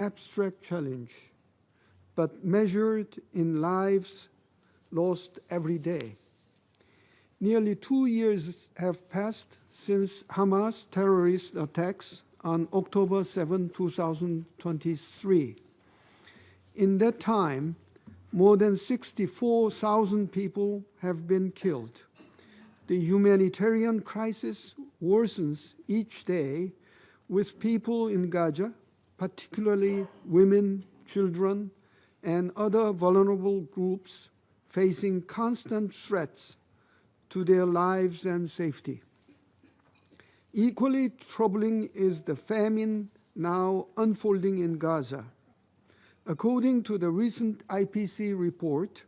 abstract challenge, but measured in lives lost every day. Nearly 2 years have passed since Hamas terrorist attacks on October 7, 2023. In that time, more than 64,000 people have been killed. The humanitarian crisis worsens each day, with people in Gaza, particularly women, children, and other vulnerable groups, facing constant threats to their lives and safety. Equally troubling is the famine now unfolding in Gaza. According to the recent IPC report,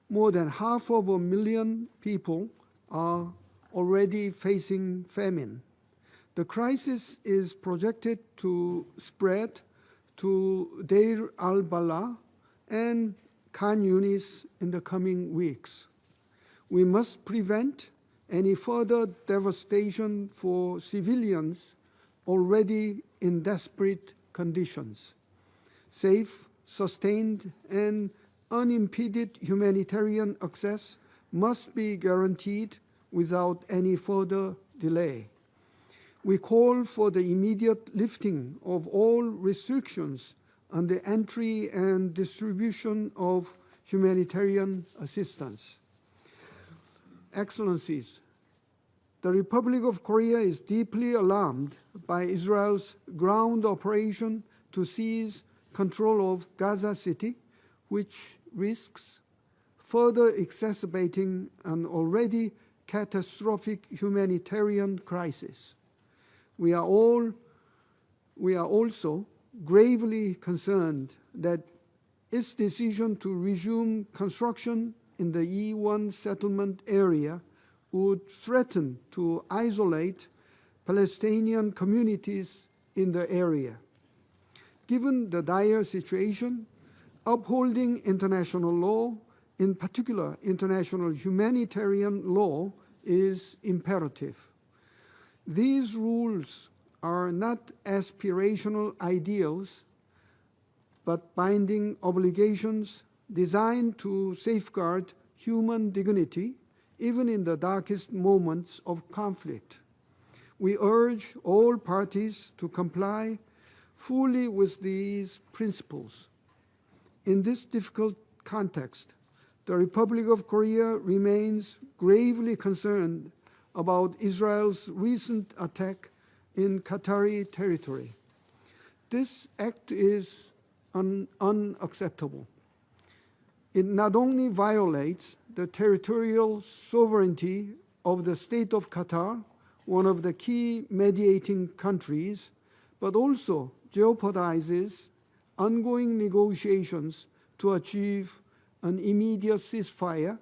more than 500,000 people are already facing famine. The crisis is projected to spread to Deir al-Balah and Khan Yunis in the coming weeks. We must prevent any further devastation for civilians already in desperate conditions. Safe, sustained, and unimpeded humanitarian access must be guaranteed without any further delay. We call for the immediate lifting of all restrictions on the entry and distribution of humanitarian assistance. Excellencies, the Republic of Korea is deeply alarmed by Israel's ground operation to seize control of Gaza City, which risks further exacerbating an already catastrophic humanitarian crisis. We are also gravely concerned that its decision to resume construction in the E1 settlement area would threaten to isolate Palestinian communities in the area. Given the dire situation, upholding international law, in particular international humanitarian law, is imperative. These rules are not aspirational ideals, but binding obligations designed to safeguard human dignity, even in the darkest moments of conflict. We urge all parties to comply fully with these principles. In this difficult context, the Republic of Korea remains gravely concerned about Israel's recent attack in Qatari territory. This act is unacceptable. It not only violates the territorial sovereignty of the state of Qatar, one of the key mediating countries, but also jeopardizes ongoing negotiations to achieve an immediate ceasefire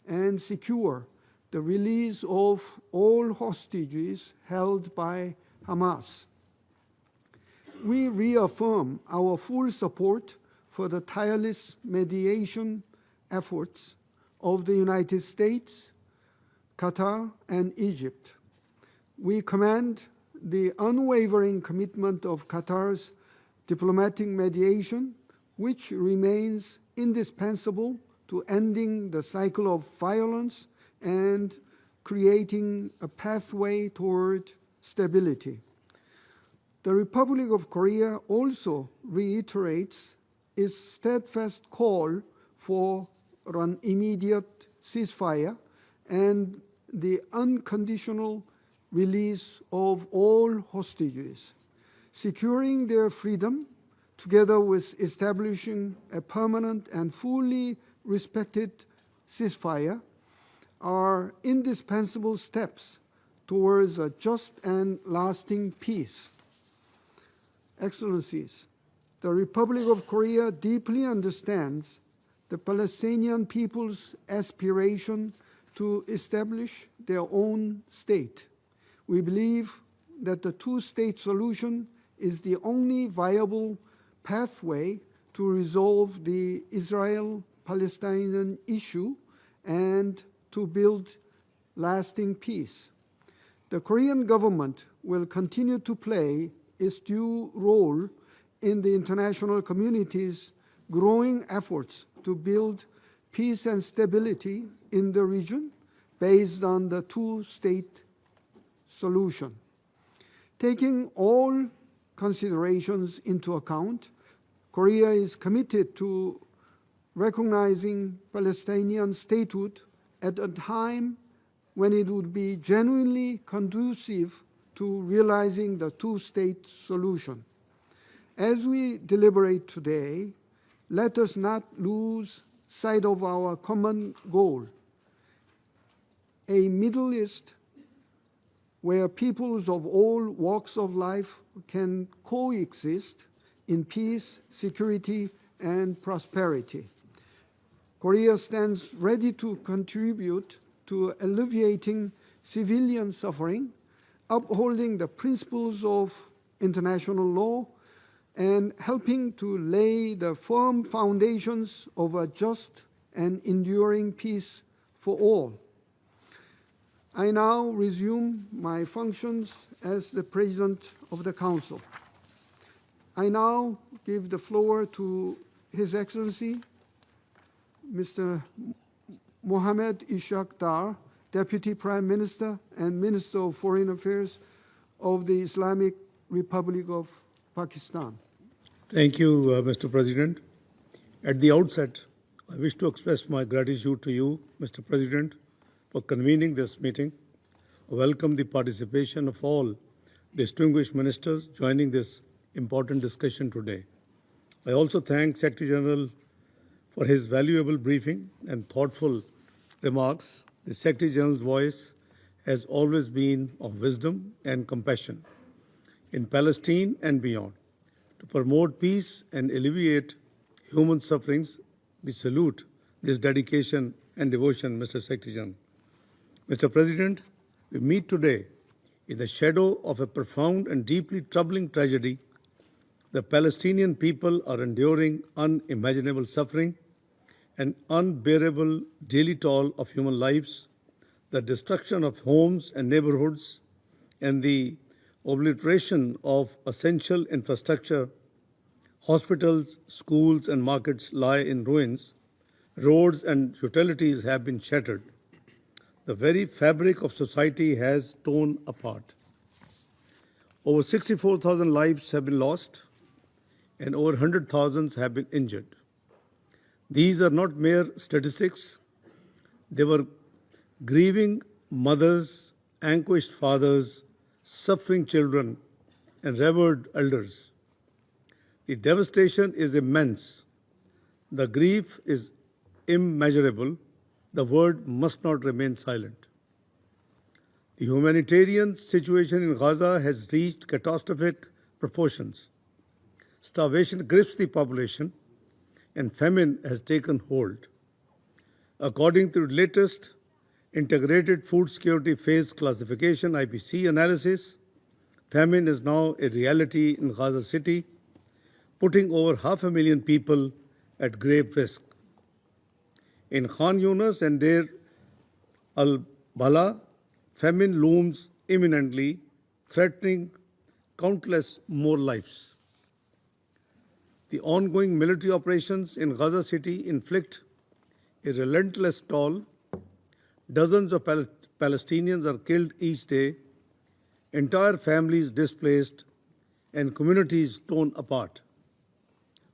and secure the release of all hostages held by Hamas. We reaffirm our full support for the tireless mediation efforts of the United States, Qatar, and Egypt. We commend the unwavering commitment of Qatar's diplomatic mediation, which remains indispensable to ending the cycle of violence and creating a pathway toward stability. The Republic of Korea also reiterates its steadfast call for an immediate ceasefire and the unconditional release of all hostages. Securing their freedom, together with establishing a permanent and fully respected ceasefire, are indispensable steps towards a just and lasting peace. Excellencies, the Republic of Korea deeply understands the Palestinian people's aspiration to establish their own state. We believe that the two-state solution is the only viable pathway to resolve the Israel-Palestinian issue and to build lasting peace. The Korean government will continue to play its due role in the international community's growing efforts to build peace and stability in the region based on the two-state solution. Taking all considerations into account, Korea is committed to recognizing Palestinian statehood at a time when it would be genuinely conducive to realizing the two-state solution. As we deliberate today, let us not lose sight of our common goal, a Middle East where peoples of all walks of life can coexist in peace, security, and prosperity. Korea stands ready to contribute to alleviating civilian suffering, upholding the principles of international law, and helping to lay the firm foundations of a just and enduring peace for all. I now resume my functions as the President of the Council. I now give the floor to His Excellency, Mr. Mohammed Ishaq Dar, Deputy Prime Minister and Minister of Foreign Affairs of the Islamic Republic of Pakistan. Thank you, Mr. President. At the outset, I wish to express my gratitude to you, Mr. President, for convening this meeting. I welcome the participation of all distinguished ministers joining this important discussion today. I also thank Secretary General for his valuable briefing and thoughtful remarks. The Secretary General's voice has always been of wisdom and compassion in Palestine and beyond. To promote peace and alleviate human sufferings, we salute this dedication and devotion, Mr. Secretary General. Mr. President, we meet today in the shadow of a profound and deeply troubling tragedy. The Palestinian people are enduring unimaginable suffering, an unbearable daily toll of human lives, the destruction of homes and neighborhoods, and the obliteration of essential infrastructure. Hospitals, schools, and markets lie in ruins. Roads and utilities have been shattered. The very fabric of society has torn apart. Over 64,000 lives have been lost, and over 100,000 have been injured. These are not mere statistics. They were grieving mothers, anguished fathers, suffering children, and revered elders. The devastation is immense. The grief is immeasurable. The world must not remain silent. The humanitarian situation in Gaza has reached catastrophic proportions. Starvation grips the population, and famine has taken hold. According to the latest Integrated Food Security Phase Classification (IPC) analysis, famine is now a reality in Gaza City, putting over 500,000 people at grave risk. In Khan Yunis and Deir al-Bala, famine looms imminently, threatening countless more lives. The ongoing military operations in Gaza City inflict a relentless toll. Dozens of Palestinians are killed each day, entire families displaced, and communities torn apart.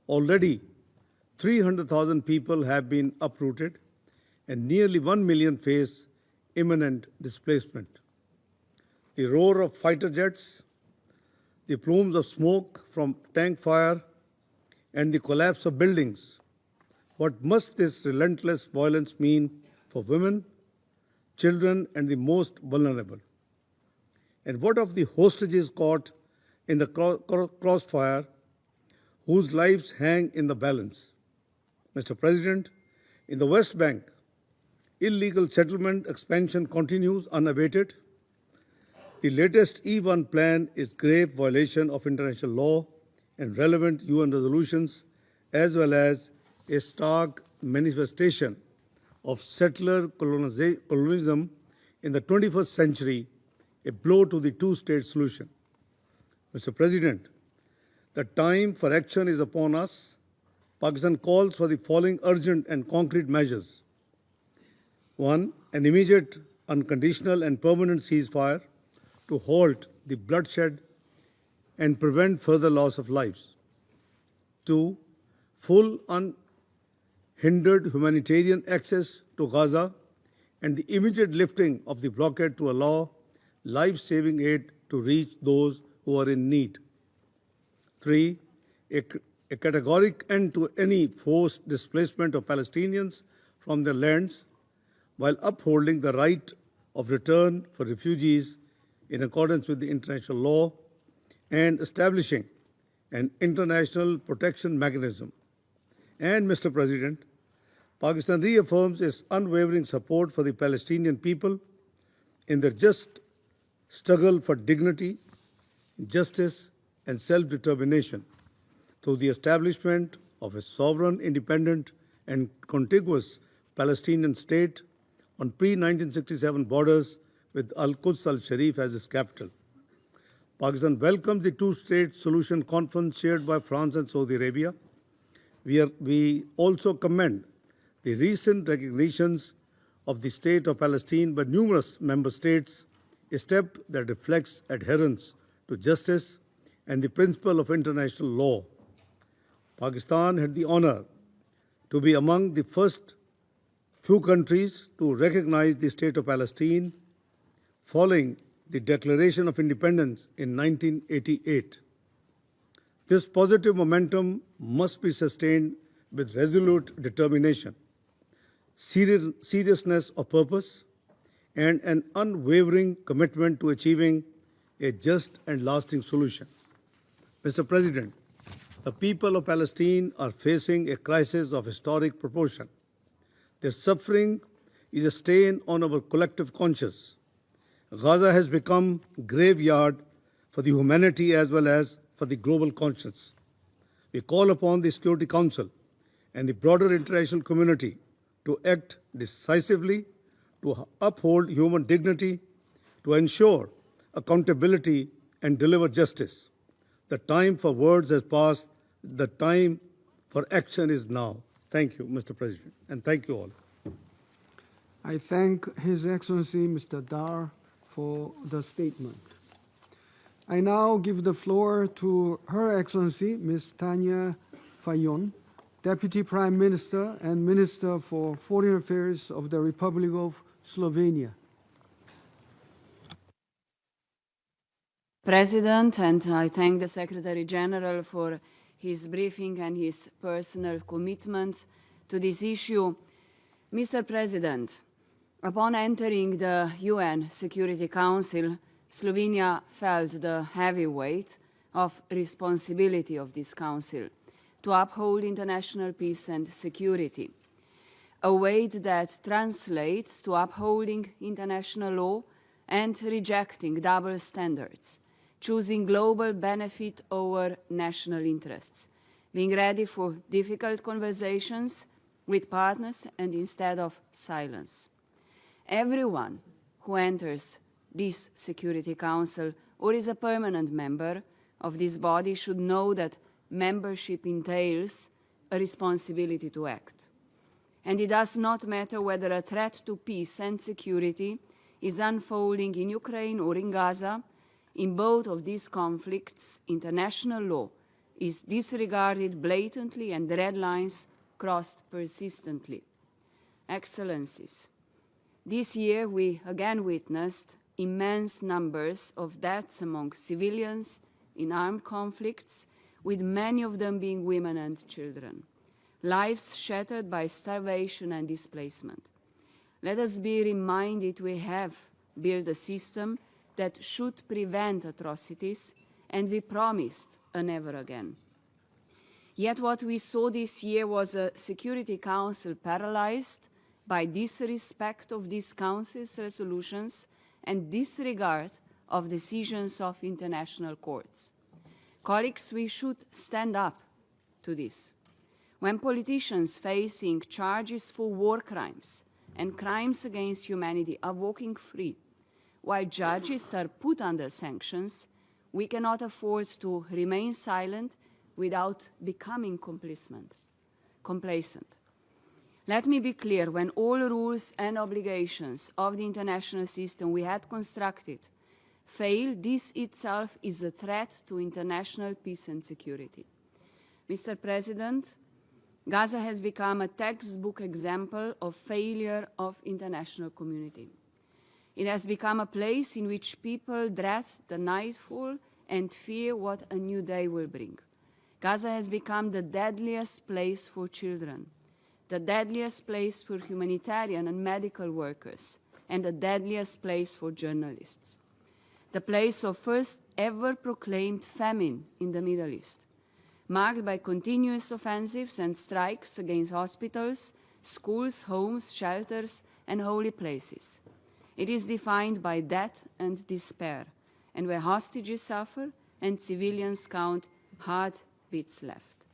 Already, 300,000 people have been uprooted, and nearly 1 million face imminent displacement. The roar of fighter jets, the plumes of smoke from tank fire, and the collapse of buildings. What must this relentless violence mean for women, children, and the most vulnerable? And what of the hostages caught in the crossfire, whose lives hang in the balance? Mr. President, in the West Bank, illegal settlement expansion continues unabated. The latest E1 plan is grave violation of international law and relevant UN resolutions, as well as a stark manifestation of settler colonialism in the 21st century, a blow to the two-state solution. Mr. President, The time for action is upon us. Pakistan calls for the following urgent and concrete measures. 1. An immediate, unconditional and permanent ceasefire to halt the bloodshed and prevent further loss of lives. 2. Full unhindered humanitarian access to Gaza and the immediate lifting of the blockade to allow life-saving aid to reach those who are in need. 3. A categoric end to any forced displacement of Palestinians from their lands while upholding the right of return for refugees in accordance with the international law and establishing an international protection mechanism. And, Mr. President, Pakistan reaffirms its unwavering support for the Palestinian people in their just struggle for dignity, justice, and self-determination through the establishment of a sovereign, independent, and contiguous Palestinian state on pre-1967 borders with Al-Quds al-Sharif as its capital. Pakistan welcomes the two-state solution conference chaired by France and Saudi Arabia. We also commend the recent recognitions of the state of Palestine by numerous member states, a step that reflects adherence to justice and the principle of international law. Pakistan had the honor to be among the first few countries to recognize the state of Palestine following the Declaration of Independence in 1988. This positive momentum must be sustained with resolute determination, seriousness of purpose, and an unwavering commitment to achieving a just and lasting solution. Mr. President, the people of Palestine are facing a crisis of historic proportion. Their suffering is a stain on our collective conscience. Gaza has become a graveyard for the humanity as well as for the global conscience. We call upon the Security Council and the broader international community to act decisively, to uphold human dignity, to ensure accountability and deliver justice. The time for words has passed. The time for action is now. Thank you, Mr. President, and thank you all. I thank His Excellency Mr. Dar for the statement. I now give the floor to Her Excellency Ms. Tanja Fajon, Deputy Prime Minister and Minister for Foreign Affairs of the Republic of Slovenia. President, and I thank the Secretary General for his briefing and his personal commitment to this issue. Mr. President, upon entering the UN Security Council, Slovenia felt the heavy weight of responsibility of this council to uphold international peace and security, a weight that translates to upholding international law and rejecting double standards, choosing global benefit over national interests, being ready for difficult conversations with partners and instead of silence. Everyone who enters this Security Council or is a permanent member of this body should know that membership entails a responsibility to act. And it does not matter whether a threat to peace and security is unfolding in Ukraine or in Gaza. In both of these conflicts, international law is disregarded blatantly and red lines crossed persistently. Excellencies, this year we again witnessed immense numbers of deaths among civilians in armed conflicts, with many of them being women and children, lives shattered by starvation and displacement. Let us be reminded we have built a system that should prevent atrocities, and we promised a never again. Yet what we saw this year was a Security Council paralyzed by disrespect of this Council's resolutions and disregard of decisions of international courts. Colleagues, we should stand up to this. When politicians facing charges for war crimes and crimes against humanity are walking free, while judges are put under sanctions, We cannot afford to remain silent without becoming complacent. Let me be clear, when all rules and obligations of the international system we had constructed fail, this itself is a threat to international peace and security. Mr. President, Gaza has become a textbook example of failure of international community. It has become a place in which people dread the nightfall and fear what a new day will bring. Gaza has become the deadliest place for children, the deadliest place for humanitarian and medical workers, and the deadliest place for journalists. The place of first ever proclaimed famine in the Middle East, marked by continuous offensives and strikes against hospitals, schools, homes, shelters, and holy places. It is defined by death and despair, and where hostages suffer and civilians count heartbeats left.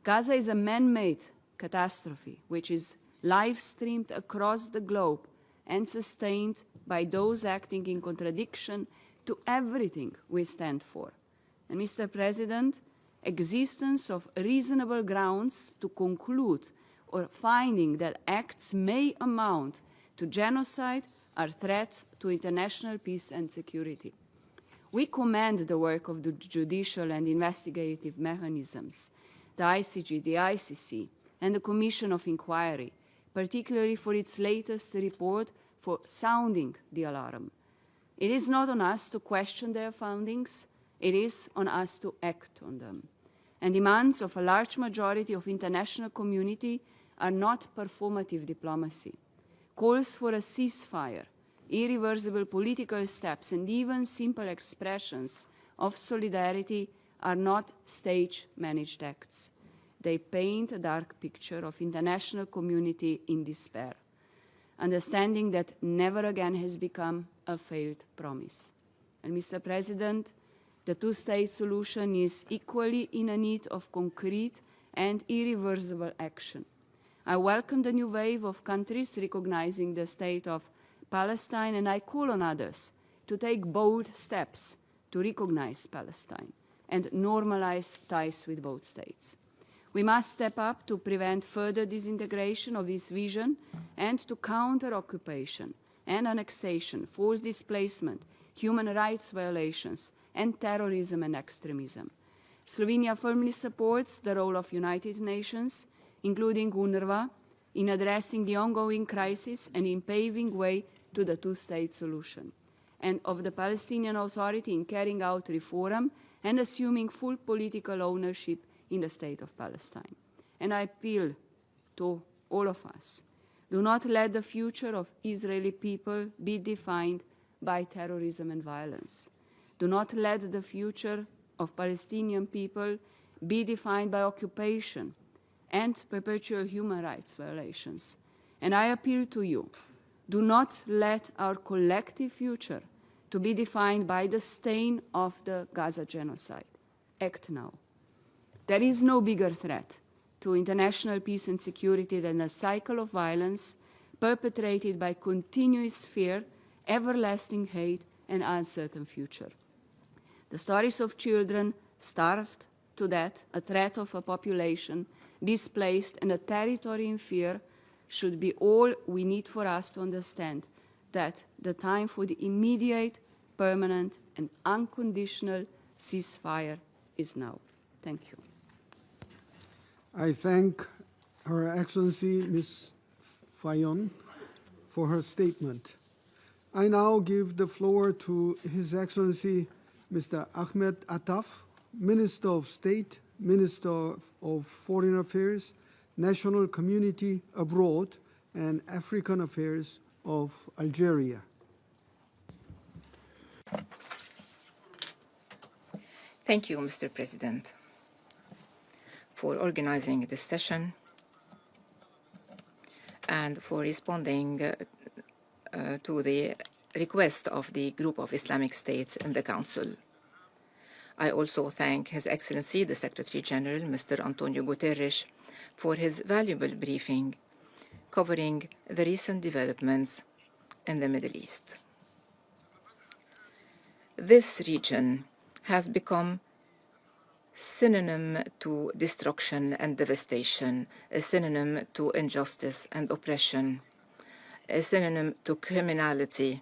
Gaza is a man-made catastrophe which is live-streamed across the globe and sustained by those acting in contradiction to everything we stand for. And Mr. President, existence of reasonable grounds to conclude or finding that acts may amount to genocide are threats to international peace and security. We commend the work of the judicial and investigative mechanisms, the ICG, the ICC, and the Commission of Inquiry, particularly for its latest report for sounding the alarm. It is not on us to question their findings, it is on us to act on them. And demands of a large majority of international community are not performative diplomacy. Calls for a ceasefire, irreversible political steps, and even simple expressions of solidarity are not stage-managed acts. They paint a dark picture of international community in despair. Understanding that never again has become a failed promise. And Mr. President, the two-state solution is equally in a need of concrete and irreversible action. I welcome the new wave of countries recognizing the state of Palestine, and I call on others to take bold steps to recognize Palestine and normalize ties with both states. We must step up to prevent further disintegration of this vision and to counter occupation and annexation, forced displacement, human rights violations, and terrorism and extremism. Slovenia firmly supports the role of United Nations, including UNRWA, in addressing the ongoing crisis and in paving way to the two-state solution, and of the Palestinian Authority in carrying out reform and assuming full political ownership in the state of Palestine. And I appeal to all of us, do not let the future of Israeli people be defined by terrorism and violence. Do not let the future of Palestinian people be defined by occupation and perpetual human rights violations. And I appeal to you, do not let our collective future to be defined by the stain of the Gaza genocide. Act now. There is no bigger threat to international peace and security than a cycle of violence perpetrated by continuous fear, everlasting hate, and uncertain future. The stories of children starved to death, a threat of a population displaced, and a territory in fear should be all we need for us to understand that the time for the immediate, permanent, and unconditional ceasefire is now. Thank you. I thank Her Excellency Ms. Fayon for her statement. I now give the floor to His Excellency Mr. Ahmed Attaf, Minister of State, Minister of Foreign Affairs, National Community Abroad, and African Affairs of Algeria. Thank you, Mr. President, for organizing this session and for responding to the request of the Group of Islamic States in the Council. I also thank His Excellency, the Secretary General, Mr. Antonio Guterres, for his valuable briefing covering the recent developments in the Middle East. This region has become synonym to destruction and devastation, a synonym to injustice and oppression, a synonym to criminality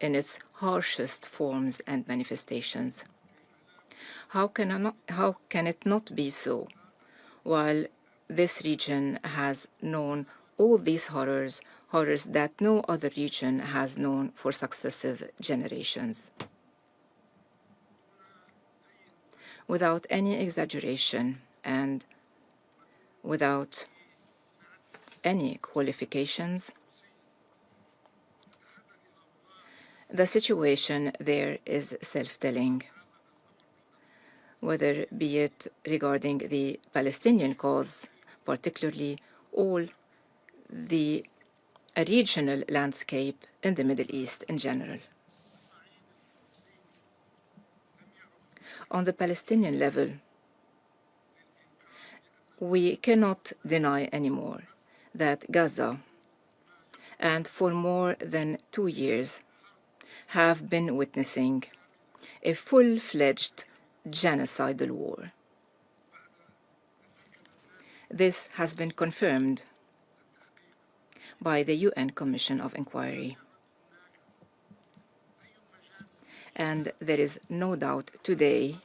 in its harshest forms and manifestations. How can it not be so, while this region has known all these horrors, horrors that no other region has known for successive generations? Without any exaggeration and without any qualifications, the situation there is self-telling, whether be it regarding the Palestinian cause, particularly, or the regional landscape in the Middle East in general. On the Palestinian level, we cannot deny anymore that Gaza, and for more than 2 years, have been witnessing a full-fledged genocidal war. This has been confirmed by the UN Commission of Inquiry. And there is no doubt today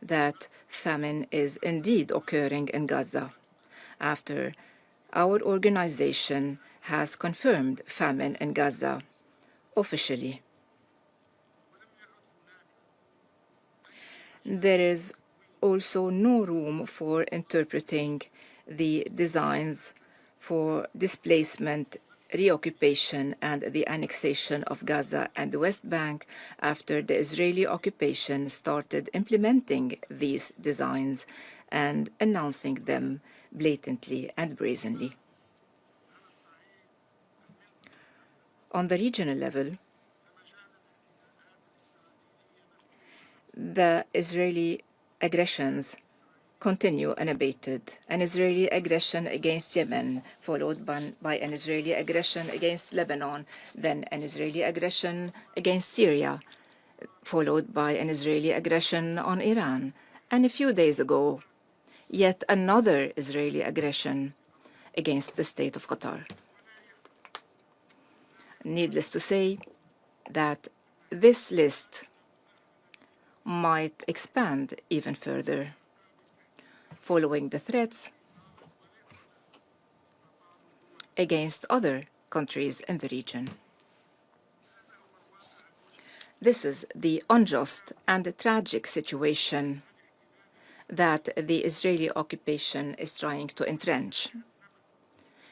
that famine is indeed occurring in Gaza, after our organization has confirmed famine in Gaza officially. There is also no room for interpreting the designs for displacement, reoccupation, and the annexation of Gaza and the West Bank after the Israeli occupation started implementing these designs and announcing them blatantly and brazenly. On the regional level, the Israeli aggressions continue unabated. An Israeli aggression against Yemen, followed by an Israeli aggression against Lebanon, then an Israeli aggression against Syria, followed by an Israeli aggression on Iran, and a few days ago, yet another Israeli aggression against the state of Qatar. Needless to say that this list might expand even further, following the threats against other countries in the region. This is the unjust and tragic situation that the Israeli occupation is trying to entrench.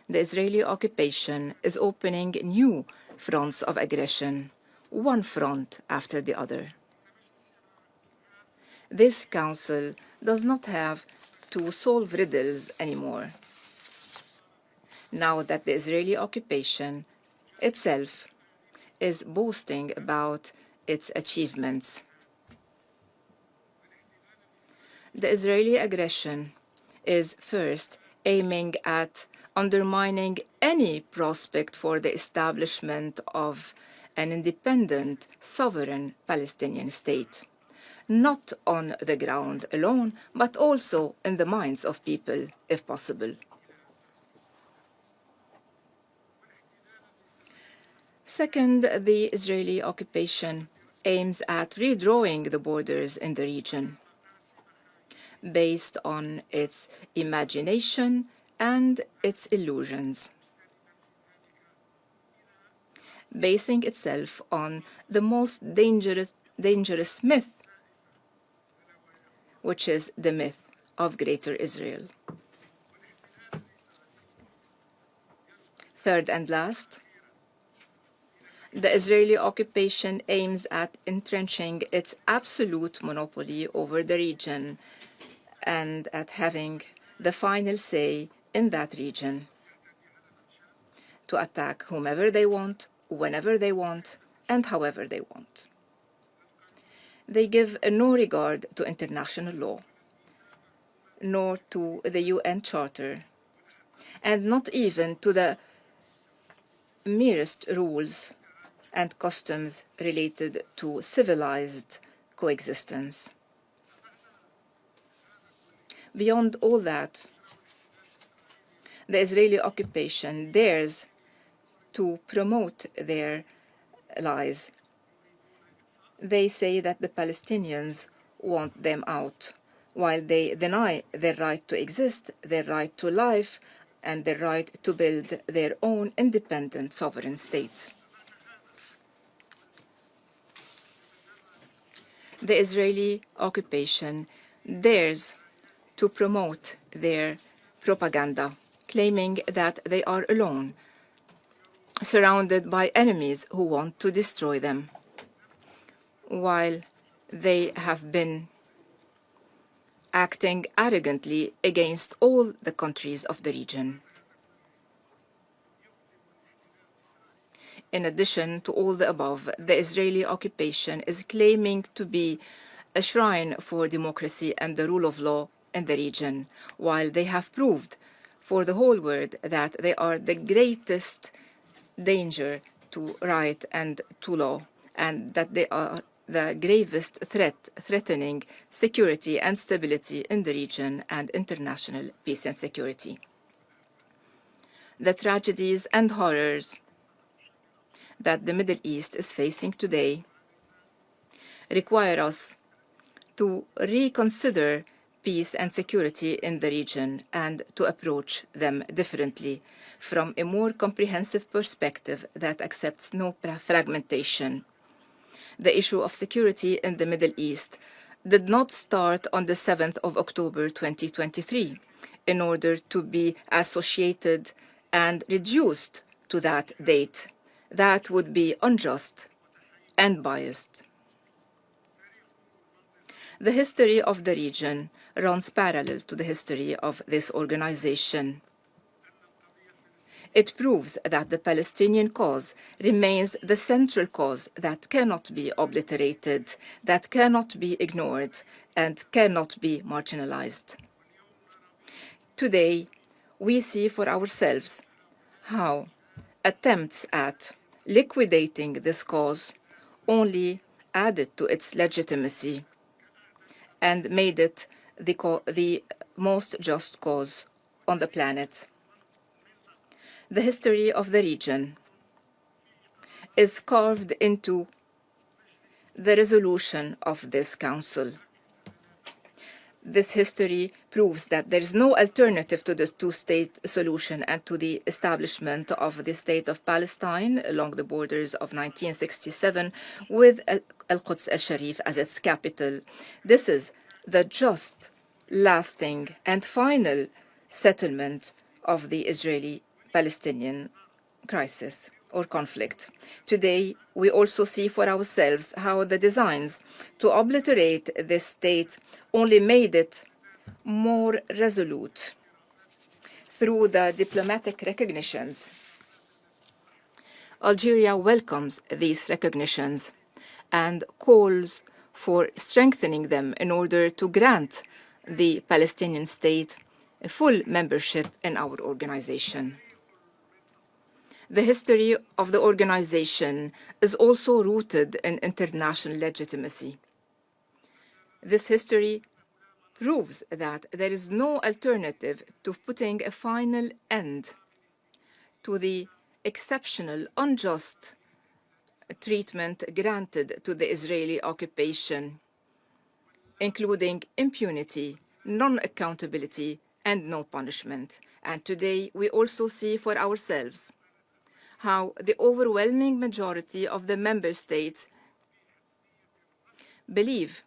The Israeli occupation is opening new fronts of aggression, one front after the other. This Council does not have to solve riddles anymore, now that the Israeli occupation itself is boasting about its achievements. The Israeli aggression is first aiming at undermining any prospect for the establishment of an independent, sovereign Palestinian state, not on the ground alone, but also in the minds of people, if possible. Second, the Israeli occupation aims at redrawing the borders in the region based on its imagination and its illusions, basing itself on the most dangerous myth, which is the myth of Greater Israel. Third and last, the Israeli occupation aims at entrenching its absolute monopoly over the region and at having the final say in that region, to attack whomever they want, whenever they want, and however they want. They give no regard to international law, nor to the UN Charter, and not even to the merest rules and customs related to civilized coexistence. Beyond all that, the Israeli occupation dares to promote their lies. They say that the Palestinians want them out, while they deny their right to exist, their right to life, and their right to build their own independent sovereign states. The Israeli occupation dares to promote their propaganda, claiming that they are alone, surrounded by enemies who want to destroy them, while they have been acting arrogantly against all the countries of the region. In addition to all the above, the Israeli occupation is claiming to be a shrine for democracy and the rule of law in the region, while they have proved for the whole world that they are the greatest danger to right and to law, and that they are the gravest threat threatening security and stability in the region and international peace and security. The tragedies and horrors that the Middle East is facing today require us to reconsider peace and security in the region and to approach them differently from a more comprehensive perspective that accepts no fragmentation. The issue of security in the Middle East did not start on the 7th of October 2023 in order to be associated and reduced to that date. That would be unjust and biased. The history of the region runs parallel to the history of this organization. It proves that the Palestinian cause remains the central cause that cannot be obliterated, that cannot be ignored, and cannot be marginalized. Today, we see for ourselves how attempts at liquidating this cause only added to its legitimacy and made it the most just cause on the planet. The history of the region is carved into the resolution of this Council. This history proves that there is no alternative to the two-state solution and to the establishment of the State of Palestine along the borders of 1967 with Al-Quds al-Sharif as its capital. This is the just, lasting, and final settlement of the Israeli-Palestinian crisis or conflict. Today, we also see for ourselves how the designs to obliterate this state only made it more resolute through the diplomatic recognitions. Algeria welcomes these recognitions and calls for strengthening them in order to grant the Palestinian state a full membership in our organization. The history of the organization is also rooted in international legitimacy. This history proves that there is no alternative to putting a final end to the exceptional, unjust treatment granted to the Israeli occupation, including impunity, non-accountability, and no punishment. And today, we also see for ourselves how the overwhelming majority of the member states believe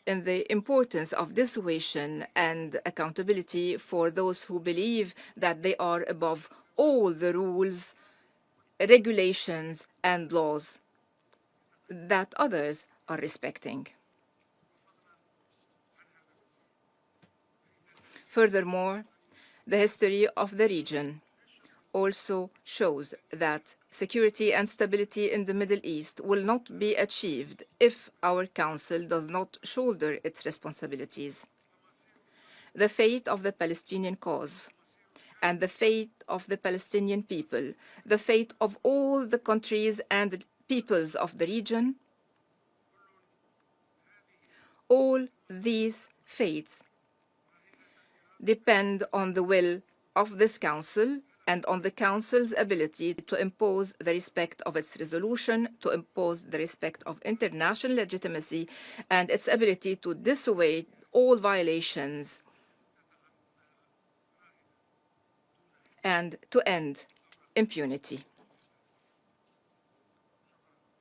in the importance of dissuasion and accountability for those who believe that they are above all the rules, regulations, and laws that others are respecting. Furthermore, the history of the region also shows that security and stability in the Middle East will not be achieved if our Council does not shoulder its responsibilities. The fate of the Palestinian cause and the fate of the Palestinian people, the fate of all the countries and peoples of the region all these fates depend on the will of this Council and on the Council's ability to impose the respect of its resolution, to impose the respect of international legitimacy, and its ability to dissuade all violations and to end impunity.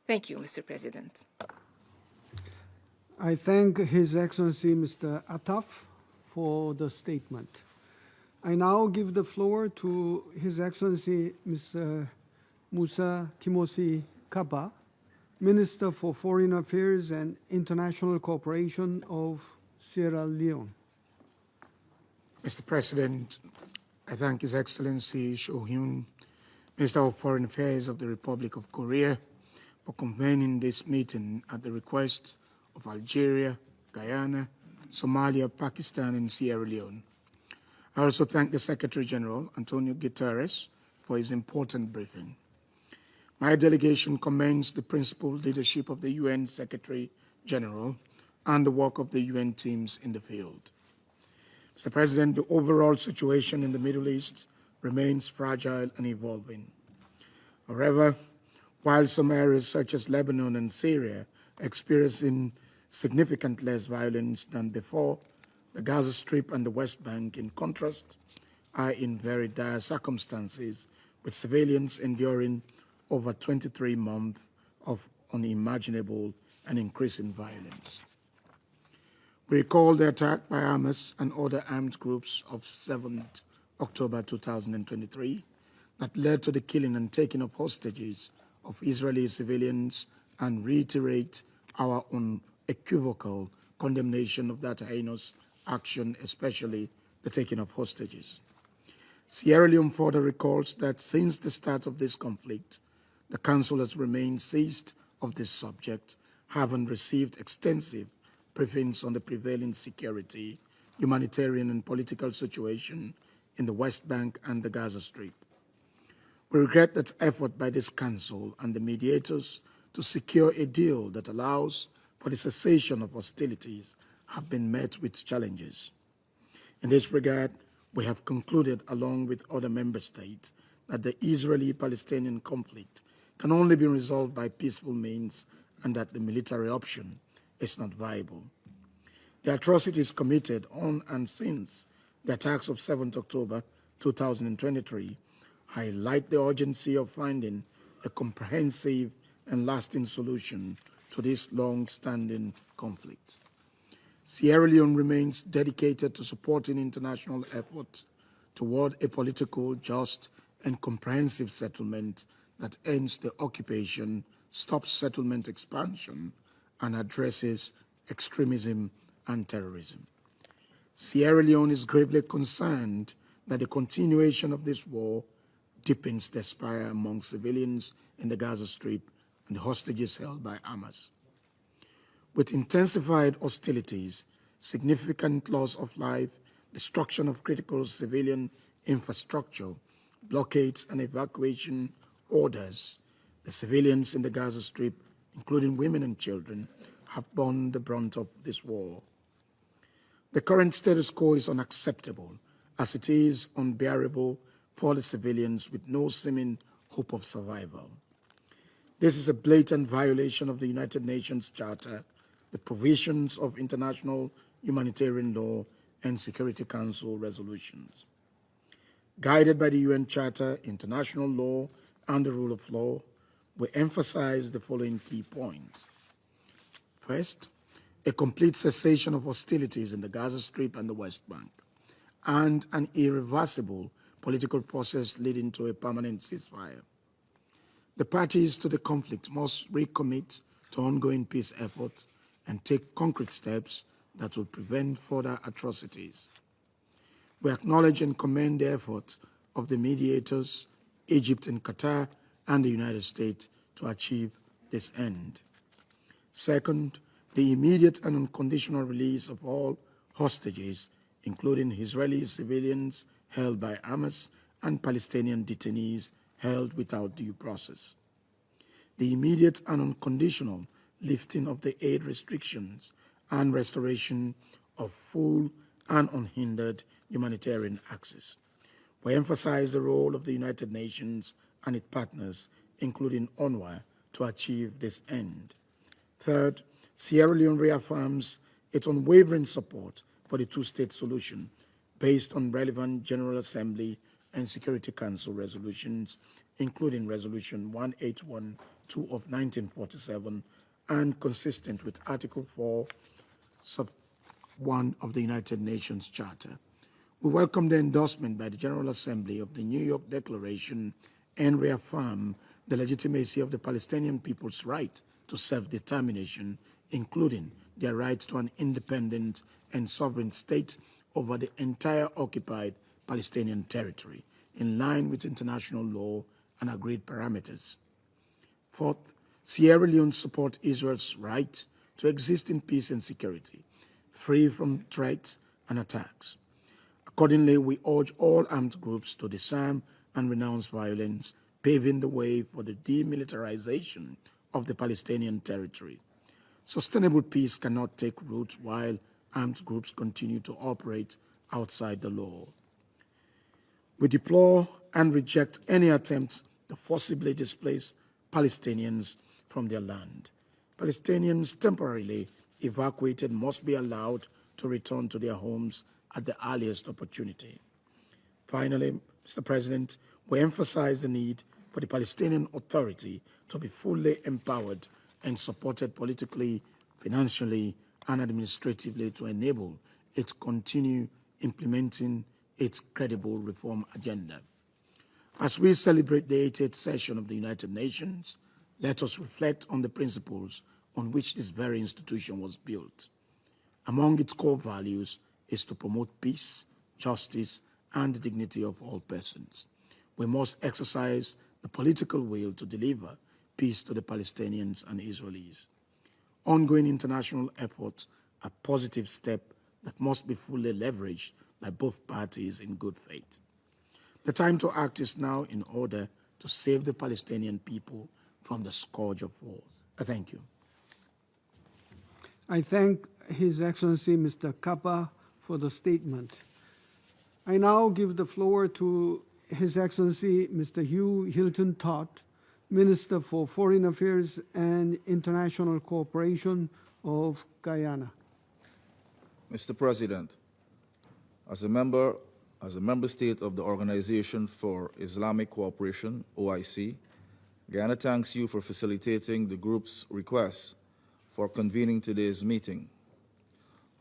Thank you, Mr. President. I thank His Excellency Mr. Attaf for the statement. I now give the floor to His Excellency Mr. Musa Timothy Kaba, Minister for Foreign Affairs and International Cooperation of Sierra Leone. Mr. President, I thank His Excellency Cho Hyun, Minister of Foreign Affairs of the Republic of Korea, for convening this meeting at the request of Algeria, Guyana, Somalia, Pakistan, and Sierra Leone. I also thank the Secretary General, Antonio Guterres, for his important briefing. My delegation commends the principled leadership of the UN Secretary General and the work of the UN teams in the field. Mr. President, the overall situation in the Middle East remains fragile and evolving. However, while some areas such as Lebanon and Syria are experiencing significantly less violence than before, the Gaza Strip and the West Bank, in contrast, are in very dire circumstances, with civilians enduring over 23 months of unimaginable and increasing violence. We recall the attack by Hamas and other armed groups of 7th October 2023 that led to the killing and taking of hostages of Israeli civilians, and reiterate our unequivocal condemnation of that heinous action, especially the taking of hostages. Sierra Leone further recalls that since the start of this conflict, the Council has remained seized of this subject, having received extensive briefings on the prevailing security, humanitarian, and political situation in the West Bank and the Gaza Strip. We regret that effort by this Council and the mediators to secure a deal that allows for the cessation of hostilities have been met with challenges. In this regard, we have concluded, along with other member states, that the Israeli-Palestinian conflict can only be resolved by peaceful means and that the military option is not viable. The atrocities committed on and since the attacks of 7th October 2023 highlight the urgency of finding a comprehensive and lasting solution to this long-standing conflict. Sierra Leone remains dedicated to supporting international efforts toward a political, just, and comprehensive settlement that ends the occupation, stops settlement expansion, and addresses extremism and terrorism. Sierra Leone is gravely concerned that the continuation of this war deepens despair among civilians in the Gaza Strip and the hostages held by Hamas. With intensified hostilities, significant loss of life, destruction of critical civilian infrastructure, blockades and evacuation orders, the civilians in the Gaza Strip, including women and children, have borne the brunt of this war. The current status quo is unacceptable, as it is unbearable for the civilians with no seeming hope of survival. This is a blatant violation of the United Nations Charter, the provisions of international humanitarian law, and Security Council resolutions. Guided by the UN Charter, international law, and the rule of law, we emphasize the following key points. First, a complete cessation of hostilities in the Gaza Strip and the West Bank, and an irreversible political process leading to a permanent ceasefire. The parties to the conflict must recommit to ongoing peace efforts and take concrete steps that will prevent further atrocities. We acknowledge and commend the efforts of the mediators, Egypt and Qatar, and the United States to achieve this end. Second, the immediate and unconditional release of all hostages, including Israeli civilians held by Hamas and Palestinian detainees held without due process. The immediate and unconditional lifting of the aid restrictions and restoration of full and unhindered humanitarian access. We emphasize the role of the United Nations and its partners, including UNRWA, to achieve this end. Third, Sierra Leone reaffirms its unwavering support for the two-state solution based on relevant General Assembly and Security Council resolutions, including Resolution 1812 of 1947, and consistent with Article 4, Sub 1 of the United Nations Charter. We welcome the endorsement by the General Assembly of the New York Declaration and reaffirm the legitimacy of the Palestinian people's right to self-determination, including their right to an independent and sovereign state over the entire occupied Palestinian territory, in line with international law and agreed parameters. Fourth, Sierra Leone supports Israel's right to exist in peace and security, free from threats and attacks. Accordingly, we urge all armed groups to disarm and renounce violence, paving the way for the demilitarization of the Palestinian territory. Sustainable peace cannot take root while armed groups continue to operate outside the law. We deplore and reject any attempt to forcibly displace Palestinians from their land. Palestinians temporarily evacuated must be allowed to return to their homes at the earliest opportunity. Finally, Mr. President, we emphasize the need for the Palestinian Authority to be fully empowered and supported politically, financially, and administratively to enable it to continue implementing its credible reform agenda. As we celebrate the 80th session of the United Nations, let us reflect on the principles on which this very institution was built. Among its core values is to promote peace, justice, and the dignity of all persons. We must exercise the political will to deliver peace to the Palestinians and Israelis. Ongoing international efforts are a positive step that must be fully leveraged by both parties in good faith. The time to act is now in order to save the Palestinian people from the scourge of war. I thank you. I thank His Excellency Mr. Kappa for the statement. I now give the floor to His Excellency Mr. Hugh Hilton Todd, Minister for Foreign Affairs and International Cooperation of Guyana. Mr. President, as a member state of the Organization for Islamic Cooperation, OIC, Guyana thanks you for facilitating the group's request for convening today's meeting.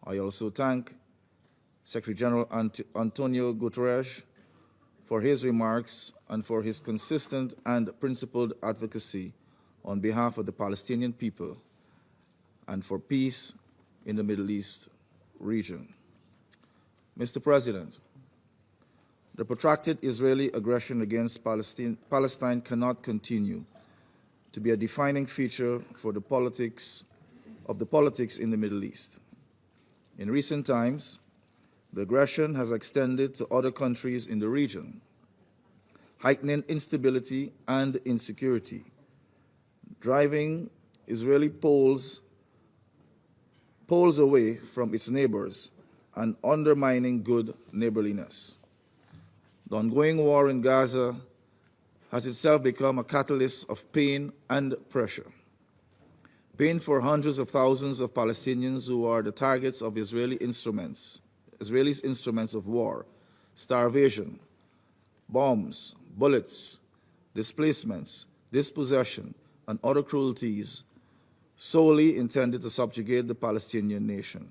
I also thank Secretary General Antonio Guterres for his remarks and for his consistent and principled advocacy on behalf of the Palestinian people and for peace in the Middle East region. Mr. President, the protracted Israeli aggression against Palestine cannot continue to be a defining feature for the politics in the Middle East. In recent times, the aggression has extended to other countries in the region, heightening instability and insecurity, driving Israeli poles away from its neighbors and undermining good neighborliness. The ongoing war in Gaza has itself become a catalyst of pain and pressure. Pain for hundreds of thousands of Palestinians who are the targets of Israelis' instruments of war, starvation, bombs, bullets, displacements, dispossession, and other cruelties solely intended to subjugate the Palestinian nation.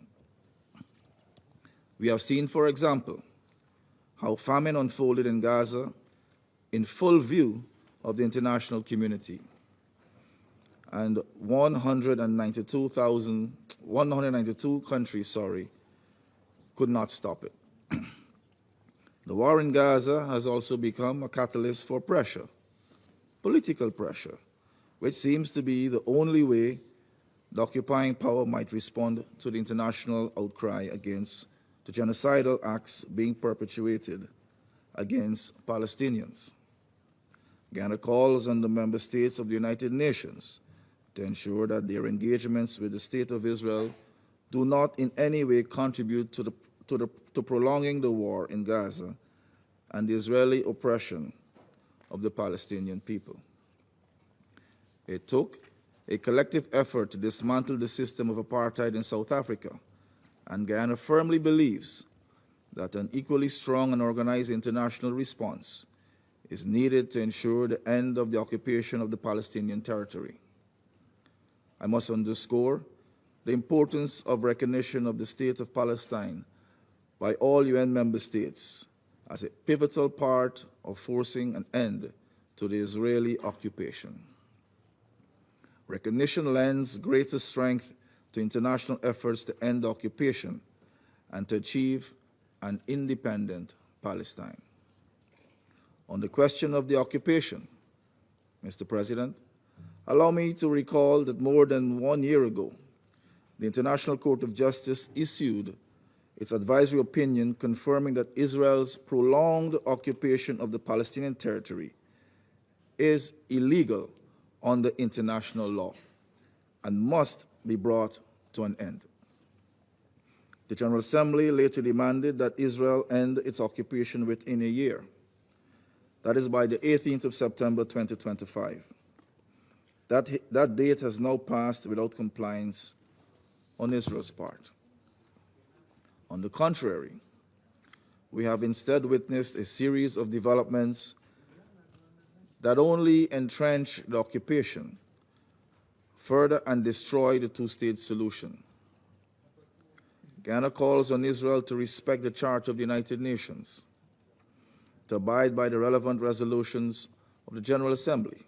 We have seen, for example, how famine unfolded in Gaza in full view of the international community, and 192 countries, could not stop it. The war in Gaza has also become a catalyst for pressure, political pressure, which seems to be the only way the occupying power might respond to the international outcry against the genocidal acts being perpetuated against Palestinians. Guyana calls on the member states of the United Nations to ensure that their engagements with the State of Israel do not in any way contribute to prolonging the war in Gaza and the Israeli oppression of the Palestinian people. It took a collective effort to dismantle the system of apartheid in South Africa, and Guyana firmly believes that an equally strong and organized international response is needed to ensure the end of the occupation of the Palestinian territory. I must underscore the importance of recognition of the state of Palestine by all UN member states as a pivotal part of forcing an end to the Israeli occupation. Recognition lends greater strength to international efforts to end occupation and to achieve an independent Palestine. On the question of the occupation, Mr. President, allow me to recall that more than 1 year ago, the International Court of Justice issued its advisory opinion confirming that Israel's prolonged occupation of the Palestinian territory is illegal under international law and must be brought to an end. The General Assembly later demanded that Israel end its occupation within a year. That is by the 18th of September 2025. That date has now passed without compliance on Israel's part. On the contrary, we have instead witnessed a series of developments that only entrench the occupation further and destroy the two-state solution. Guyana calls on Israel to respect the Charter of the United Nations, to abide by the relevant resolutions of the General Assembly,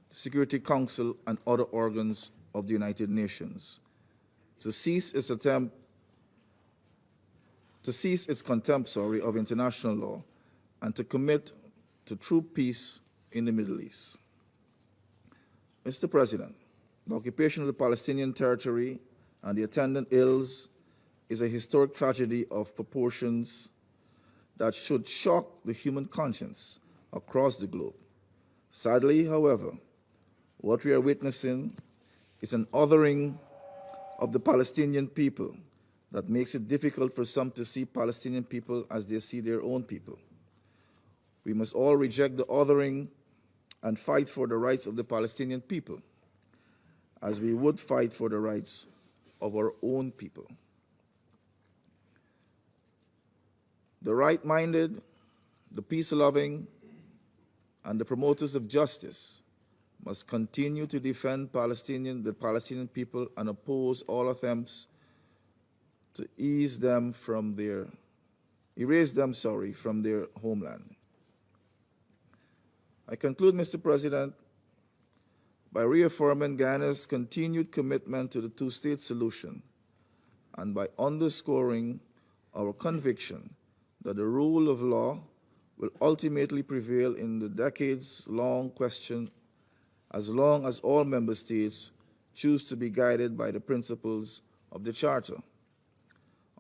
the Security Council, and other organs of the United Nations, to cease its contempt of international law, and to commit to true peace in the Middle East. Mr. President, the occupation of the Palestinian territory and the attendant ills is a historic tragedy of proportions that should shock the human conscience across the globe. Sadly, however, what we are witnessing is an othering of the Palestinian people that makes it difficult for some to see Palestinian people as they see their own people. We must all reject the othering and fight for the rights of the Palestinian people, as we would fight for the rights of our own people. The right-minded, the peace-loving, and the promoters of justice must continue to defend the Palestinian people and oppose all attempts to erase them from their homeland. I conclude, Mr. President, by reaffirming Guyana's continued commitment to the two-state solution and by underscoring our conviction that the rule of law will ultimately prevail in the decades-long question as long as all member states choose to be guided by the principles of the Charter.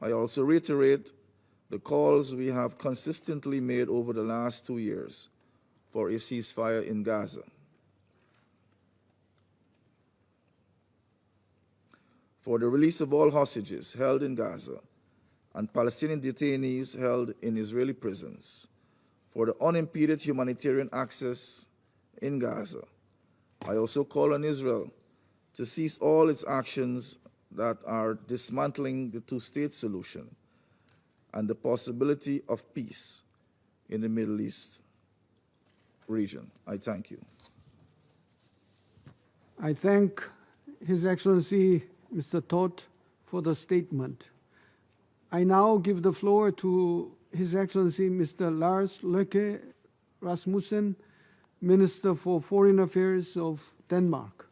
I also reiterate the calls we have consistently made over the last 2 years for a ceasefire in Gaza. For the release of all hostages held in Gaza and Palestinian detainees held in Israeli prisons, for the unimpeded humanitarian access in Gaza. I also call on Israel to cease all its actions that are dismantling the two-state solution and the possibility of peace in the Middle East region. I thank you. I thank His Excellency Mr. Todt for the statement. I now give the floor to His Excellency Mr. Lars Løkke Rasmussen, Minister for Foreign Affairs of Denmark.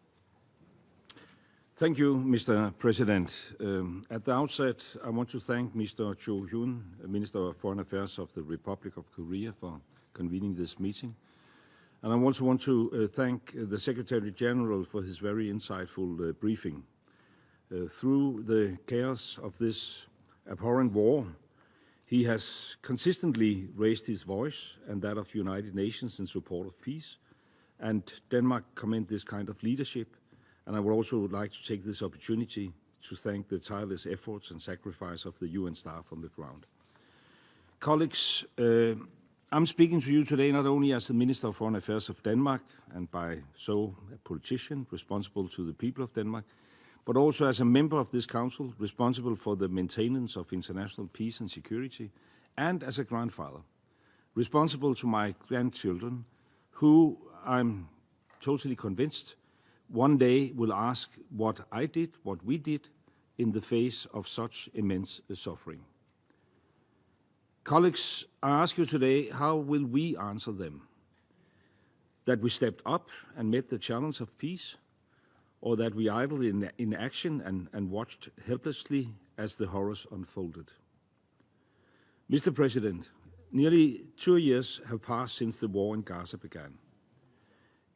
Thank you, Mr. President. At the outset, I want to thank Mr. Cho Hyun, Minister of Foreign Affairs of the Republic of Korea, for convening this meeting. And I also want to thank the Secretary General for his very insightful briefing. Through the chaos of this abhorrent war, he has consistently raised his voice and that of United Nations in support of peace. And Denmark commend this kind of leadership. And I would also like to take this opportunity to thank the tireless efforts and sacrifice of the UN staff on the ground. Colleagues, I'm speaking to you today not only as the Minister of Foreign Affairs of Denmark, and by so a politician responsible to the people of Denmark, but also as a member of this Council responsible for the maintenance of international peace and security, and as a grandfather, responsible to my grandchildren, who I'm totally convinced one day will ask what I did, what we did, in the face of such immense suffering. Colleagues, I ask you today, how will we answer them? That we stepped up and met the challenge of peace, or that we idled in inaction and watched helplessly as the horrors unfolded? Mr. President, nearly 2 years have passed since the war in Gaza began.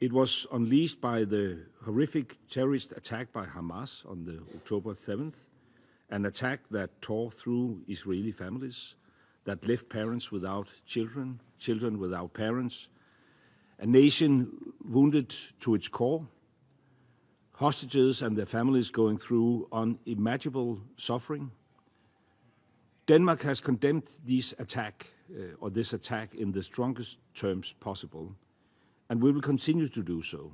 It was unleashed by the horrific terrorist attack by Hamas on the October 7th, an attack that tore through Israeli families, that left parents without children, children without parents, a nation wounded to its core, hostages and their families going through unimaginable suffering. Denmark has condemned this attack in the strongest terms possible, and we will continue to do so,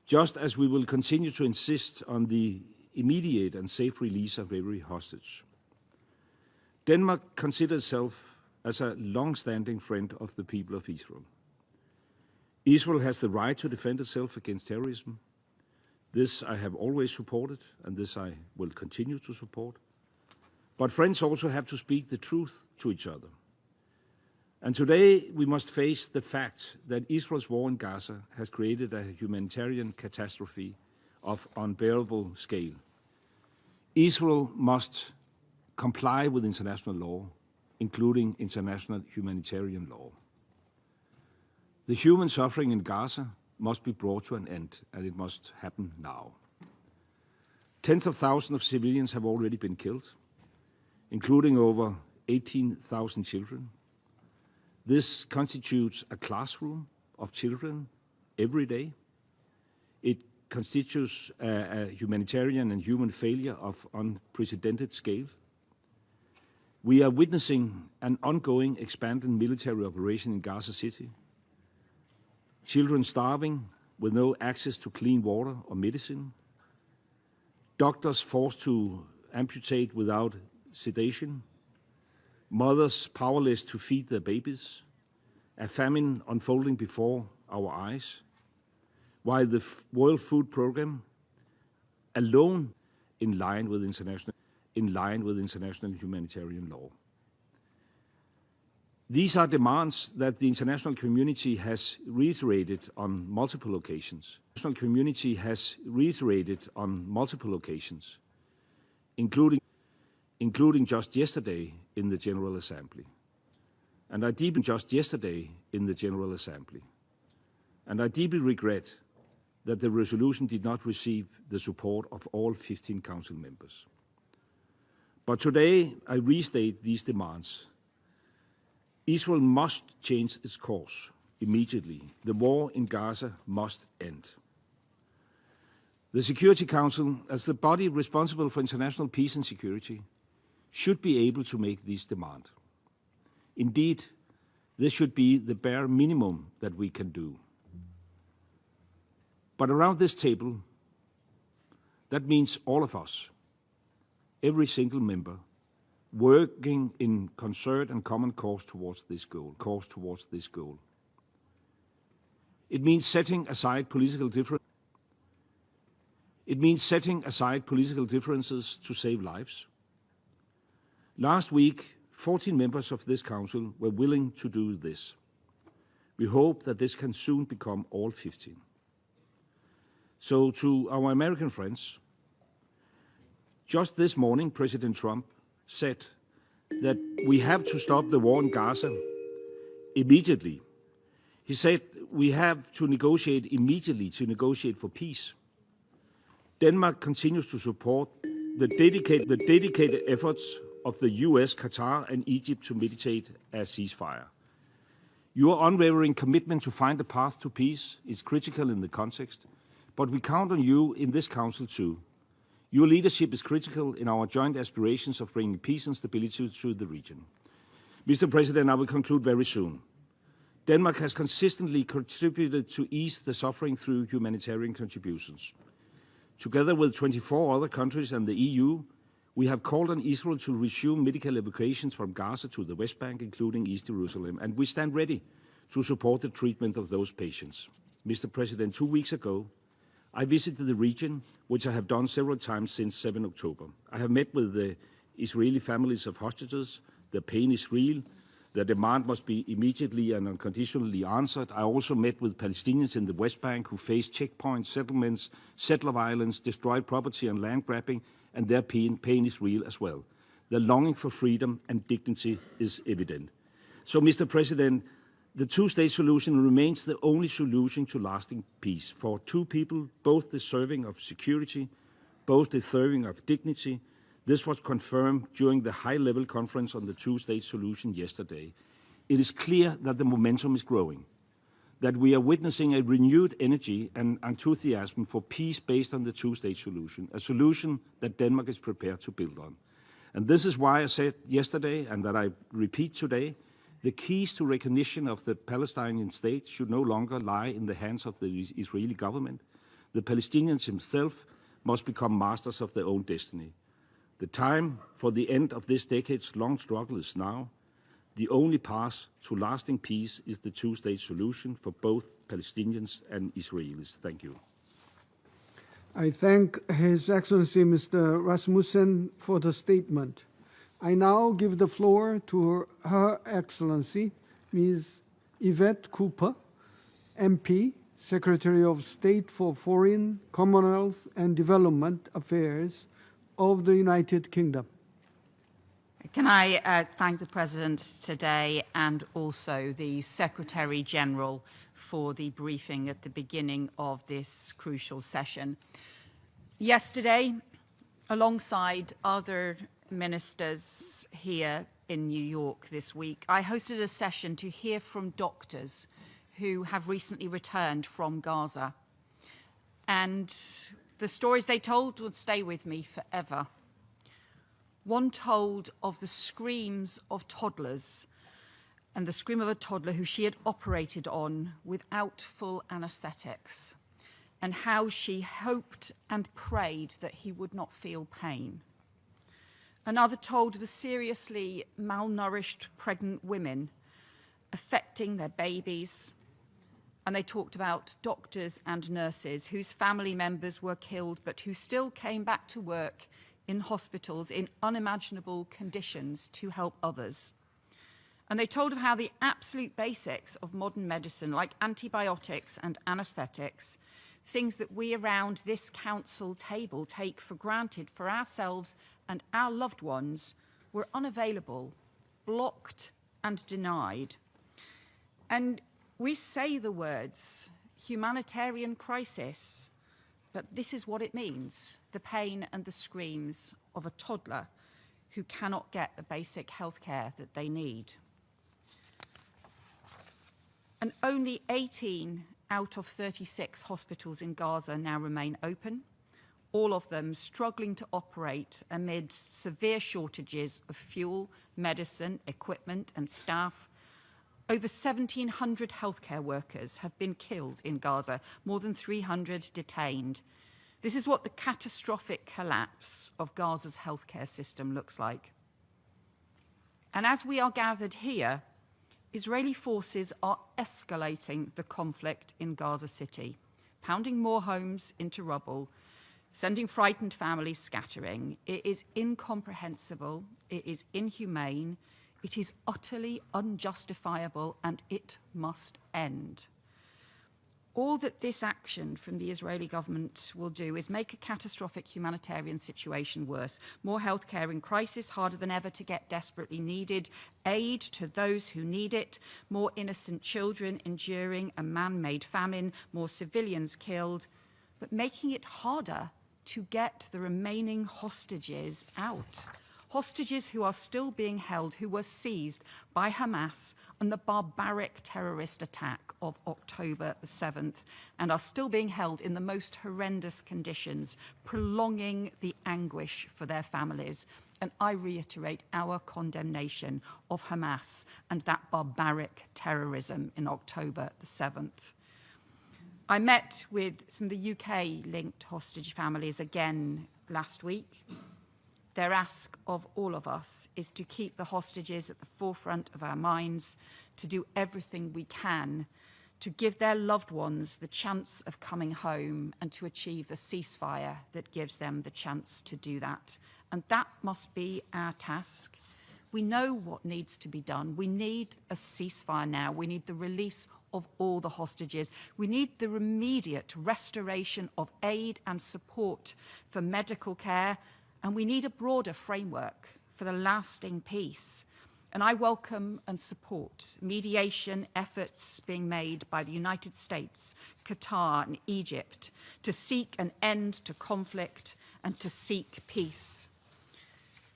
just as we will continue to insist on the immediate and safe release of every hostage. Denmark considers itself as a long-standing friend of the people of Israel. Israel has the right to defend itself against terrorism. This I have always supported, and this I will continue to support. But friends also have to speak the truth to each other. And today we must face the fact that Israel's war in Gaza has created a humanitarian catastrophe of unbearable scale. Israel must comply with international law, including international humanitarian law. The human suffering in Gaza must be brought to an end, and it must happen now. Tens of thousands of civilians have already been killed, including over 18,000 children. This constitutes a classroom of children every day. It constitutes a humanitarian and human failure of unprecedented scale. We are witnessing an ongoing expanding military operation in Gaza City. Children starving with no access to clean water or medicine. Doctors forced to amputate without sedation. Mothers powerless to feed their babies. A famine unfolding before our eyes. While the World Food Programme, alone in line with international humanitarian law. These are demands that the international community has reiterated on multiple occasions. The international community has reiterated on multiple occasions, including just yesterday in the General Assembly. And I deeply regret that the resolution did not receive the support of all 15 Council members. But today I restate these demands. Israel must change its course immediately. The war in Gaza must end. The Security Council, as the body responsible for international peace and security, should be able to make this demand. Indeed, this should be the bare minimum that we can do. But around this table, that means all of us, every single member, working in concert and common cause towards this goal. It means setting aside political differences to save lives. Last week, 14 members of this Council were willing to do this. We hope that this can soon become all 15. So to our American friends, just this morning, President Trump said that we have to stop the war in Gaza immediately. He said we have to negotiate immediately to negotiate for peace. Denmark continues to support the dedicated efforts of the US, Qatar and Egypt to mediate a ceasefire. Your unwavering commitment to find a path to peace is critical in the context, but we count on you in this Council too. Your leadership is critical in our joint aspirations of bringing peace and stability to the region. Mr. President, I will conclude very soon. Denmark has consistently contributed to ease the suffering through humanitarian contributions. Together with 24 other countries and the EU, we have called on Israel to resume medical evacuations from Gaza to the West Bank, including East Jerusalem, and we stand ready to support the treatment of those patients. Mr. President, 2 weeks ago, I visited the region, which I have done several times since 7 October. I have met with the Israeli families of hostages. The pain is real. The demand must be immediately and unconditionally answered. I also met with Palestinians in the West Bank who face checkpoints, settlements, settler violence, destroyed property and land grabbing, and their pain is real as well. The longing for freedom and dignity is evident. So, Mr. President, the two-state solution remains the only solution to lasting peace for two people, both deserving of security, both deserving of dignity. This was confirmed during the high-level conference on the two-state solution yesterday. It is clear that the momentum is growing, that we are witnessing a renewed energy and enthusiasm for peace based on the two-state solution, a solution that Denmark is prepared to build on. And this is why I said yesterday, and that I repeat today, the keys to recognition of the Palestinian state should no longer lie in the hands of the Israeli government. The Palestinians themselves must become masters of their own destiny. The time for the end of this decade's-long struggle is now. The only path to lasting peace is the two-state solution for both Palestinians and Israelis. Thank you. I thank His Excellency Mr. Rasmussen for the statement. I now give the floor to Her Excellency Ms. Yvette Cooper, MP, Secretary of State for Foreign, Commonwealth and Development Affairs of the United Kingdom. Can I thank the President today and also the Secretary General for the briefing at the beginning of this crucial session. Yesterday, alongside other ministers here in New York this week, I hosted a session to hear from doctors who have recently returned from Gaza. And the stories they told would stay with me forever. One told of the screams of toddlers and the scream of a toddler who she had operated on without full anesthetics, and how she hoped and prayed that he would not feel pain. Another told of the seriously malnourished pregnant women affecting their babies, and they talked about doctors and nurses whose family members were killed but who still came back to work in hospitals in unimaginable conditions to help others. And they told of how the absolute basics of modern medicine, like antibiotics and anesthetics, things that we around this council table take for granted for ourselves and our loved ones, were unavailable, blocked and denied. And we say the words humanitarian crisis, but this is what it means, the pain and the screams of a toddler who cannot get the basic health care that they need. And only 18 out of 36 hospitals in Gaza now remain open, all of them struggling to operate amid severe shortages of fuel, medicine, equipment and staff. Over 1,700 healthcare workers have been killed in Gaza, more than 300 detained. This is what the catastrophic collapse of Gaza's healthcare system looks like. And as we are gathered here, Israeli forces are escalating the conflict in Gaza City, pounding more homes into rubble, sending frightened families scattering. It is incomprehensible, it is inhumane, it is utterly unjustifiable, and it must end. All that this action from the Israeli government will do is make a catastrophic humanitarian situation worse. More healthcare in crisis, harder than ever to get desperately needed aid to those who need it, more innocent children enduring a man-made famine, more civilians killed, but making it harder to get the remaining hostages out. hostages who are still being held, who were seized by Hamas on the barbaric terrorist attack of October 7th and are still being held in the most horrendous conditions, prolonging the anguish for their families. And I reiterate our condemnation of Hamas and that barbaric terrorism in October 7th. I met with some of the UK-linked hostage families again last week. Their ask of all of us is to keep the hostages at the forefront of our minds, to do everything we can to give their loved ones the chance of coming home and to achieve a ceasefire that gives them the chance to do that. And that must be our task. We know what needs to be done. We need a ceasefire now. We need the release of all the hostages. We need the immediate restoration of aid and support for medical care, and we need a broader framework for the lasting peace. And I welcome and support mediation efforts being made by the United States, Qatar and Egypt to seek an end to conflict and to seek peace.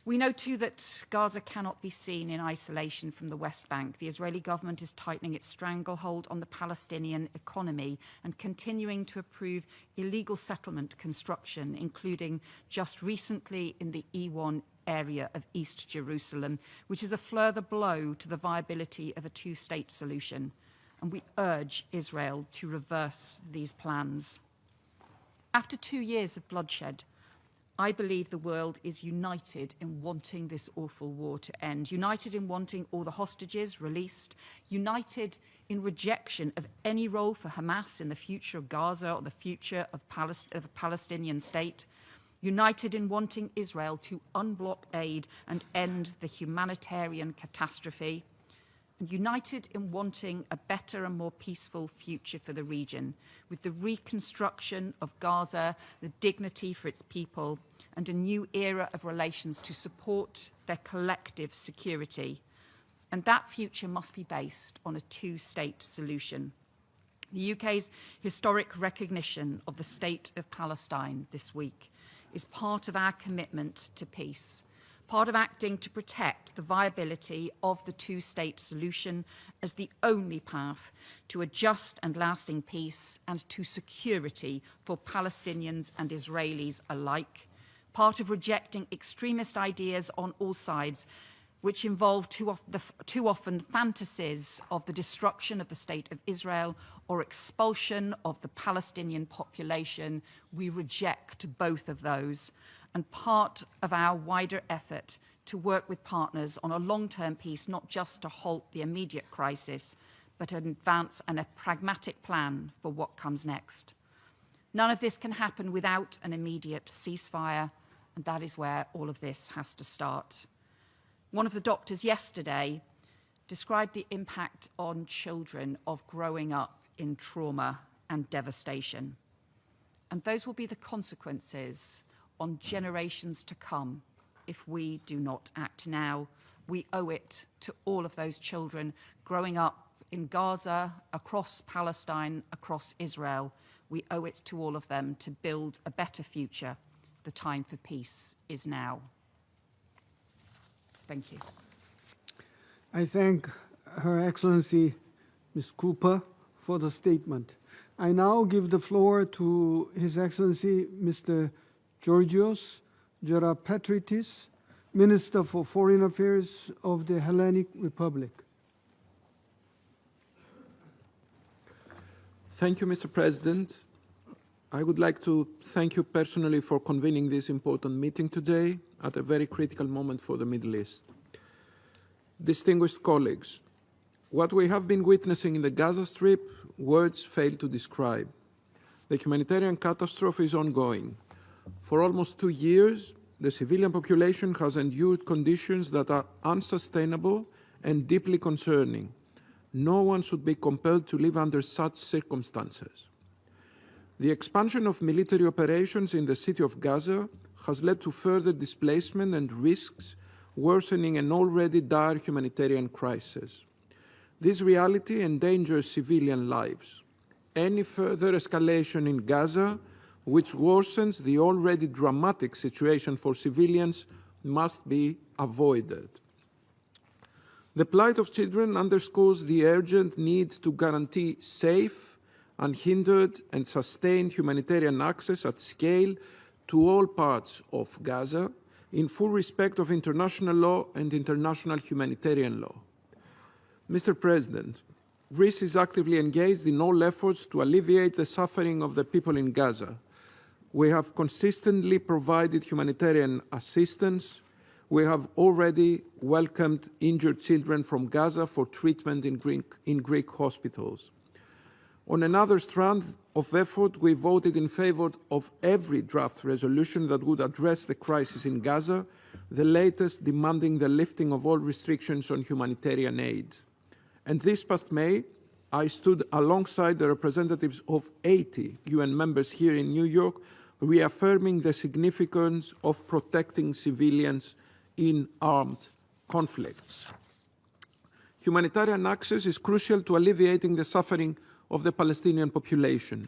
We know too that Gaza cannot be seen in isolation from the West Bank. The Israeli government is tightening its stranglehold on the Palestinian economy and continuing to approve illegal settlement construction, including just recently in the E1 area of East Jerusalem, which is a further blow to the viability of a two-state solution. And we urge Israel to reverse these plans. After 2 years of bloodshed, I believe the world is united in wanting this awful war to end, united in wanting all the hostages released, united in rejection of any role for Hamas in the future of Gaza or the future of a Palestinian state, united in wanting Israel to unblock aid and end the humanitarian catastrophe, and united in wanting a better and more peaceful future for the region, with the reconstruction of Gaza, the dignity for its people, and a new era of relations to support their collective security. And that future must be based on a two-state solution. The UK's historic recognition of the state of Palestine this week is part of our commitment to peace, part of acting to protect the viability of the two-state solution as the only path to a just and lasting peace and to security for Palestinians and Israelis alike, part of rejecting extremist ideas on all sides, which involve too often fantasies of the destruction of the state of Israel or expulsion of the Palestinian population. We reject both of those, and part of our wider effort to work with partners on a long-term peace, not just to halt the immediate crisis, but to advance a pragmatic plan for what comes next. None of this can happen without an immediate ceasefire, and that is where all of this has to start. One of the doctors yesterday described the impact on children of growing up in trauma and devastation. And those will be the consequences on generations to come if we do not act now. We owe it to all of those children growing up in Gaza, across Palestine, across Israel. We owe it to all of them to build a better future. The time for peace is now. Thank you. I thank Her Excellency Ms. Cooper for the statement. I now give the floor to His Excellency Mr. Georgios Gerapatritis, Minister for Foreign Affairs of the Hellenic Republic. Thank you, Mr. President. I would like to thank you personally for convening this important meeting today at a very critical moment for the Middle East. Distinguished colleagues, what we have been witnessing in the Gaza Strip, words fail to describe. The humanitarian catastrophe is ongoing. For almost 2 years, the civilian population has endured conditions that are unsustainable and deeply concerning. No one should be compelled to live under such circumstances. The expansion of military operations in the city of Gaza has led to further displacement and risks, worsening an already dire humanitarian crisis. This reality endangers civilian lives. Any further escalation in Gaza, which worsens the already dramatic situation for civilians, must be avoided. The plight of children underscores the urgent need to guarantee safe, unhindered, and sustained humanitarian access at scale to all parts of Gaza, in full respect of international law and international humanitarian law. Mr. President, Greece is actively engaged in all efforts to alleviate the suffering of the people in Gaza. We have consistently provided humanitarian assistance. We have already welcomed injured children from Gaza for treatment in Greek hospitals. On another strand of effort, we voted in favor of every draft resolution that would address the crisis in Gaza, the latest demanding the lifting of all restrictions on humanitarian aid. And this past May, I stood alongside the representatives of 80 UN members here in New York, reaffirming the significance of protecting civilians in armed conflicts. Humanitarian access is crucial to alleviating the suffering of the Palestinian population.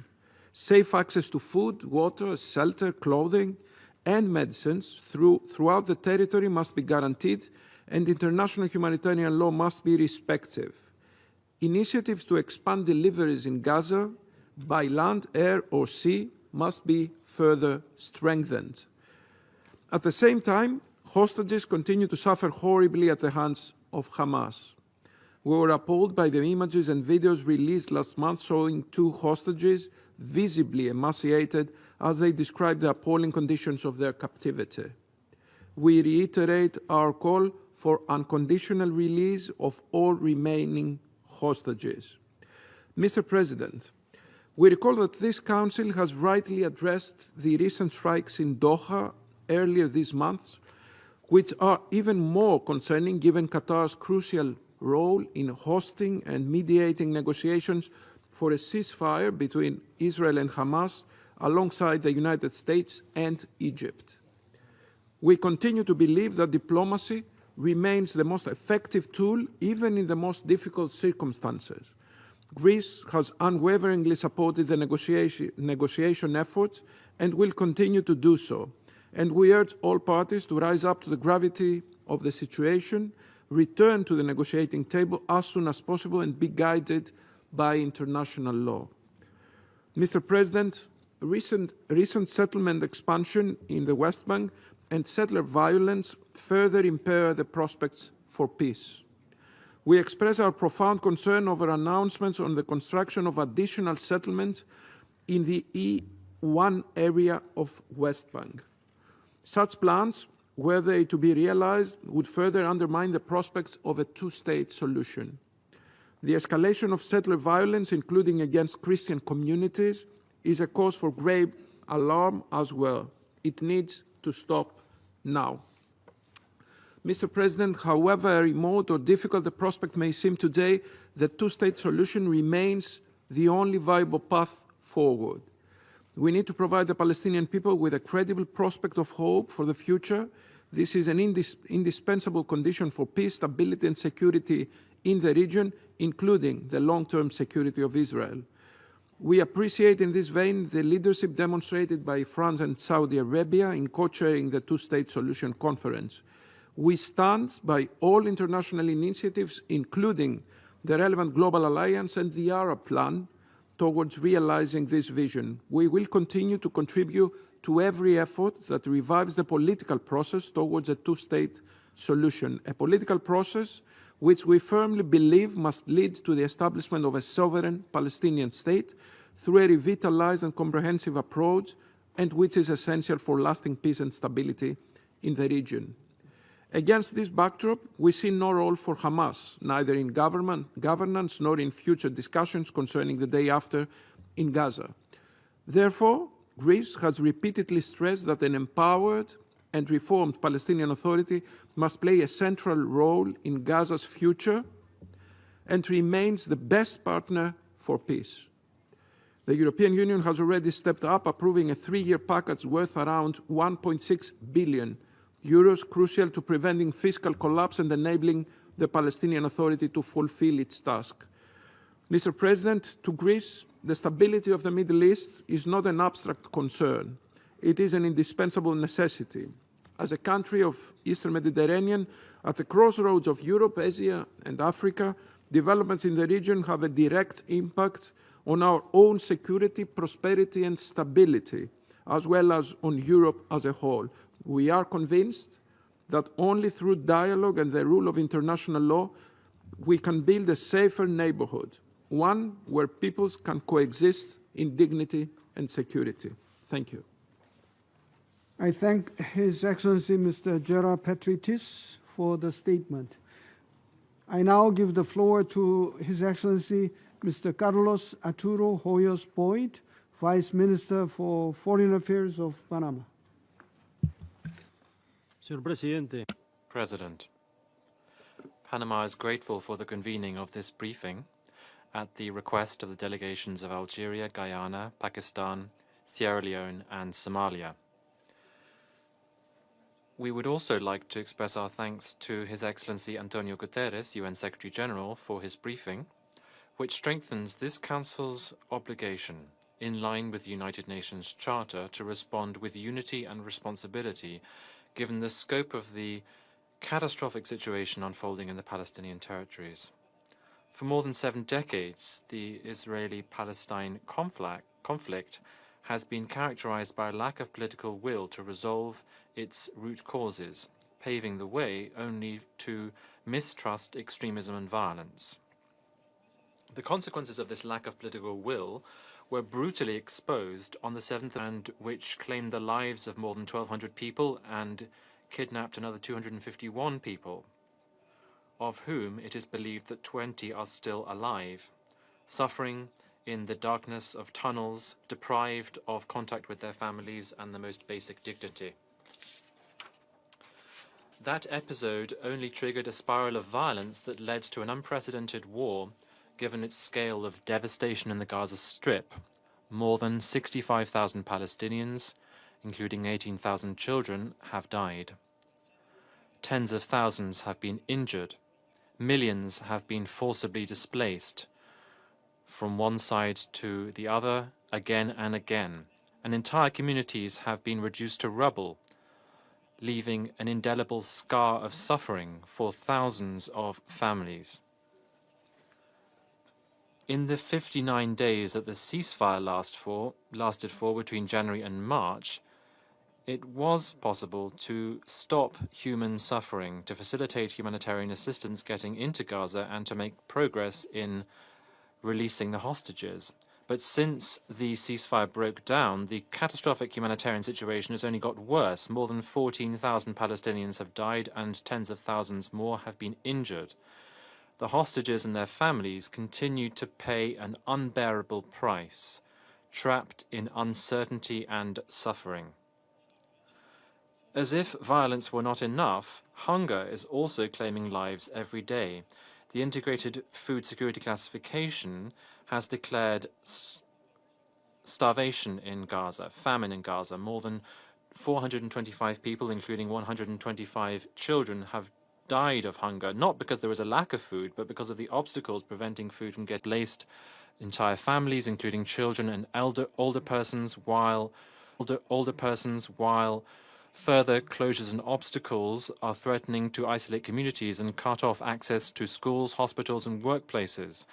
Safe access to food, water, shelter, clothing, and medicines throughout the territory must be guaranteed, and international humanitarian law must be respected. Initiatives to expand deliveries in Gaza by land, air, or sea must be further strengthened. At the same time, hostages continue to suffer horribly at the hands of Hamas. We were appalled by the images and videos released last month showing 2 hostages visibly emaciated as they described the appalling conditions of their captivity. We reiterate our call for unconditional release of all remaining hostages. Mr. President, we recall that this Council has rightly addressed the recent strikes in Doha earlier this month, which are even more concerning given Qatar's crucial role in hosting and mediating negotiations for a ceasefire between Israel and Hamas alongside the United States and Egypt. We continue to believe that diplomacy remains the most effective tool even in the most difficult circumstances. Greece has unwaveringly supported the negotiation efforts and will continue to do so. And we urge all parties to rise up to the gravity of the situation, return to the negotiating table as soon as possible, and be guided by international law. Mr. President, recent settlement expansion in the West Bank and settler violence further impair the prospects for peace. We express our profound concern over announcements on the construction of additional settlements in the E1 area of West Bank. Such plans, were they to be realized, would further undermine the prospects of a two-state solution. The escalation of settler violence, including against Christian communities, is a cause for grave alarm as well. It needs to stop now. Mr. President, however remote or difficult the prospect may seem today, the two-state solution remains the only viable path forward. We need to provide the Palestinian people with a credible prospect of hope for the future. This is an indispensable condition for peace, stability, and security in the region, including the long-term security of Israel. We appreciate in this vein the leadership demonstrated by France and Saudi Arabia in co-chairing the two-state solution conference. We stand by all international initiatives, including the relevant global alliance and the Arab Plan, towards realizing this vision. We will continue to contribute to every effort that revives the political process towards a two-state solution, a political process which we firmly believe must lead to the establishment of a sovereign Palestinian state through a revitalized and comprehensive approach, and which is essential for lasting peace and stability in the region. Against this backdrop, we see no role for Hamas, neither in governance nor in future discussions concerning the day after in Gaza. Therefore, Greece has repeatedly stressed that an empowered and reformed Palestinian Authority must play a central role in Gaza's future and remains the best partner for peace. The European Union has already stepped up, approving a 3-year package worth around 1.6 billion euros, crucial to preventing fiscal collapse and enabling the Palestinian Authority to fulfill its task. Mr. President, to Greece, the stability of the Middle East is not an abstract concern. It is an indispensable necessity. as a country of Eastern Mediterranean, at the crossroads of Europe, Asia, and Africa, developments in the region have a direct impact on our own security, prosperity, and stability, as well as on Europe as a whole. We are convinced that only through dialogue and the rule of international law we can build a safer neighborhood, one where peoples can coexist in dignity and security. Thank you. I thank His Excellency Mr. Gerard Petritis for the statement. I now give the floor to His Excellency Mr. Carlos Arturo Hoyos Boyd, Vice Minister for Foreign Affairs of Panama. Señor Presidente. President, Panama is grateful for the convening of this briefing at the request of the delegations of Algeria, Guyana, Pakistan, Sierra Leone, and Somalia. We would also like to express our thanks to His Excellency Antonio Guterres, UN Secretary-General, for his briefing, which strengthens this Council's obligation, in line with the United Nations Charter, to respond with unity and responsibility, given the scope of the catastrophic situation unfolding in the Palestinian territories. For more than 7 decades, the Israeli-Palestine conflict has been characterized by a lack of political will to resolve its root causes, paving the way only to mistrust, extremism, and violence. The consequences of this lack of political will were brutally exposed on the 7th, and which claimed the lives of more than 1,200 people and kidnapped another 251 people, of whom it is believed that 20 are still alive, suffering in the darkness of tunnels, deprived of contact with their families and the most basic dignity. That episode only triggered a spiral of violence that led to an unprecedented war, given its scale of devastation in the Gaza Strip. More than 65,000 Palestinians, including 18,000 children, have died. Tens of thousands have been injured. Millions have been forcibly displaced from one side to the other, again and again, and entire communities have been reduced to rubble, leaving an indelible scar of suffering for thousands of families. In the 59 days that the ceasefire lasted for between January and March, it was possible to stop human suffering, to facilitate humanitarian assistance getting into Gaza, and to make progress in releasing the hostages. But since the ceasefire broke down, the catastrophic humanitarian situation has only got worse. More than 14,000 Palestinians have died and tens of thousands more have been injured. The hostages and their families continue to pay an unbearable price, trapped in uncertainty and suffering. As if violence were not enough, hunger is also claiming lives every day. The Integrated Food Security Classification has declared starvation in Gaza, famine in Gaza. More than 425 people, including 125 children, have died of hunger, not because there was a lack of food, but because of the obstacles preventing food from getting placed. Entire families, including children and older persons, while further closures and obstacles are threatening to isolate communities and cut off access to schools, hospitals, and workplaces,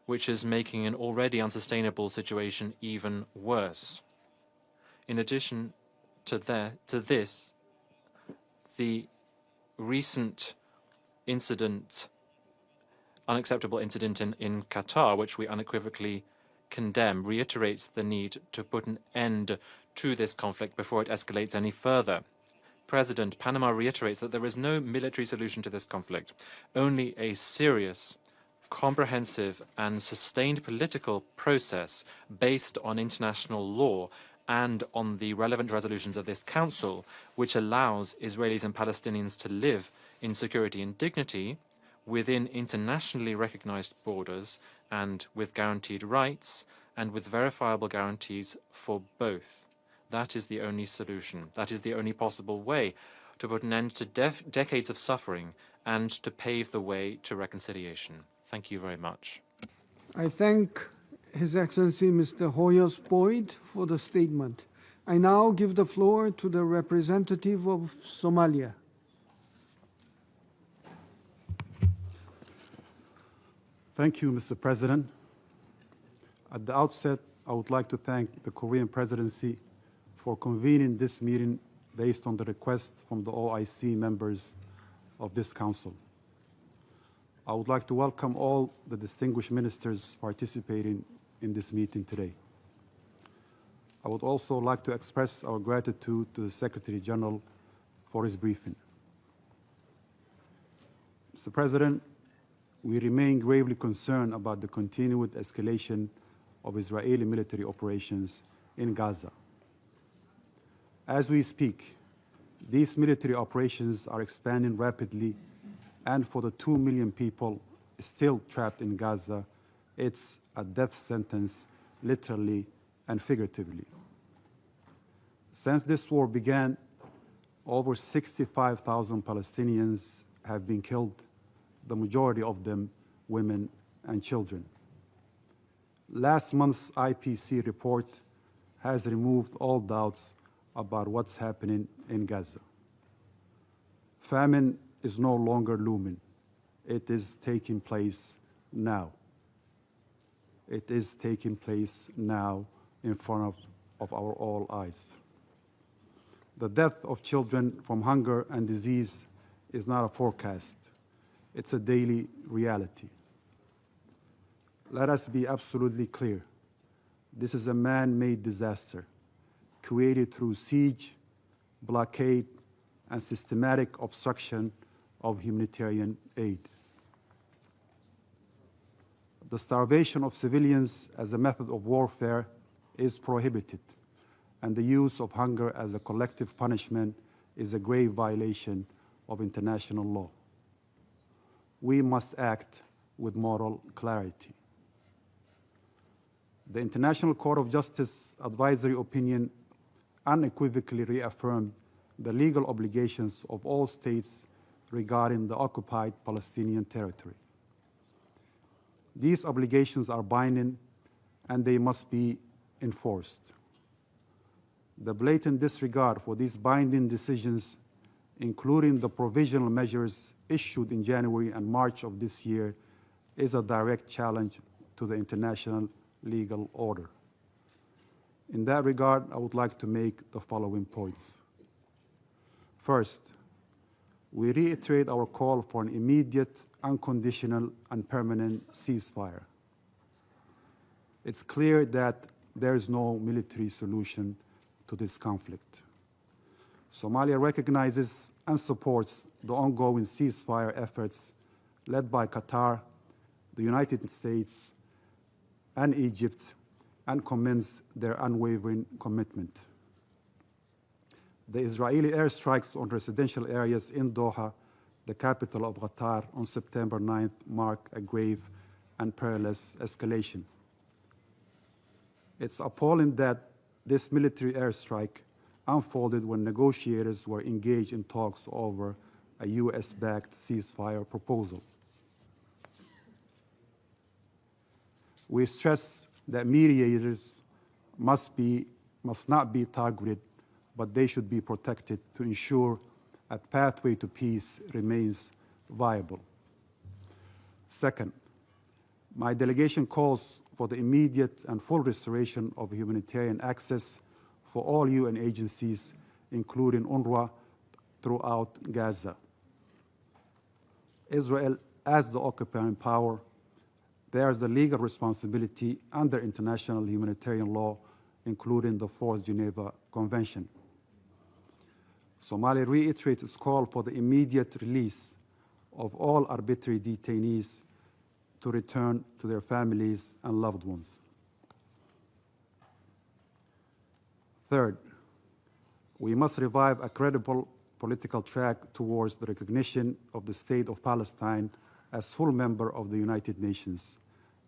which is making an already unsustainable situation even worse. In addition to this, the recent unacceptable incident in Qatar, which we unequivocally condemn, reiterates the need to put an end to this conflict before it escalates any further. President, Panama reiterates that there is no military solution to this conflict, only a serious, comprehensive, and sustained political process based on international law and on the relevant resolutions of this Council, which allows Israelis and Palestinians to live in security and dignity within internationally recognized borders and with guaranteed rights and with verifiable guarantees for both. That is the only solution. That is the only possible way to put an end to decades of suffering and to pave the way to reconciliation. Thank you very much. I thank His Excellency Mr. Hoyos Boyd for the statement. I now give the floor to the representative of Somalia. Thank you, Mr. President. At the outset, I would like to thank the Korean presidency for convening this meeting based on the request from the OIC members of this council. I would like to welcome all the distinguished ministers participating in this meeting today. I would also like to express our gratitude to the Secretary General for his briefing. Mr. President, we remain gravely concerned about the continued escalation of Israeli military operations in Gaza. As we speak, these military operations are expanding rapidly, and for the 2 million people still trapped in Gaza, it's a death sentence, literally and figuratively. Since this war began, over 65,000 Palestinians have been killed, the majority of them women and children. Last month's IPC report has removed all doubts about what's happening in Gaza. Famine is no longer looming. It is taking place now. It is taking place now in front of our all eyes. The death of children from hunger and disease is not a forecast. It's a daily reality. Let us be absolutely clear. This is a man-made disaster created through siege, blockade, and systematic obstruction of humanitarian aid. The starvation of civilians as a method of warfare is prohibited, and the use of hunger as a collective punishment is a grave violation of international law. We must act with moral clarity. The International Court of Justice advisory opinion unequivocally reaffirmed the legal obligations of all states regarding the occupied Palestinian territory. These obligations are binding and they must be enforced. The blatant disregard for these binding decisions, including the provisional measures issued in January and March of this year, is a direct challenge to the international legal order. In that regard, I would like to make the following points. First, we reiterate our call for an immediate, unconditional, and permanent ceasefire. It's clear that there is no military solution to this conflict. Somalia recognizes and supports the ongoing ceasefire efforts led by Qatar, the United States, and Egypt, and commends their unwavering commitment. The Israeli airstrikes on residential areas in Doha, the capital of Qatar, on September 9th mark a grave and perilous escalation. It's appalling that this military airstrike unfolded when negotiators were engaged in talks over a US-backed ceasefire proposal. We stress that mediators must not be targeted, but they should be protected to ensure a pathway to peace remains viable. Second, my delegation calls for the immediate and full restoration of humanitarian access for all UN agencies, including UNRWA, throughout Gaza. Israel, as the occupying power, bears the legal responsibility under international humanitarian law, including the Fourth Geneva Convention. Somalia reiterates its call for the immediate release of all arbitrary detainees to return to their families and loved ones. Third, we must revive a credible political track towards the recognition of the State of Palestine as full member of the United Nations,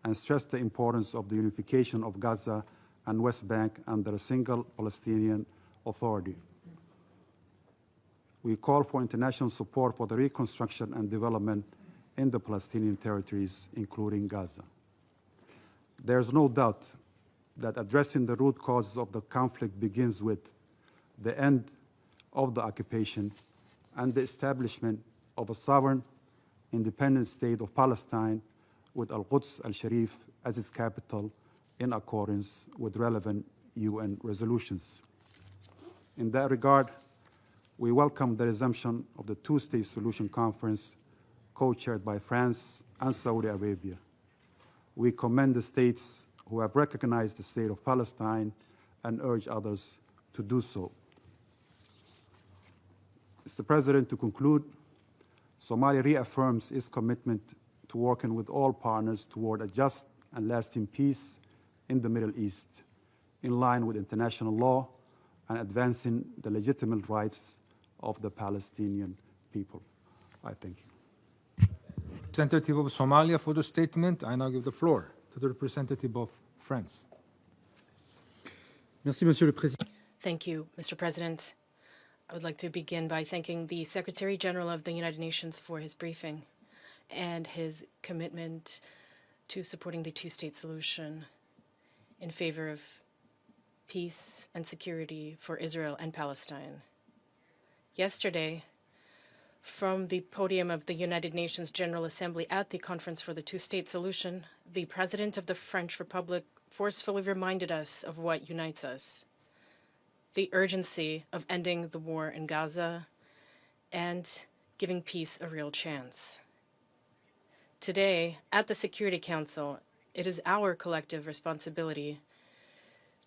and stress the importance of the unification of Gaza and West Bank under a single Palestinian Authority. We call for international support for the reconstruction and development in the Palestinian territories, including Gaza. There's no doubt that addressing the root causes of the conflict begins with the end of the occupation and the establishment of a sovereign, independent state of Palestine with Al-Quds al-Sharif as its capital in accordance with relevant UN resolutions. In that regard, we welcome the resumption of the two-state solution conference co-chaired by France and Saudi Arabia. We commend the states who have recognized the state of Palestine and urge others to do so. Mr. President, to conclude, Somalia reaffirms its commitment to working with all partners toward a just and lasting peace in the Middle East, in line with international law and advancing the legitimate rights of the Palestinian people. I thank you. Representative of Somalia for the statement. I now give the floor to the representative of France. Merci, Monsieur le Président. Thank you, Mr. President. I would like to begin by thanking the Secretary General of the United Nations for his briefing and his commitment to supporting the two-state solution in favor of peace and security for Israel and Palestine. Yesterday, from the podium of the United Nations General Assembly at the Conference for the Two-State Solution, the President of the French Republic forcefully reminded us of what unites us: the urgency of ending the war in Gaza and giving peace a real chance. Today, at the Security Council, it is our collective responsibility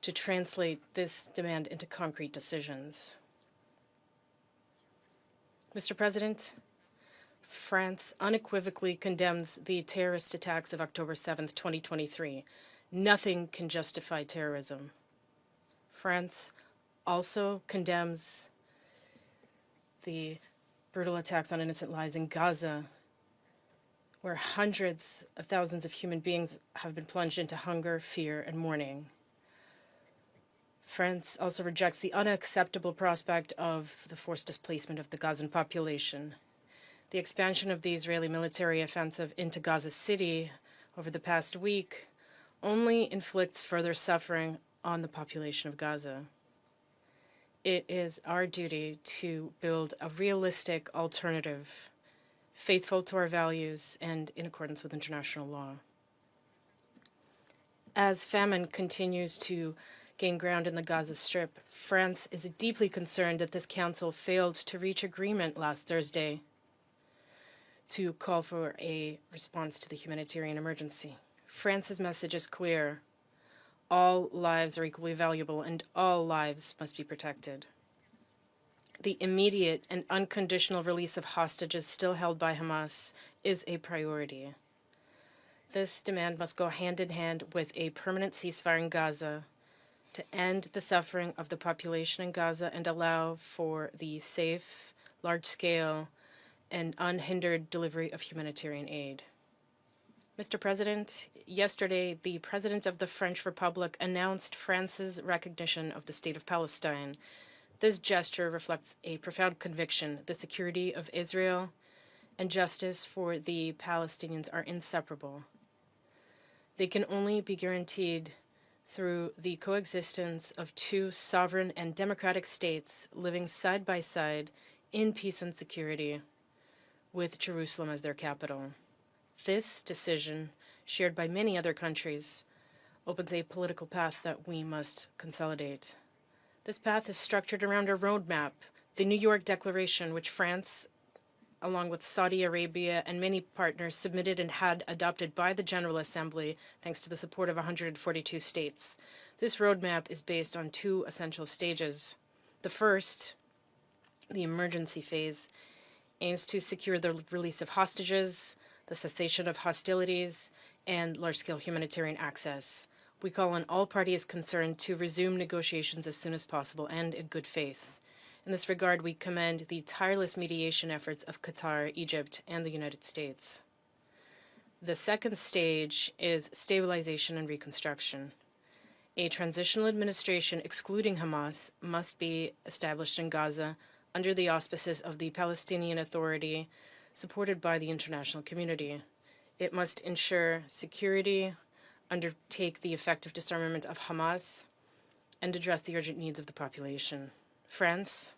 to translate this demand into concrete decisions. Mr. President, France unequivocally condemns the terrorist attacks of October 7th, 2023. Nothing can justify terrorism. France also condemns the brutal attacks on innocent lives in Gaza, where hundreds of thousands of human beings have been plunged into hunger, fear, and mourning. France also rejects the unacceptable prospect of the forced displacement of the Gazan population. The expansion of the Israeli military offensive into Gaza City over the past week only inflicts further suffering on the population of Gaza. It is our duty to build a realistic alternative, faithful to our values and in accordance with international law. As famine continues to gain ground in the Gaza Strip, France is deeply concerned that this council failed to reach agreement last Thursday to call for a response to the humanitarian emergency. France's message is clear: all lives are equally valuable and all lives must be protected. The immediate and unconditional release of hostages still held by Hamas is a priority. This demand must go hand in hand with a permanent ceasefire in Gaza to end the suffering of the population in Gaza and allow for the safe, large-scale, and unhindered delivery of humanitarian aid. Mr. President, yesterday, the President of the French Republic announced France's recognition of the State of Palestine. This gesture reflects a profound conviction: the security of Israel and justice for the Palestinians are inseparable. They can only be guaranteed through the coexistence of two sovereign and democratic states living side by side in peace and security, with Jerusalem as their capital. This decision, shared by many other countries, opens a political path that we must consolidate. This path is structured around a roadmap, the New York Declaration, which France, along with Saudi Arabia and many partners, submitted and had adopted by the General Assembly, thanks to the support of 142 states. This roadmap is based on two essential stages. The first, the emergency phase, aims to secure the release of hostages, the cessation of hostilities, and large-scale humanitarian access. We call on all parties concerned to resume negotiations as soon as possible and in good faith. In this regard, we commend the tireless mediation efforts of Qatar, Egypt, and the United States. The second stage is stabilization and reconstruction. A transitional administration excluding Hamas must be established in Gaza under the auspices of the Palestinian Authority, supported by the international community. It must ensure security, undertake the effective disarmament of Hamas, and address the urgent needs of the population. France,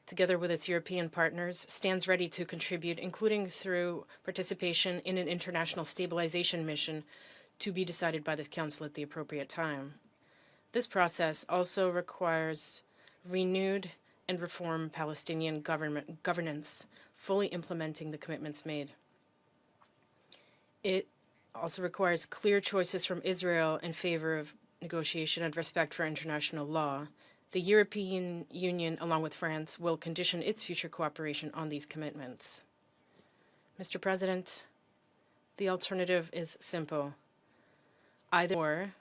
together with its European partners, stands ready to contribute, including through participation in an international stabilization mission to be decided by this Council at the appropriate time. This process also requires renewed and reformed Palestinian governance, fully implementing the commitments made. It also requires clear choices from Israel in favor of negotiation and respect for international law. The European Union, along with France, will condition its future cooperation on these commitments. Mr. President, the alternative is simple. Either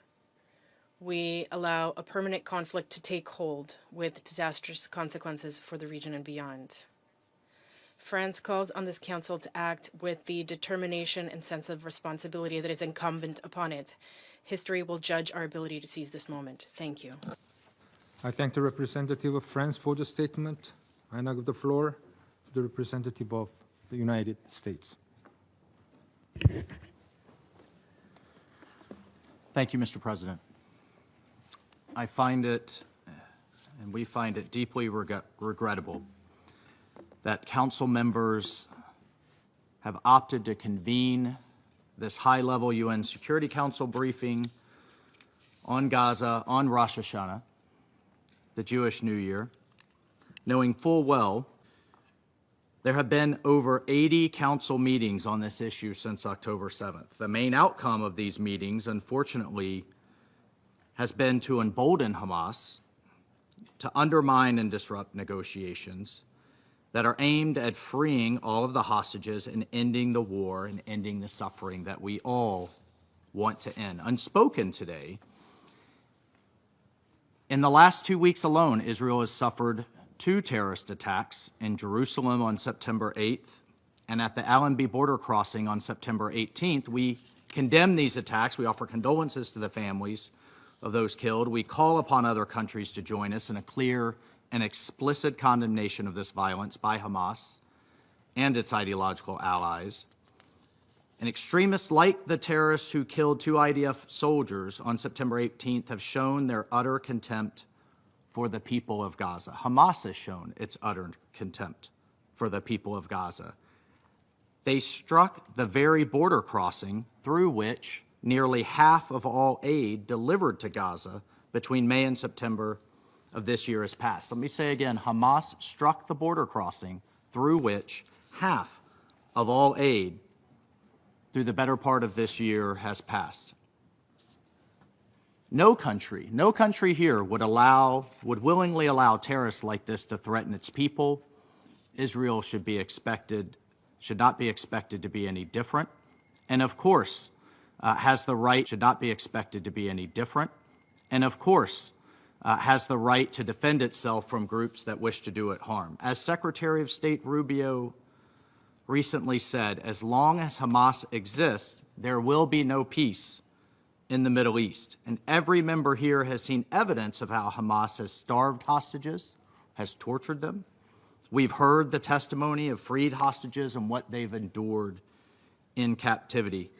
we allow a permanent conflict to take hold with disastrous consequences for the region and beyond. France calls on this Council to act with the determination and sense of responsibility that is incumbent upon it. History will judge our ability to seize this moment. Thank you. I thank the representative of France for the statement. I now give the floor to the representative of the United States. Thank you, Mr. President. I find it, and we find it deeply regrettable that Council members have opted to convene this high-level UN Security Council briefing on Gaza on Rosh Hashanah, the Jewish New Year, knowing full well there have been over 80 Council meetings on this issue since October 7th. The main outcome of these meetings, unfortunately, has been to embolden Hamas, to undermine and disrupt negotiations that are aimed at freeing all of the hostages and ending the war and ending the suffering that we all want to end. Unspoken today, in the last 2 weeks alone, Israel has suffered 2 terrorist attacks in Jerusalem on September 8th and at the Allenby border crossing on September 18th. We condemn these attacks. We offer condolences to the families of those killed. We call upon other countries to join us in a clear and explicit condemnation of this violence by Hamas and its ideological allies. And extremists like the terrorists who killed 2 IDF soldiers on September 18th have shown their utter contempt for the people of Gaza. Hamas has shown its utter contempt for the people of Gaza. They struck the very border crossing through which nearly half of all aid delivered to Gaza between May and September of this year has passed. Let me say again, Hamas struck the border crossing through which half of all aid through the better part of this year has passed. No country here would willingly allow terrorists like this to threaten its people. Israel should not be expected to be any different. And of course, has the right to defend itself from groups that wish to do it harm. As Secretary of State Rubio recently said, as long as Hamas exists, there will be no peace in the Middle East. And every member here has seen evidence of how Hamas has starved hostages, has tortured them. We've heard the testimony of freed hostages and what they've endured in captivity.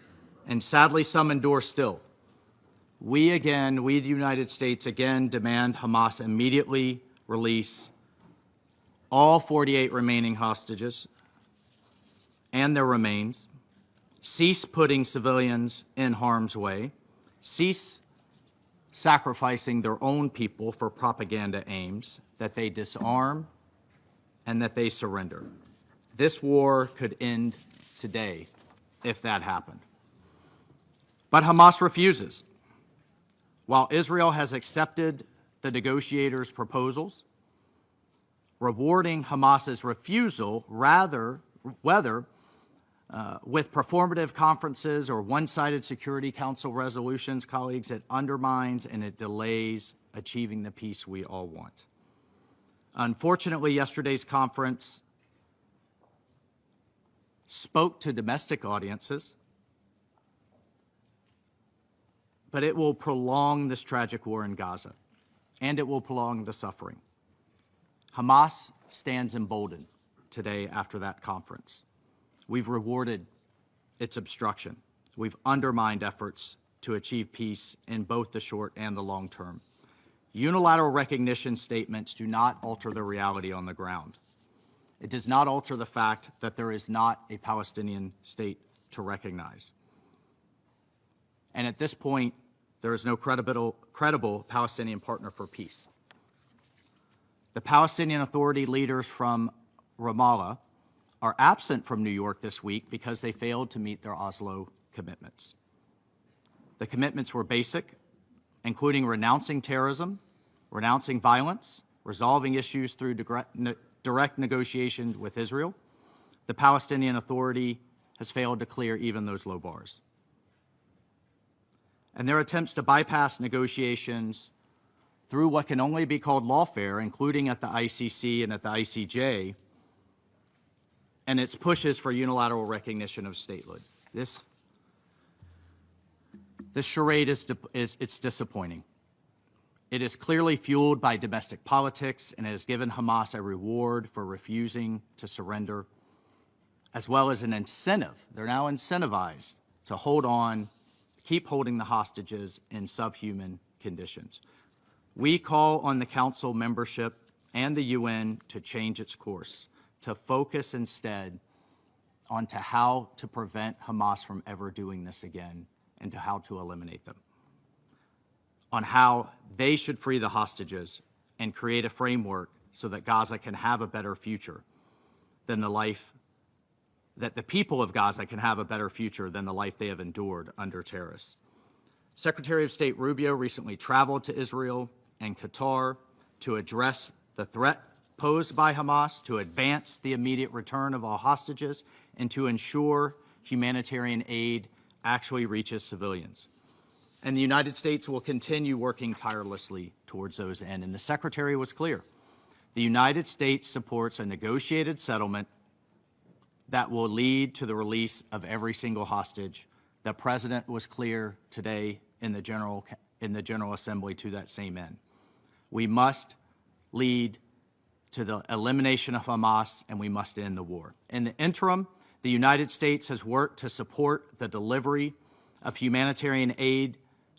And sadly, some endure still. We, the United States, again demand Hamas immediately release all 48 remaining hostages and their remains, cease putting civilians in harm's way, cease sacrificing their own people for propaganda aims, that they disarm, and that they surrender. This war could end today if that happened. But Hamas refuses. While Israel has accepted the negotiators' proposals, rewarding Hamas's refusal, whether with performative conferences or one-sided Security Council resolutions, colleagues, it undermines and it delays achieving the peace we all want. Unfortunately, yesterday's conference spoke to domestic audiences, but it will prolong this tragic war in Gaza, and it will prolong the suffering. Hamas stands emboldened today after that conference. We've rewarded its obstruction. We've undermined efforts to achieve peace in both the short and the long term. Unilateral recognition statements do not alter the reality on the ground. It does not alter the fact that there is not a Palestinian state to recognize. And at this point, there is no credible Palestinian partner for peace. The Palestinian Authority leaders from Ramallah are absent from New York this week because they failed to meet their Oslo commitments. The commitments were basic, including renouncing terrorism, renouncing violence, resolving issues through direct negotiations with Israel. The Palestinian Authority has failed to clear even those low bars. And their attempts to bypass negotiations through what can only be called lawfare, including at the ICC and at the ICJ, and its pushes for unilateral recognition of statehood. This charade is disappointing. It is clearly fueled by domestic politics and has given Hamas a reward for refusing to surrender, as well as an incentive. They're now incentivized to hold on, keep holding the hostages in subhuman conditions. We call on the Council membership and the UN to change its course, to focus instead onto how to prevent Hamas from ever doing this again and to how to eliminate them, on how they should free the hostages and create a framework so that Gaza can have a better future than the life, that the people of Gaza can have a better future than the life they have endured under terrorists. Secretary of State Rubio recently traveled to Israel and Qatar to address the threat posed by Hamas, to advance the immediate return of all hostages, and to ensure humanitarian aid actually reaches civilians. And the United States will continue working tirelessly towards those ends. And the Secretary was clear. The United States supports a negotiated settlement that will lead to the release of every single hostage. The President was clear today in the General Assembly to that same end. We must lead to the elimination of Hamas, and we must end the war. In the interim, the United States has worked to support the delivery of humanitarian aid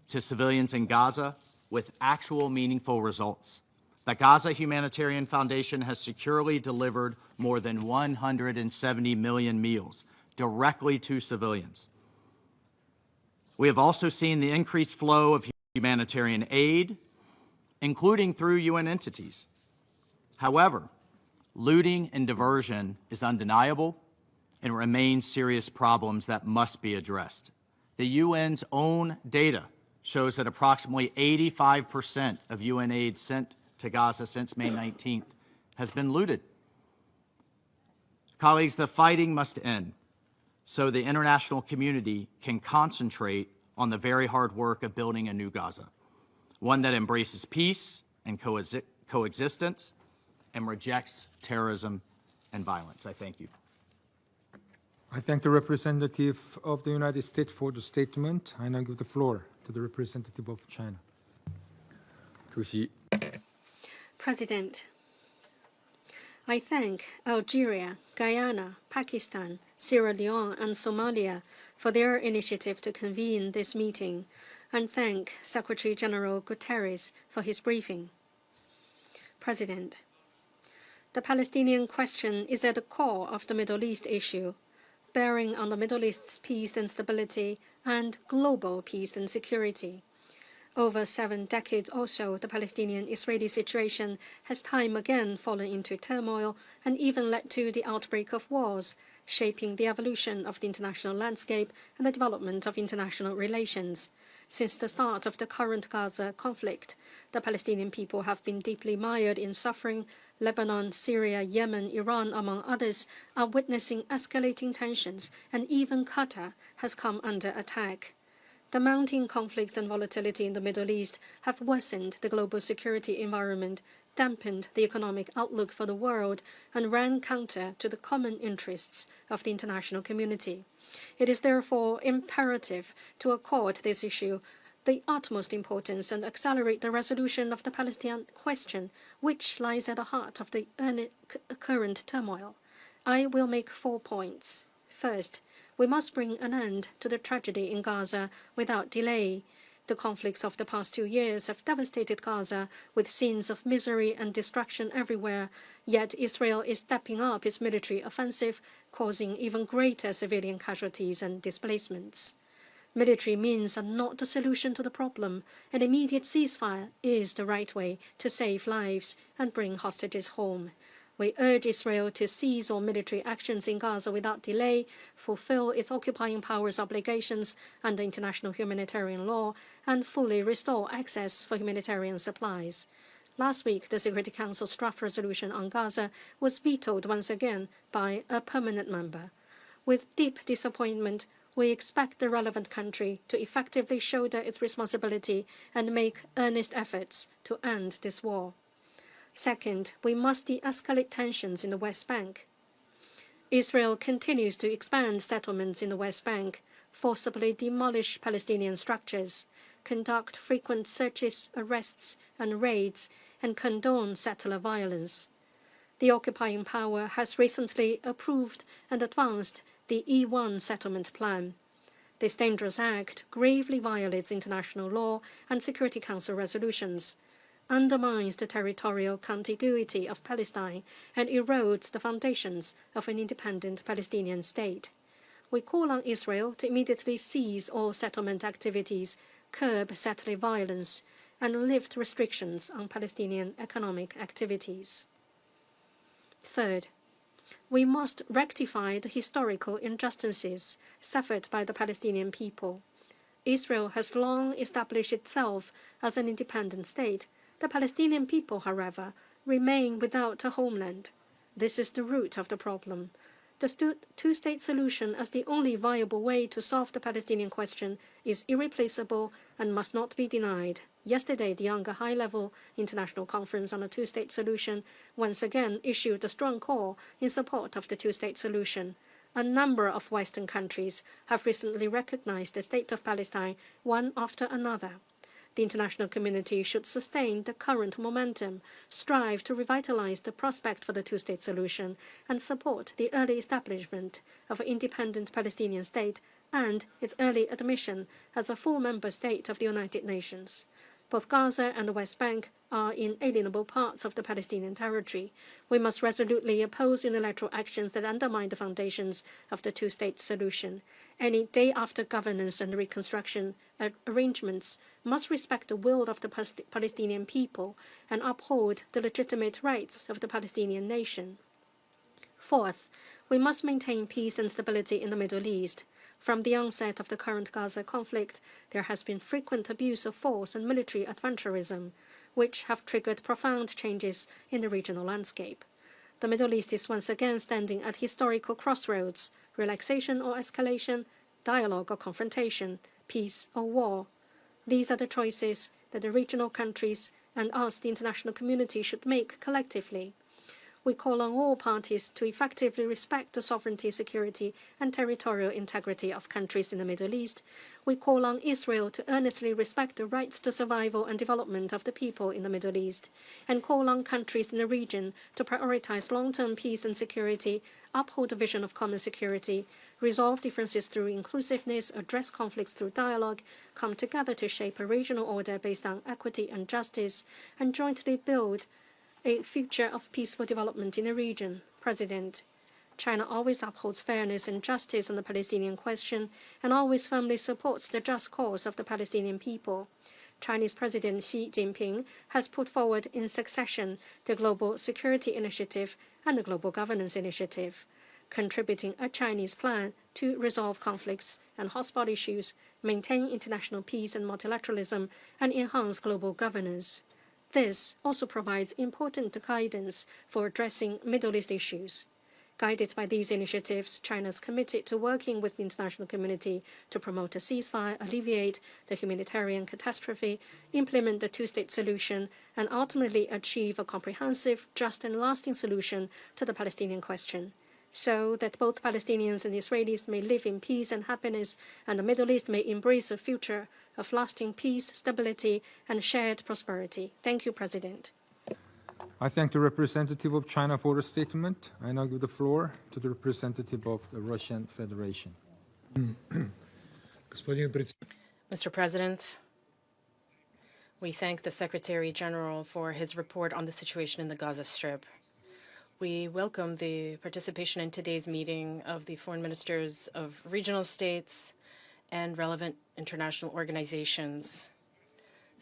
to civilians in Gaza with actual meaningful results. The Gaza Humanitarian Foundation has securely delivered more than 170 million meals directly to civilians. We have also seen the increased flow of humanitarian aid, including through UN entities. However, looting and diversion is undeniable and remains serious problems that must be addressed. The UN's own data shows that approximately 85% of UN aid sent to Gaza since May 19th has been looted. Colleagues, the fighting must end so the international community can concentrate on the very hard work of building a new Gaza, one that embraces peace and coexistence and rejects terrorism and violence. I thank you. I thank the representative of the United States for the statement. I now give the floor to the representative of China. President, I thank Algeria, Guyana, Pakistan, Sierra Leone, and Somalia for their initiative to convene this meeting, and thank Secretary General Guterres for his briefing. President, the Palestinian question is at the core of the Middle East issue, bearing on the Middle East's peace and stability and global peace and security. Over 7 decades or so, the Palestinian-Israeli situation has time again fallen into turmoil and even led to the outbreak of wars, shaping the evolution of the international landscape and the development of international relations. Since the start of the current Gaza conflict, the Palestinian people have been deeply mired in suffering. Lebanon, Syria, Yemen, Iran, among others, are witnessing escalating tensions, and even Qatar has come under attack. The mounting conflicts and volatility in the Middle East have worsened the global security environment, dampened the economic outlook for the world, and ran counter to the common interests of the international community. It is therefore imperative to accord this issue the utmost importance and accelerate the resolution of the Palestinian question, which lies at the heart of the current turmoil. I will make 4 points. First, We must bring an end to the tragedy in Gaza without delay. The conflicts of the past 2 years have devastated Gaza with scenes of misery and destruction everywhere, yet Israel is stepping up its military offensive, causing even greater civilian casualties and displacements. Military means are not the solution to the problem. An immediate ceasefire is the right way to save lives and bring hostages home. We urge Israel to cease all military actions in Gaza without delay, fulfill its occupying powers' obligations under international humanitarian law, and fully restore access for humanitarian supplies. Last week, the Security Council's draft resolution on Gaza was vetoed once again by a permanent member. With deep disappointment, we expect the relevant country to effectively shoulder its responsibility and make earnest efforts to end this war. Second, we must de-escalate tensions in the West Bank. Israel continues to expand settlements in the West Bank, forcibly demolish Palestinian structures, conduct frequent searches, arrests, and raids, and condone settler violence. The occupying power has recently approved and advanced the E1 settlement plan. This dangerous act gravely violates international law and Security Council resolutions, undermines the territorial contiguity of Palestine, and erodes the foundations of an independent Palestinian state. We call on Israel to immediately cease all settlement activities, curb settler violence, and lift restrictions on Palestinian economic activities. Third, we must rectify the historical injustices suffered by the Palestinian people. Israel has long established itself as an independent state. The Palestinian people, however, remain without a homeland. This is the root of the problem. The two-state solution as the only viable way to solve the Palestinian question is irreplaceable and must not be denied. Yesterday, the Younger High-Level International Conference on a Two-State Solution once again issued a strong call in support of the two-state solution. A number of Western countries have recently recognized the state of Palestine one after another. The international community should sustain the current momentum, strive to revitalize the prospect for the two-state solution, and support the early establishment of an independent Palestinian state and its early admission as a full member state of the United Nations. Both Gaza and the West Bank are inalienable parts of the Palestinian territory. We must resolutely oppose unilateral actions that undermine the foundations of the two-state solution. Any day-after governance and reconstruction arrangements must respect the will of the Palestinian people and uphold the legitimate rights of the Palestinian nation. Fourth, we must maintain peace and stability in the Middle East. From the onset of the current Gaza conflict, there has been frequent abuse of force and military adventurism, which have triggered profound changes in the regional landscape. The Middle East is once again standing at historical crossroads: relaxation or escalation, dialogue or confrontation, peace or war. These are the choices that the regional countries and us, the international community, should make collectively. We call on all parties to effectively respect the sovereignty, security, and territorial integrity of countries in the Middle East. We call on Israel to earnestly respect the rights to survival and development of the people in the Middle East, and call on countries in the region to prioritize long-term peace and security, uphold the vision of common security, resolve differences through inclusiveness, address conflicts through dialogue, come together to shape a regional order based on equity and justice, and jointly build a future of peaceful development in the region. President, China always upholds fairness and justice on the Palestinian question and always firmly supports the just cause of the Palestinian people. Chinese President Xi Jinping has put forward in succession the Global Security Initiative and the Global Governance Initiative, contributing a Chinese plan to resolve conflicts and hotspot issues, maintain international peace and multilateralism, and enhance global governance. This also provides important guidance for addressing Middle East issues. Guided by these initiatives, China is committed to working with the international community to promote a ceasefire, alleviate the humanitarian catastrophe, implement the two-state solution, and ultimately achieve a comprehensive, just, and lasting solution to the Palestinian question, so that both Palestinians and Israelis may live in peace and happiness, and the Middle East may embrace a future of lasting peace, stability, and shared prosperity. Thank you, President. I thank the representative of China for the statement. I now give the floor to the representative of the Russian Federation. Mr. President, we thank the Secretary General for his report on the situation in the Gaza Strip. We welcome the participation in today's meeting of the foreign ministers of regional states and relevant international organizations.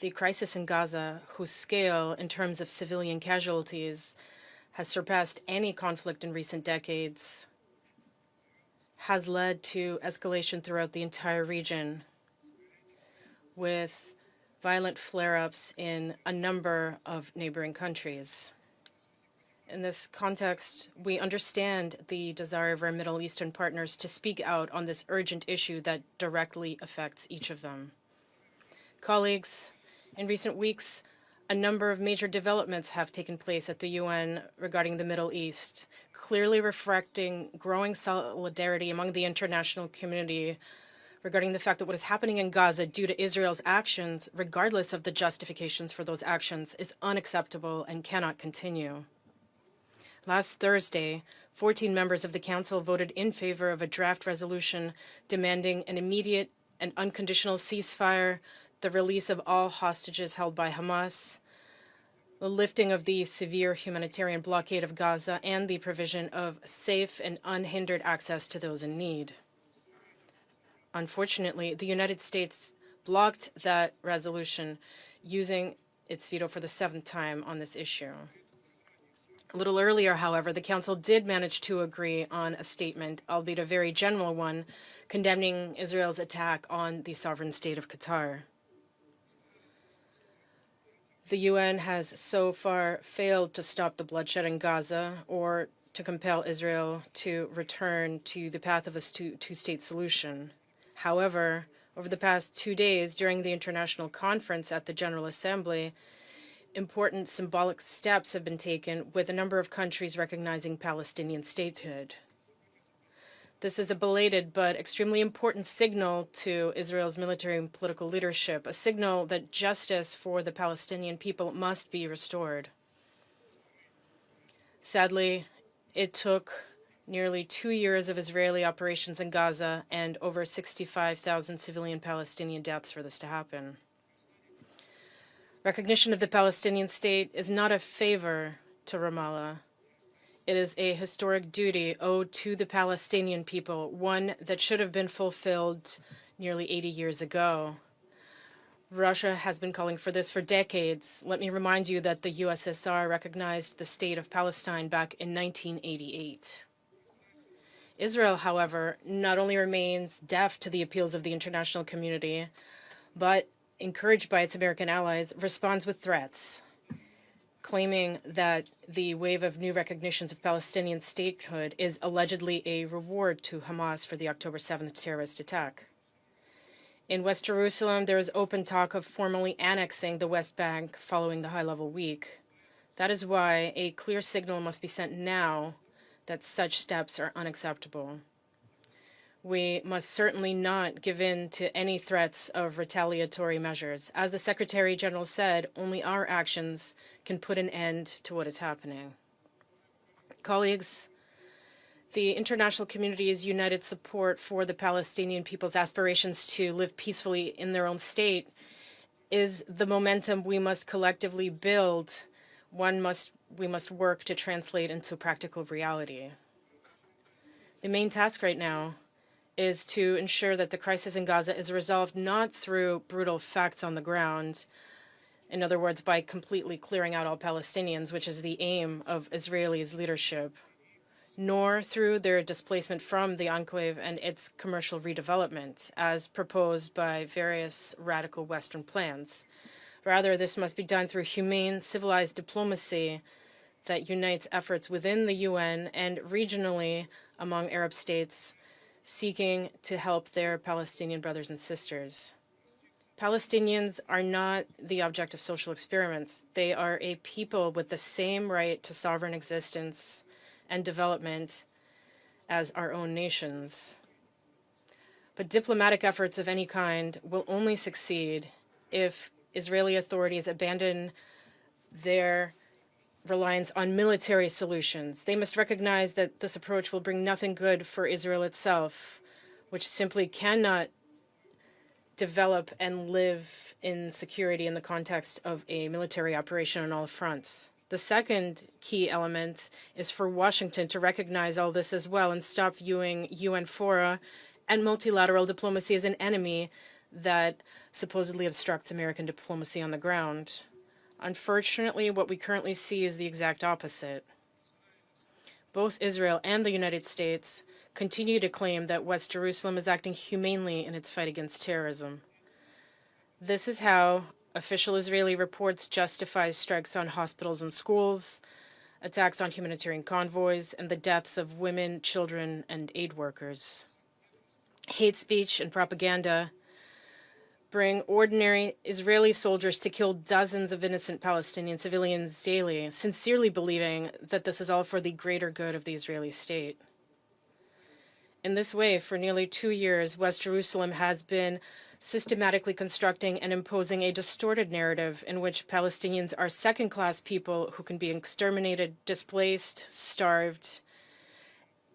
The crisis in Gaza, whose scale in terms of civilian casualties has surpassed any conflict in recent decades, has led to escalation throughout the entire region, with violent flare-ups in a number of neighboring countries. In this context, we understand the desire of our Middle Eastern partners to speak out on this urgent issue that directly affects each of them. Colleagues, in recent weeks, a number of major developments have taken place at the UN regarding the Middle East, clearly reflecting growing solidarity among the international community regarding the fact that what is happening in Gaza due to Israel's actions, regardless of the justifications for those actions, is unacceptable and cannot continue. Last Thursday, 14 members of the Council voted in favor of a draft resolution demanding an immediate and unconditional ceasefire, the release of all hostages held by Hamas, the lifting of the severe humanitarian blockade of Gaza, and the provision of safe and unhindered access to those in need. Unfortunately, the United States blocked that resolution, using its veto for the 7th time on this issue. A little earlier, however, the Council did manage to agree on a statement, albeit a very general one, condemning Israel's attack on the sovereign state of Qatar. The UN has so far failed to stop the bloodshed in Gaza or to compel Israel to return to the path of a two-state solution. However, over the past 2 days during the international conference at the General Assembly, important symbolic steps have been taken, with a number of countries recognizing Palestinian statehood. This is a belated but extremely important signal to Israel's military and political leadership, a signal that justice for the Palestinian people must be restored. Sadly, it took nearly 2 years of Israeli operations in Gaza and over 65,000 civilian Palestinian deaths for this to happen. Recognition of the Palestinian state is not a favor to Ramallah. It is a historic duty owed to the Palestinian people, one that should have been fulfilled nearly 80 years ago. Russia has been calling for this for decades. Let me remind you that the USSR recognized the state of Palestine back in 1988. Israel, however, not only remains deaf to the appeals of the international community, but, encouraged by its American allies, responds with threats, claiming that the wave of new recognitions of Palestinian statehood is allegedly a reward to Hamas for the October 7th terrorist attack. In West Jerusalem, there is open talk of formally annexing the West Bank following the high-level week. That is why a clear signal must be sent now that such steps are unacceptable. We must certainly not give in to any threats of retaliatory measures. As the Secretary General said, only our actions can put an end to what is happening. Colleagues, the international community's united support for the Palestinian people's aspirations to live peacefully in their own state is the momentum we must collectively build. We must work to translate into practical reality. The main task right now is to ensure that the crisis in Gaza is resolved not through brutal facts on the ground, in other words, by completely clearing out all Palestinians, which is the aim of Israelis' leadership, nor through their displacement from the enclave and its commercial redevelopment, as proposed by various radical Western plans. Rather, this must be done through humane, civilized diplomacy that unites efforts within the UN and regionally among Arab states seeking to help their Palestinian brothers and sisters. Palestinians are not the object of social experiments. They are a people with the same right to sovereign existence and development as our own nations. But diplomatic efforts of any kind will only succeed if Israeli authorities abandon their reliance on military solutions. They must recognize that this approach will bring nothing good for Israel itself, which simply cannot develop and live in security in the context of a military operation on all fronts. The second key element is for Washington to recognize all this as well and stop viewing UN fora and multilateral diplomacy as an enemy that supposedly obstructs American diplomacy on the ground. Unfortunately, what we currently see is the exact opposite. Both Israel and the United States continue to claim that West Jerusalem is acting humanely in its fight against terrorism. This is how official Israeli reports justify strikes on hospitals and schools, attacks on humanitarian convoys, and the deaths of women, children, and aid workers. Hate speech and propaganda bring ordinary Israeli soldiers to kill dozens of innocent Palestinian civilians daily, sincerely believing that this is all for the greater good of the Israeli state. In this way, for nearly 2 years, West Jerusalem has been systematically constructing and imposing a distorted narrative in which Palestinians are second-class people who can be exterminated, displaced, starved,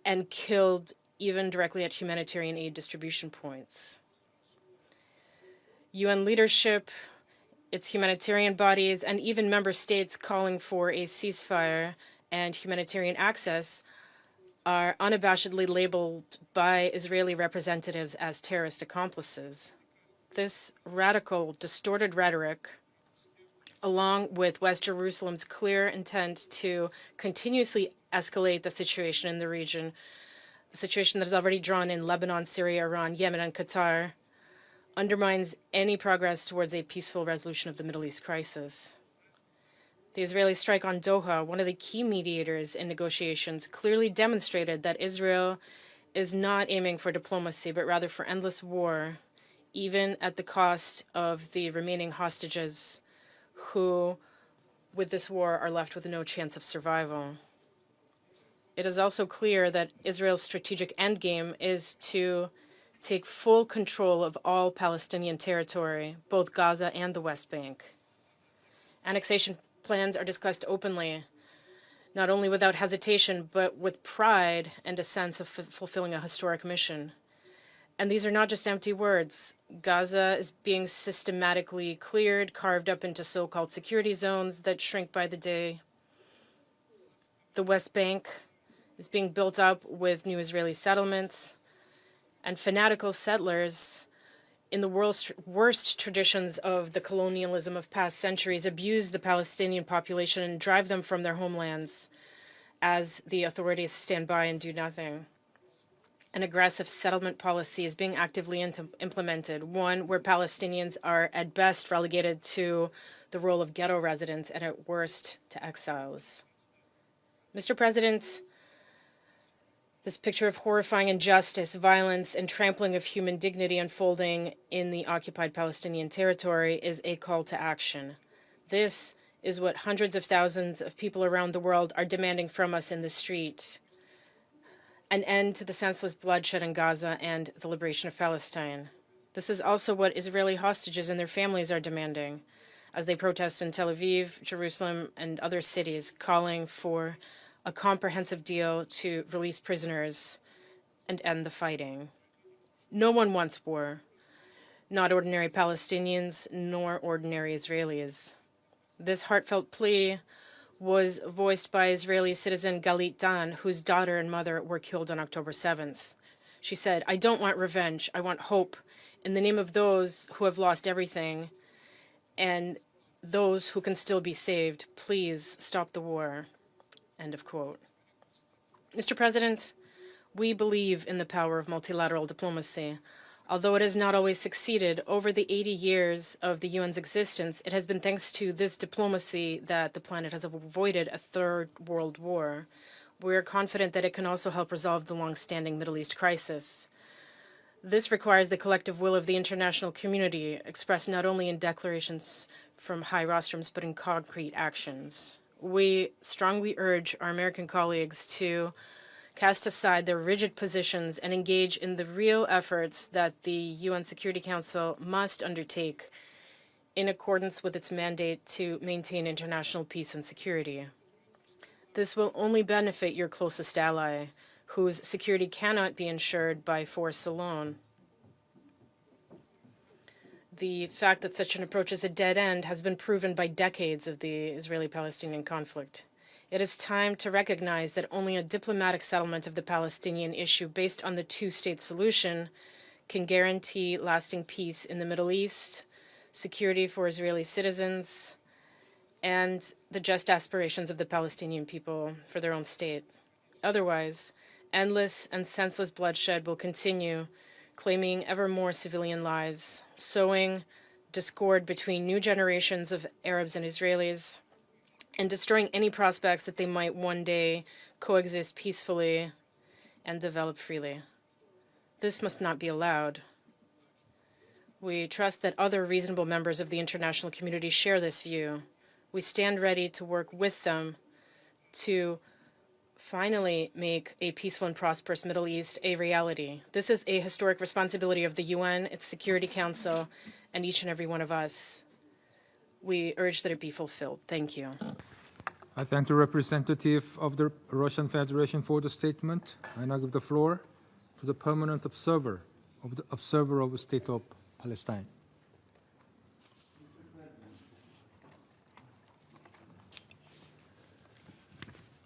and killed even directly at humanitarian aid distribution points. UN leadership, its humanitarian bodies, and even member states calling for a ceasefire and humanitarian access are unabashedly labeled by Israeli representatives as terrorist accomplices. This radical, distorted rhetoric, along with West Jerusalem's clear intent to continuously escalate the situation in the region, a situation that is already drawn in Lebanon, Syria, Iran, Yemen, and Qatar, undermines any progress towards a peaceful resolution of the Middle East crisis. The Israeli strike on Doha, one of the key mediators in negotiations, clearly demonstrated that Israel is not aiming for diplomacy, but rather for endless war, even at the cost of the remaining hostages who, with this war, are left with no chance of survival. It is also clear that Israel's strategic endgame is to take full control of all Palestinian territory, both Gaza and the West Bank. Annexation plans are discussed openly, not only without hesitation, but with pride and a sense of fulfilling a historic mission. And these are not just empty words. Gaza is being systematically cleared, carved up into so-called security zones that shrink by the day. The West Bank is being built up with new Israeli settlements, and fanatical settlers, in the world's worst traditions of the colonialism of past centuries, abuse the Palestinian population and drive them from their homelands as the authorities stand by and do nothing. An aggressive settlement policy is being actively implemented, one where Palestinians are at best relegated to the role of ghetto residents and at worst to exiles. Mr. President, this picture of horrifying injustice, violence, and trampling of human dignity unfolding in the occupied Palestinian territory is a call to action. This is what hundreds of thousands of people around the world are demanding from us in the street: an end to the senseless bloodshed in Gaza and the liberation of Palestine. This is also what Israeli hostages and their families are demanding as they protest in Tel Aviv, Jerusalem, and other cities, calling for a comprehensive deal to release prisoners and end the fighting. No one wants war, not ordinary Palestinians nor ordinary Israelis. This heartfelt plea was voiced by Israeli citizen Galit Dan, whose daughter and mother were killed on October 7th. She said, "I don't want revenge. I want hope in the name of those who have lost everything and those who can still be saved. Please stop the war." End of quote. Mr. President, we believe in the power of multilateral diplomacy. Although it has not always succeeded, over the 80 years of the UN's existence, it has been thanks to this diplomacy that the planet has avoided a third world war. We are confident that it can also help resolve the long-standing Middle East crisis. This requires the collective will of the international community, expressed not only in declarations from high rostrums, but in concrete actions. We strongly urge our American colleagues to cast aside their rigid positions and engage in the real efforts that the UN Security Council must undertake in accordance with its mandate to maintain international peace and security. This will only benefit your closest ally, whose security cannot be ensured by force alone. The fact that such an approach is a dead end has been proven by decades of the Israeli-Palestinian conflict. It is time to recognize that only a diplomatic settlement of the Palestinian issue based on the two-state solution can guarantee lasting peace in the Middle East, security for Israeli citizens, and the just aspirations of the Palestinian people for their own state. Otherwise, endless and senseless bloodshed will continue, claiming ever more civilian lives, sowing discord between new generations of Arabs and Israelis, and destroying any prospects that they might one day coexist peacefully and develop freely. This must not be allowed. We trust that other reasonable members of the international community share this view. We stand ready to work with them to finally make a peaceful and prosperous Middle East a reality. This is a historic responsibility of the UN, its Security Council, and each and every one of us. We urge that it be fulfilled. Thank you. I thank the representative of the Russian Federation for the statement. I now give the floor to the permanent observer of the State of Palestine.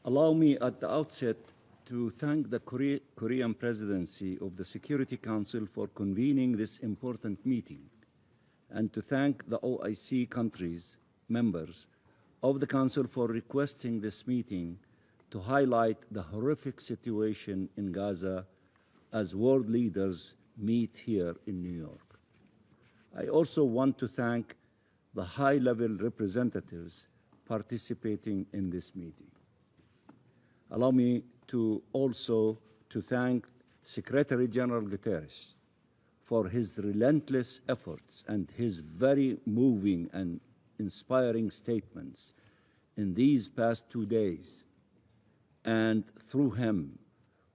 Allow me at the outset to thank the Korean presidency of the Security Council for convening this important meeting, and to thank the OIC countries, members of the Council, for requesting this meeting to highlight the horrific situation in Gaza as world leaders meet here in New York. I also want to thank the high-level representatives participating in this meeting. Allow me to also thank Secretary General Guterres for his relentless efforts and his very moving and inspiring statements in these past 2 days. And through him,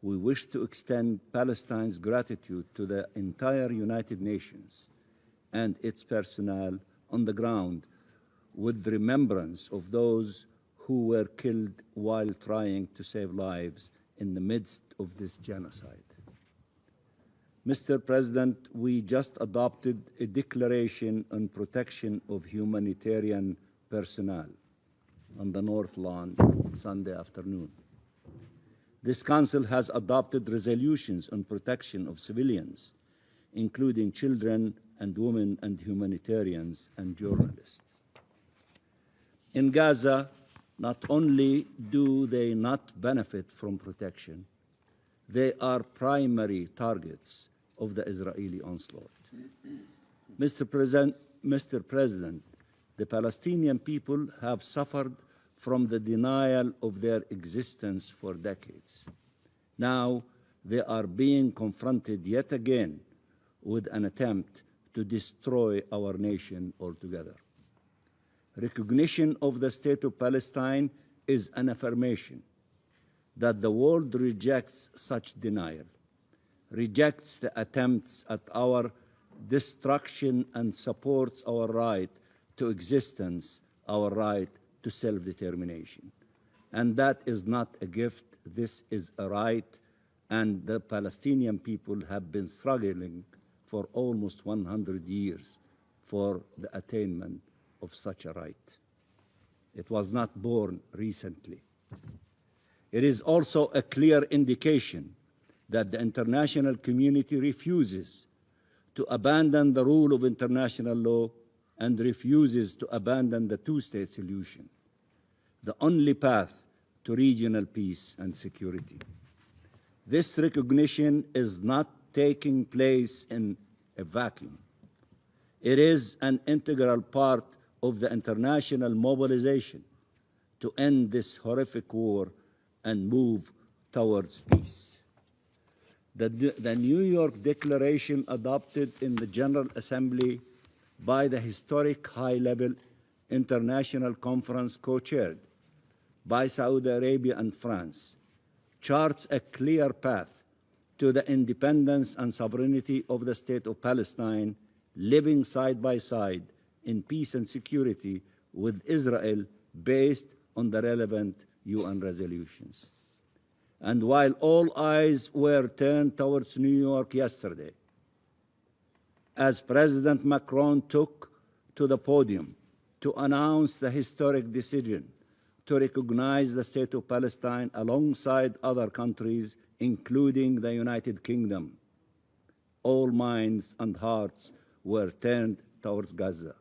we wish to extend Palestine's gratitude to the entire United Nations and its personnel on the ground, with remembrance of those who were killed while trying to save lives in the midst of this genocide. Mr. President, we just adopted a declaration on protection of humanitarian personnel on the North Lawn Sunday afternoon. This Council has adopted resolutions on protection of civilians, including children and women and humanitarians and journalists. In Gaza, not only do they not benefit from protection, they are primary targets of the Israeli onslaught. Mr. President, the Palestinian people have suffered from the denial of their existence for decades. Now they are being confronted yet again with an attempt to destroy our nation altogether. Recognition of the State of Palestine is an affirmation that the world rejects such denial, rejects the attempts at our destruction, and supports our right to existence, our right to self-determination. And that is not a gift, this is a right, and the Palestinian people have been struggling for almost 100 years for the attainment of such a right. It was not born recently. It is also a clear indication that the international community refuses to abandon the rule of international law and refuses to abandon the two-state solution, the only path to regional peace and security. This recognition is not taking place in a vacuum. It is an integral part of the international mobilization to end this horrific war and move towards peace. The New York Declaration, adopted in the General Assembly by the historic high-level international conference co-chaired by Saudi Arabia and France, charts a clear path to the independence and sovereignty of the State of Palestine, living side by side in peace and security with Israel, based on the relevant UN resolutions. And while all eyes were turned towards New York yesterday, as President Macron took to the podium to announce the historic decision to recognize the State of Palestine alongside other countries, including the United Kingdom, all minds and hearts were turned towards Gaza.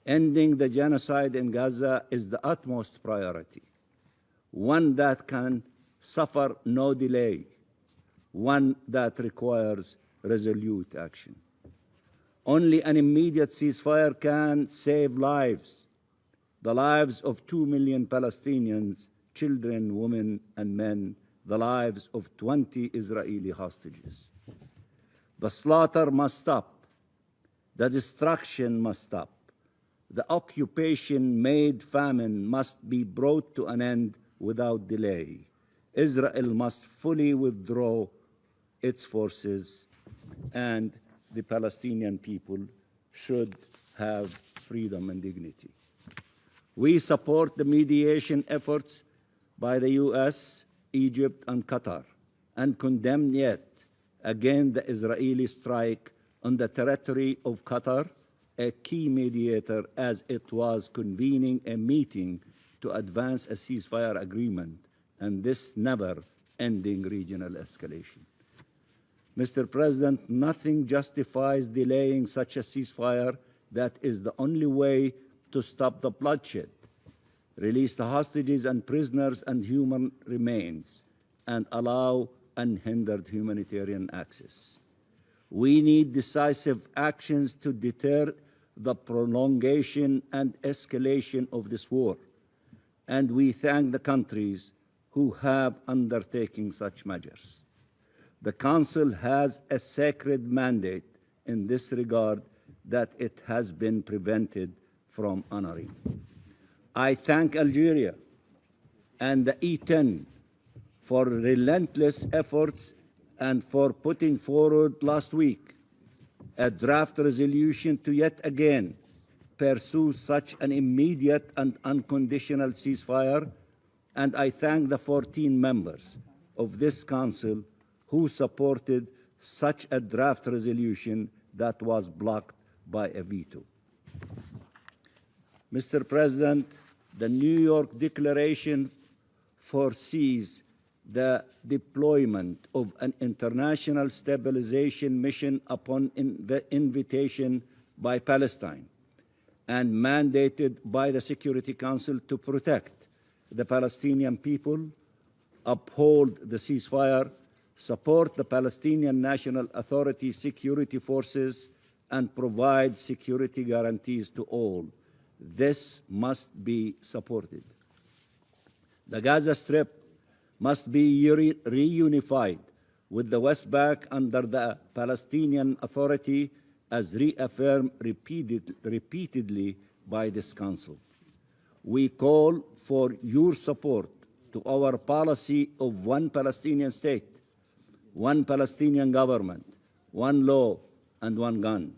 Ending the genocide in Gaza is the utmost priority, one that can suffer no delay, one that requires resolute action. Only an immediate ceasefire can save lives, the lives of 2 million Palestinians, children, women, and men, the lives of 20 Israeli hostages. The slaughter must stop. The destruction must stop. The occupation-made famine must be brought to an end without delay. Israel must fully withdraw its forces, and the Palestinian people should have freedom and dignity. We support the mediation efforts by the US, Egypt, and Qatar, and condemn yet again the Israeli strike on the territory of Qatar, a key mediator as it was convening a meeting to advance a ceasefire agreement and this never-ending regional escalation. Mr. President, nothing justifies delaying such a ceasefire that is the only way to stop the bloodshed, release the hostages and prisoners and human remains, and allow unhindered humanitarian access. We need decisive actions to deter the prolongation and escalation of this war, and we thank the countries who have undertaken such measures. The Council has a sacred mandate in this regard that it has been prevented from honoring. I thank Algeria and the E10 for relentless efforts and for putting forward last week a draft resolution to yet again pursue such an immediate and unconditional ceasefire, and I thank the 14 members of this Council who supported such a draft resolution that was blocked by a veto. Mr. President, the New York Declaration foresees the deployment of an international stabilization mission upon invitation by Palestine and mandated by the Security Council to protect the Palestinian people, uphold the ceasefire, support the Palestinian National Authority security forces, and provide security guarantees to all. This must be supported. The Gaza Strip must be reunified with the West Bank under the Palestinian Authority as reaffirmed repeatedly by this Council. We call for your support to our policy of one Palestinian state, one Palestinian government, one law, and one gun.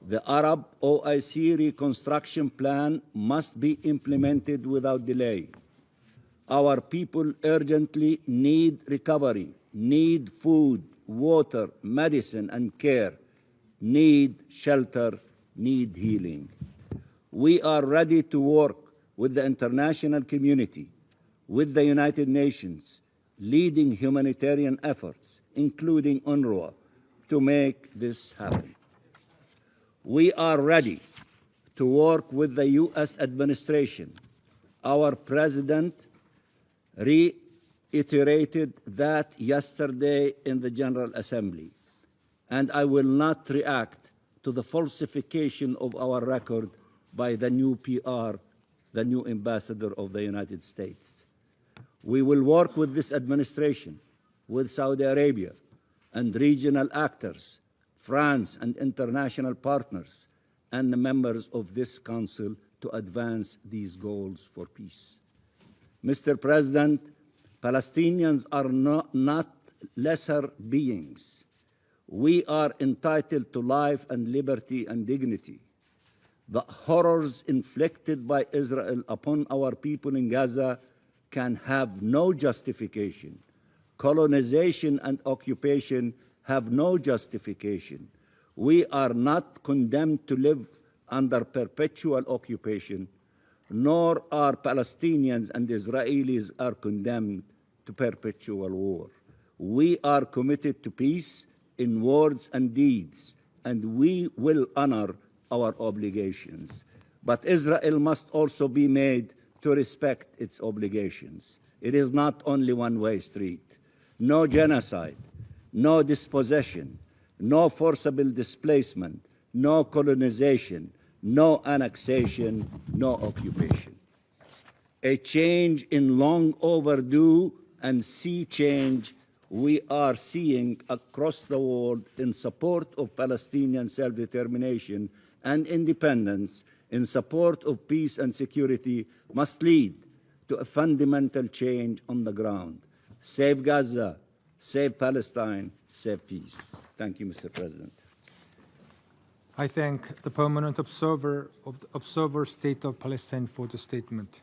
The Arab OIC reconstruction plan must be implemented without delay. Our people urgently need recovery, need food, water, medicine, and care, need shelter, need healing. We are ready to work with the international community, with the United Nations, leading humanitarian efforts, including UNRWA, to make this happen. We are ready to work with the US administration. Our President reiterated that yesterday in the General Assembly, and I will not react to the falsification of our record by the new PR, the new ambassador of the United States. We will work with this administration, with Saudi Arabia, and regional actors, France and international partners, and the members of this Council to advance these goals for peace. Mr. President, Palestinians are not lesser beings. We are entitled to life and liberty and dignity. The horrors inflicted by Israel upon our people in Gaza can have no justification. Colonization and occupation have no justification. We are not condemned to live under perpetual occupation, nor are Palestinians and Israelis are condemned to perpetual war. We are committed to peace in words and deeds, and we will honor our obligations. But Israel must also be made to respect its obligations. It is not only one-way street. No genocide, no dispossession, no forcible displacement, no colonization, no annexation, no occupation. A change in long overdue and sea change we are seeing across the world in support of Palestinian self-determination and independence, in support of peace and security, must lead to a fundamental change on the ground. Save Gaza, save Palestine, save peace. Thank you, Mr. President. I thank the permanent observer of the Observer State of Palestine for the statement.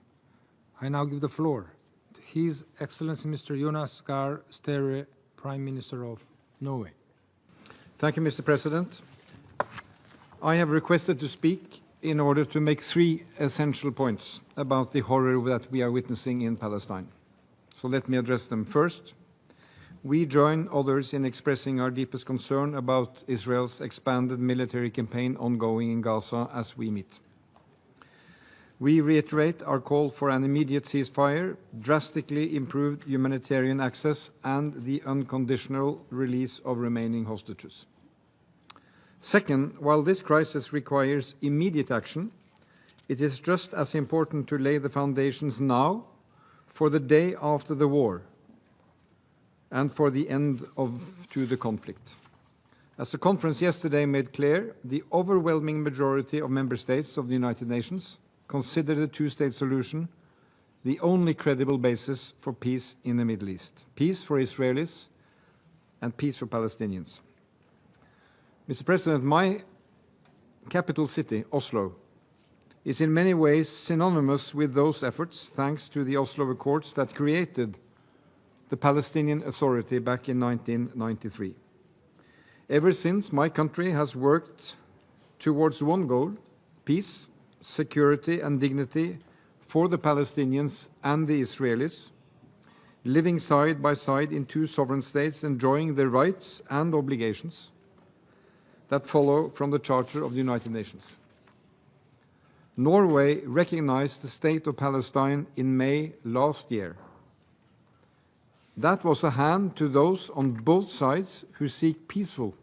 I now give the floor to His Excellency Mr. Jonas Gahr Støre, Prime Minister of Norway. Thank you, Mr. President. I have requested to speak in order to make three essential points about the horror that we are witnessing in Palestine. So let me address them. First, we join others in expressing our deepest concern about Israel's expanded military campaign ongoing in Gaza as we meet. We reiterate our call for an immediate ceasefire, drastically improved humanitarian access, and the unconditional release of remaining hostages. Second, while this crisis requires immediate action, it is just as important to lay the foundations now for the day after the war and for the end to the conflict. As the conference yesterday made clear, the overwhelming majority of member states of the United Nations consider the two-state solution the only credible basis for peace in the Middle East, peace for Israelis and peace for Palestinians. Mr. President, my capital city, Oslo, is in many ways synonymous with those efforts thanks to the Oslo Accords that created the Palestinian Authority back in 1993. Ever since, my country has worked towards one goal: peace, security and dignity for the Palestinians and the Israelis, living side by side in two sovereign states, enjoying the rights and obligations that follow from the Charter of the United Nations. Norway recognized the State of Palestine in May last year. That was a hand to those on both sides who seek peaceful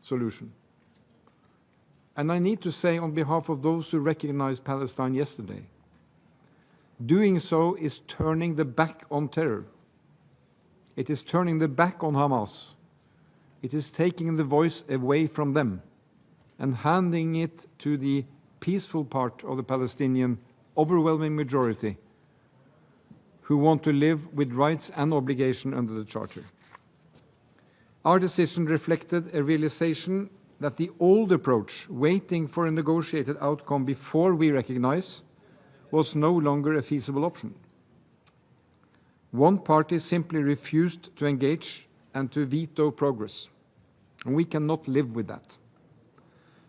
solution. And I need to say on behalf of those who recognized Palestine yesterday, doing so is turning the back on terror. It is turning the back on Hamas. It is taking the voice away from them and handing it to the peaceful part of the Palestinian overwhelming majority who want to live with rights and obligation under the Charter. Our decision reflected a realization that the old approach, waiting for a negotiated outcome before we recognize, was no longer a feasible option. One party simply refused to engage and to veto progress, and we cannot live with that.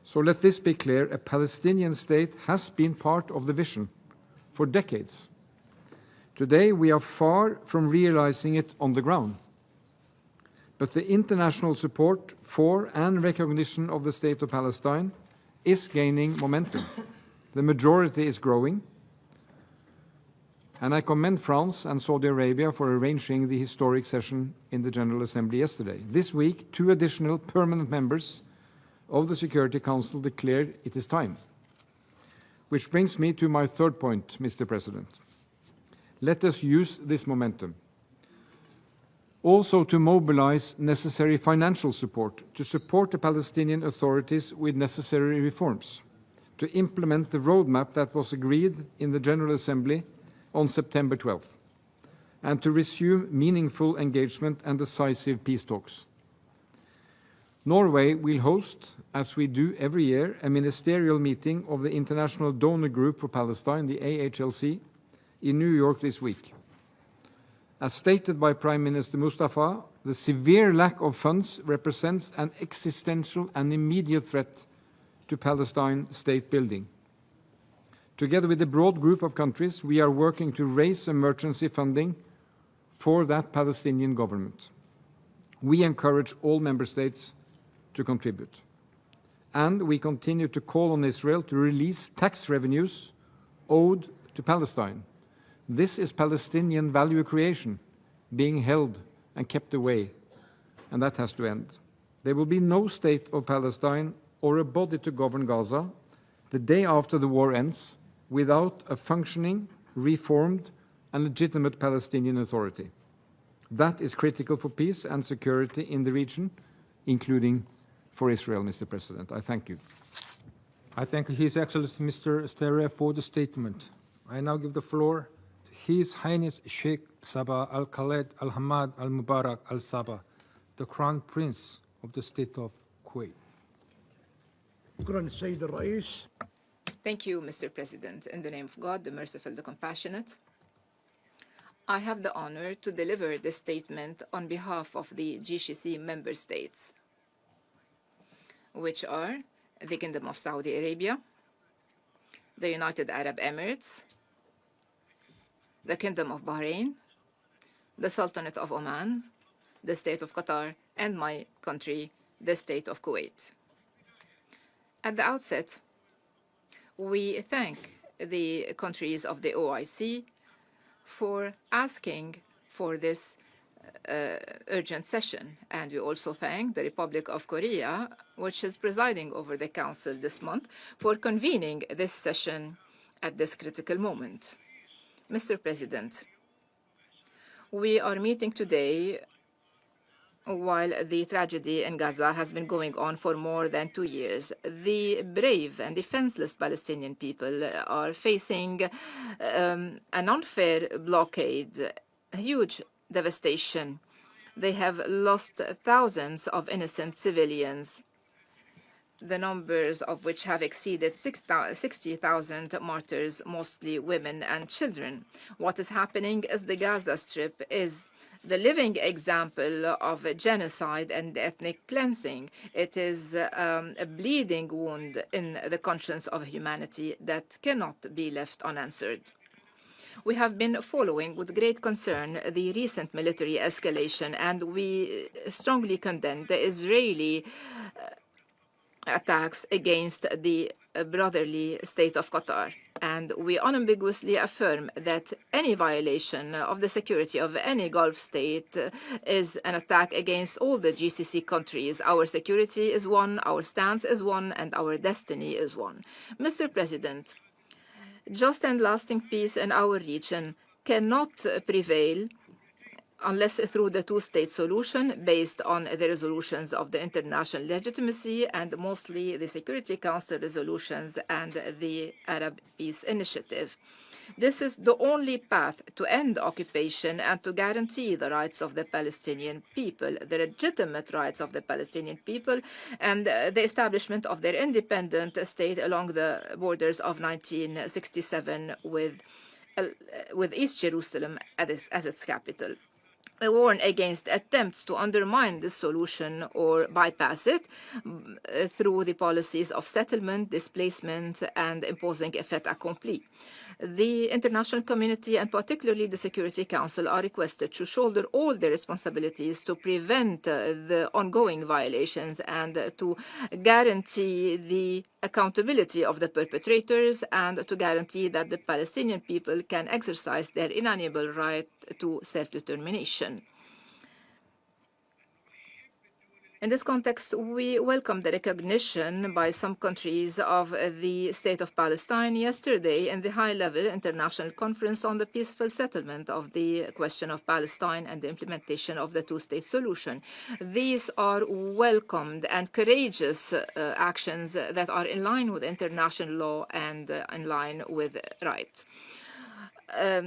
So let this be clear: a Palestinian state has been part of the vision for decades. Today we are far from realizing it on the ground. But the international support for and recognition of the State of Palestine is gaining momentum. The majority is growing. And I commend France and Saudi Arabia for arranging the historic session in the General Assembly yesterday. This week, 2 additional permanent members of the Security Council declared it is time. Which brings me to my third point, Mr. President. Let us use this momentum also to mobilize necessary financial support to support the Palestinian authorities with necessary reforms, to implement the roadmap that was agreed in the General Assembly on September 12th, and to resume meaningful engagement and decisive peace talks. Norway will host, as we do every year, a ministerial meeting of the International Donor Group for Palestine, the AHLC, in New York this week. As stated by Prime Minister Mustafa, the severe lack of funds represents an existential and immediate threat to Palestine state building. Together with a broad group of countries, we are working to raise emergency funding for that Palestinian government. We encourage all member states to contribute. And we continue to call on Israel to release tax revenues owed to Palestine. This is Palestinian value creation being held and kept away, and that has to end. There will be no state of Palestine or a body to govern Gaza the day after the war ends without a functioning, reformed, and legitimate Palestinian Authority. That is critical for peace and security in the region, including for Israel, Mr. President. I thank you. I thank His Excellency Mr. Steria for the statement. I now give the floor to His Highness Sheikh Sabah Al-Khaled Al-Hamad Al-Mubarak Al-Sabah, the Crown Prince of the State of Kuwait. Thank you, Mr. President. In the name of God, the merciful, the compassionate, I have the honor to deliver this statement on behalf of the GCC member states, which are the Kingdom of Saudi Arabia, the United Arab Emirates, the Kingdom of Bahrain, the Sultanate of Oman, the State of Qatar, and my country, the State of Kuwait. At the outset, we thank the countries of the OIC for asking for this urgent session. And we also thank the Republic of Korea, which is presiding over the Council this month, for convening this session at this critical moment. Mr. President, we are meeting today while the tragedy in Gaza has been going on for more than 2 years. The brave and defenseless Palestinian people are facing an unfair blockade, huge devastation. They have lost thousands of innocent civilians, the numbers of which have exceeded 60,000 martyrs, mostly women and children. What is happening is the Gaza Strip is the living example of genocide and ethnic cleansing. It is a bleeding wound in the conscience of humanity that cannot be left unanswered. We have been following with great concern the recent military escalation, and we strongly condemn the Israeli attacks against the brotherly state of Qatar. And we unambiguously affirm that any violation of the security of any Gulf state is an attack against all the GCC countries. Our security is one, our stance is one, and our destiny is one. Mr. President, just and lasting peace in our region cannot prevail unless through the two-state solution based on the resolutions of the international legitimacy and mostly the Security Council resolutions and the Arab Peace Initiative. This is the only path to end occupation and to guarantee the rights of the Palestinian people, the legitimate rights of the Palestinian people, and the establishment of their independent state along the borders of 1967 with East Jerusalem as its capital. I warn against attempts to undermine this solution or bypass it through the policies of settlement, displacement, and imposing a fait accompli. The international community, and particularly the Security Council, are requested to shoulder all their responsibilities to prevent the ongoing violations and to guarantee the accountability of the perpetrators and to guarantee that the Palestinian people can exercise their inalienable right to self-determination. In this context, we welcome the recognition by some countries of the State of Palestine yesterday in the high-level international conference on the peaceful settlement of the question of Palestine and the implementation of the two-state solution. These are welcomed and courageous actions that are in line with international law and in line with rights.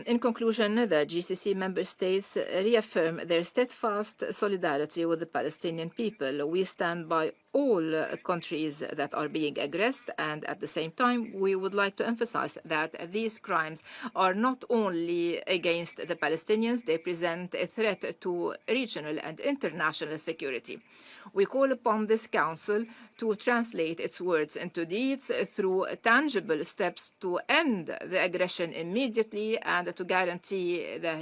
In conclusion, the GCC member states reaffirm their steadfast solidarity with the Palestinian people. We stand by all countries that are being aggressed, and at the same time we would like to emphasize that these crimes are not only against the Palestinians, they present a threat to regional and international security. We call upon this Council to translate its words into deeds through tangible steps to end the aggression immediately and to guarantee the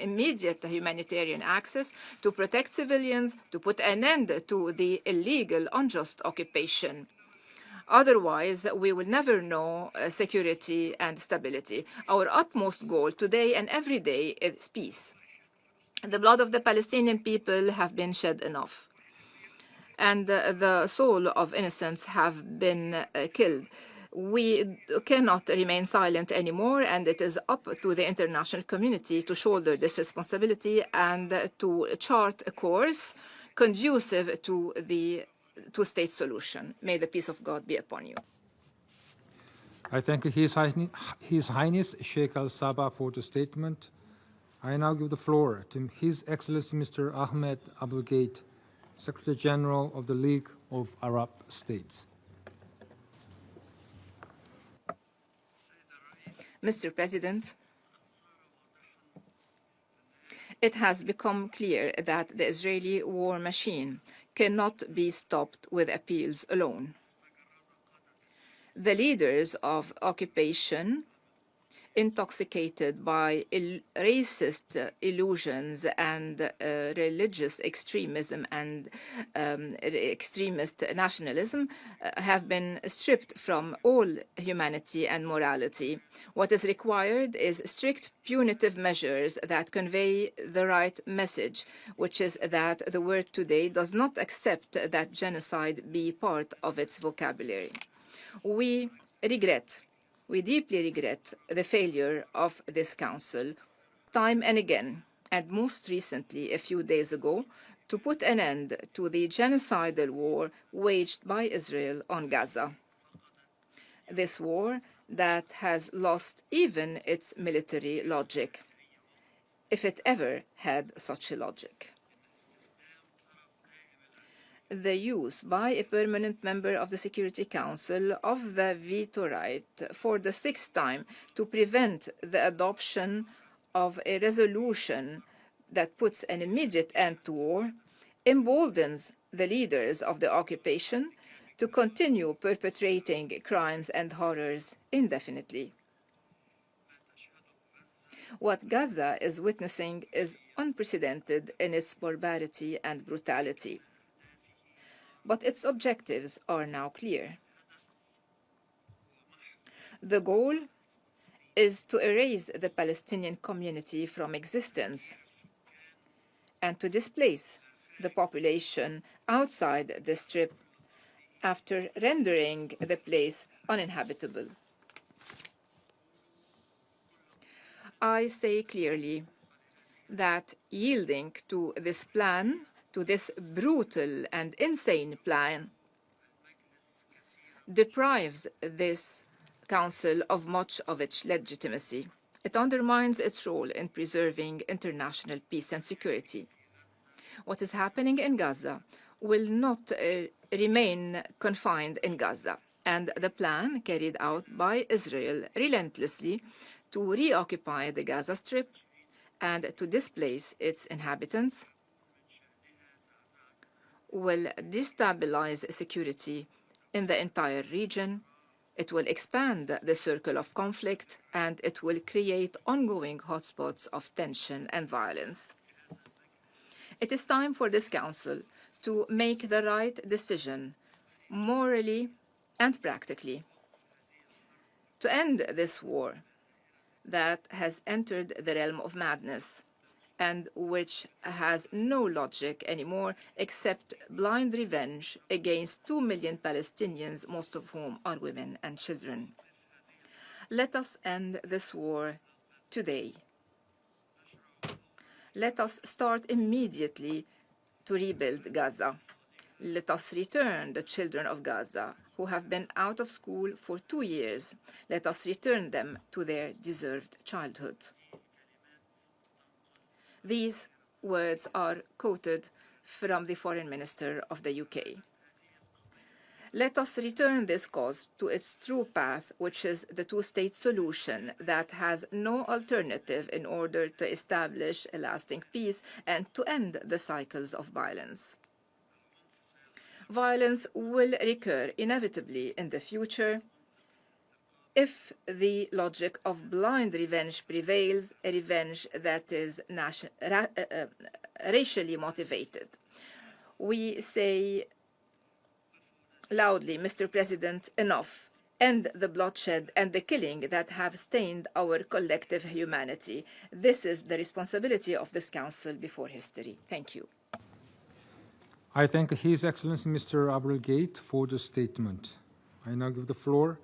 immediate humanitarian access, to protect civilians, to put an end to the illegal, unjust occupation. Otherwise, we will never know security and stability. Our utmost goal today and every day is peace. The blood of the Palestinian people have been shed enough, and the soul of innocents have been killed. We cannot remain silent anymore, and it is up to the international community to shoulder this responsibility and to chart a course conducive to the two-state solution. May the peace of God be upon you. I thank His Highness Sheikh Al-Sabah for the statement. I now give the floor to His Excellency Mr. Ahmed Abulgate, Secretary General of the League of Arab States. Mr. President, it has become clear that the Israeli war machine cannot be stopped with appeals alone. The leaders of occupation, intoxicated by racist illusions and religious extremism and extremist nationalism, have been stripped from all humanity and morality. What is required is strict punitive measures that convey the right message, which is that the world today does not accept that genocide be part of its vocabulary. We deeply regret the failure of this Council, time and again, and most recently, a few days ago, to put an end to the genocidal war waged by Israel on Gaza. This war that has lost even its military logic, if it ever had such a logic. The use by a permanent member of the Security Council of the veto right for the sixth time to prevent the adoption of a resolution that puts an immediate end to war emboldens the leaders of the occupation to continue perpetrating crimes and horrors indefinitely. What Gaza is witnessing is unprecedented in its barbarity and brutality. But its objectives are now clear. The goal is to erase the Palestinian community from existence and to displace the population outside the Strip after rendering the place uninhabitable. I say clearly that yielding to this plan, to this brutal and insane plan, deprives this Council of much of its legitimacy. It undermines its role in preserving international peace and security. What is happening in Gaza will not remain confined in Gaza, and the plan carried out by Israel relentlessly to reoccupy the Gaza Strip and to displace its inhabitants will destabilize security in the entire region. It will expand the circle of conflict, and it will create ongoing hotspots of tension and violence. It is time for this Council to make the right decision, morally and practically, to end this war that has entered the realm of madness and which has no logic anymore except blind revenge against 2 million Palestinians, most of whom are women and children. Let us end this war today. Let us start immediately to rebuild Gaza. Let us return the children of Gaza who have been out of school for 2 years. Let us return them to their deserved childhood. These words are quoted from the Foreign Minister of the UK. Let us return this cause to its true path, which is the two-state solution that has no alternative in order to establish a lasting peace and to end the cycles of violence. Violence will recur inevitably in the future if the logic of blind revenge prevails, a revenge that is racially motivated. We say loudly, Mr. President, enough. End the bloodshed and the killing that have stained our collective humanity. This is the responsibility of this Council before history. Thank you. I thank His Excellency Mr. Abdelgate for the statement. I now give the floor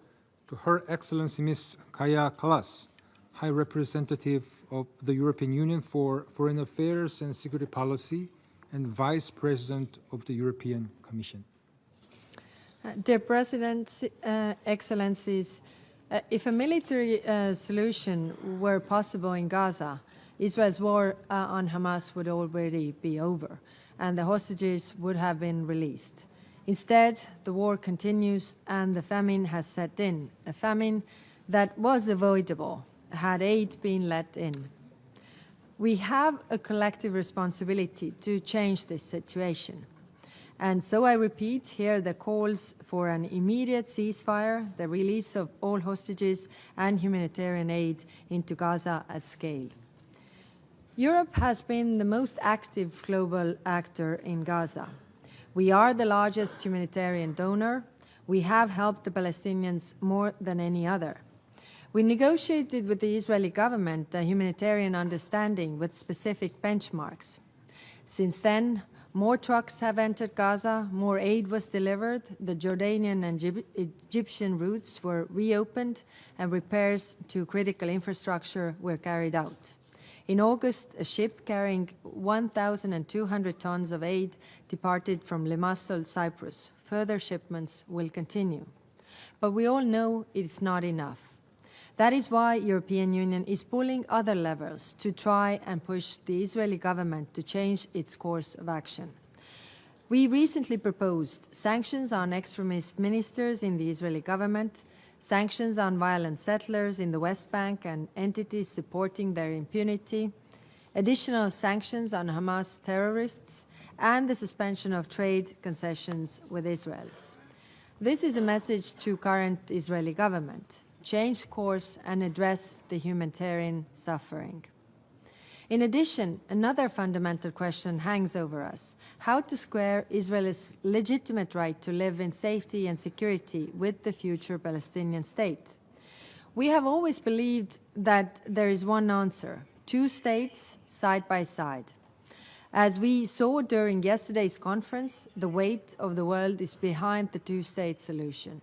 to Her Excellency Ms. Kaja Kallas, High Representative of the European Union for Foreign Affairs and Security Policy and Vice President of the European Commission. Dear President, Excellencies, if a military solution were possible in Gaza, Israel's war on Hamas would already be over and the hostages would have been released. Instead, the war continues and the famine has set in, a famine that was avoidable had aid been let in. We have a collective responsibility to change this situation. And so I repeat here the calls for an immediate ceasefire, the release of all hostages, and humanitarian aid into Gaza at scale. Europe has been the most active global actor in Gaza. We are the largest humanitarian donor. We have helped the Palestinians more than any other. We negotiated with the Israeli government a humanitarian understanding with specific benchmarks. Since then, more trucks have entered Gaza, more aid was delivered, the Jordanian and Egyptian routes were reopened, and repairs to critical infrastructure were carried out. In August, a ship carrying 1,200 tons of aid departed from Limassol, Cyprus. Further shipments will continue. But we all know it's not enough. That is why the European Union is pulling other levers to try and push the Israeli government to change its course of action. We recently proposed sanctions on extremist ministers in the Israeli government, sanctions on violent settlers in the West Bank and entities supporting their impunity, additional sanctions on Hamas terrorists, and the suspension of trade concessions with Israel. This is a message to current Israeli government: change course and address the humanitarian suffering. In addition, another fundamental question hangs over us: how to square Israel's legitimate right to live in safety and security with the future Palestinian state. We have always believed that there is one answer: two states side by side. As we saw during yesterday's conference, the weight of the world is behind the two-state solution.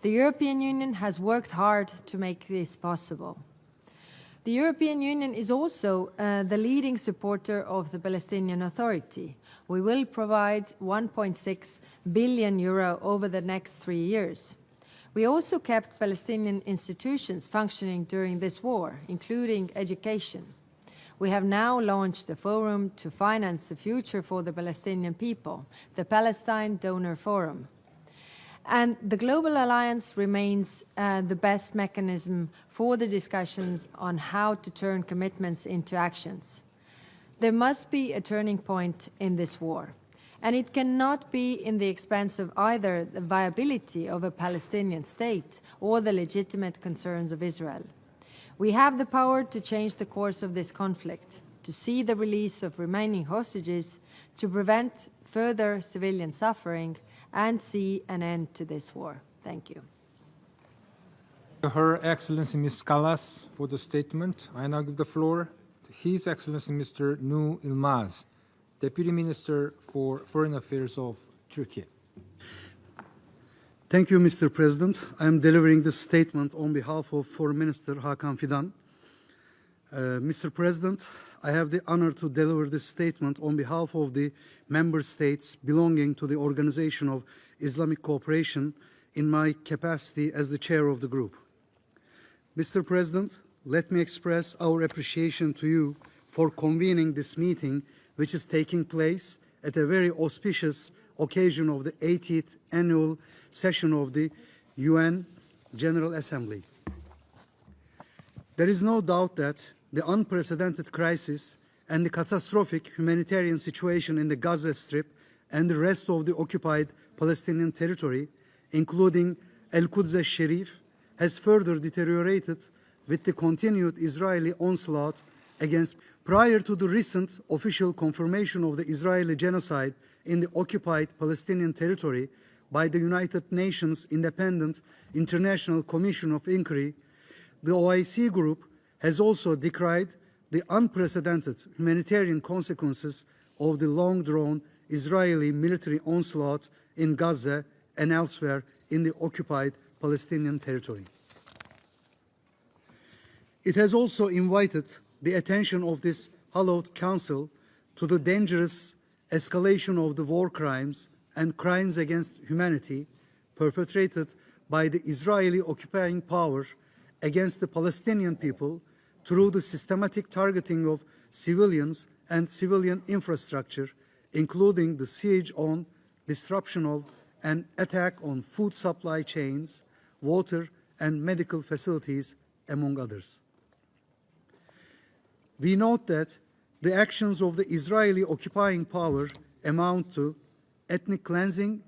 The European Union has worked hard to make this possible. The European Union is also the leading supporter of the Palestinian Authority. We will provide €1.6 billion over the next 3 years. We also kept Palestinian institutions functioning during this war, including education. We have now launched a forum to finance the future for the Palestinian people, the Palestine Donor Forum. And the Global Alliance remains the best mechanism for the discussions on how to turn commitments into actions. There must be a turning point in this war, and it cannot be in the expense of either the viability of a Palestinian state or the legitimate concerns of Israel. We have the power to change the course of this conflict, to see the release of remaining hostages, to prevent further civilian suffering, and see an end to this war. Thank you. Her Excellency Ms. Kallas for the statement. I now give the floor to His Excellency Mr. Nu Ilmaz, Deputy Minister for Foreign Affairs of Turkey. Thank you, Mr. President. I am delivering this statement on behalf of Foreign Minister Hakan Fidan. Mr. President, I have the honor to deliver this statement on behalf of the member states belonging to the Organization of Islamic Cooperation in my capacity as the chair of the group. Mr. President, let me express our appreciation to you for convening this meeting, which is taking place at a very auspicious occasion of the 80th annual session of the UN General Assembly. There is no doubt that the unprecedented crisis and the catastrophic humanitarian situation in the Gaza Strip and the rest of the occupied Palestinian territory, including Al-Quds al-Sharif, has further deteriorated with the continued Israeli onslaught against. Prior to the recent official confirmation of the Israeli genocide in the occupied Palestinian territory by the United Nations Independent International Commission of Inquiry, the OIC group has also decried the unprecedented humanitarian consequences of the long-drawn Israeli military onslaught in Gaza and elsewhere in the occupied Palestinian territory. It has also invited the attention of this hallowed council to the dangerous escalation of the war crimes and crimes against humanity perpetrated by the Israeli occupying power against the Palestinian people through the systematic targeting of civilians and civilian infrastructure, including the siege on, disruption of, and attack on food supply chains, water and medical facilities, among others. We note that the actions of the Israeli occupying power amount to ethnic cleansing,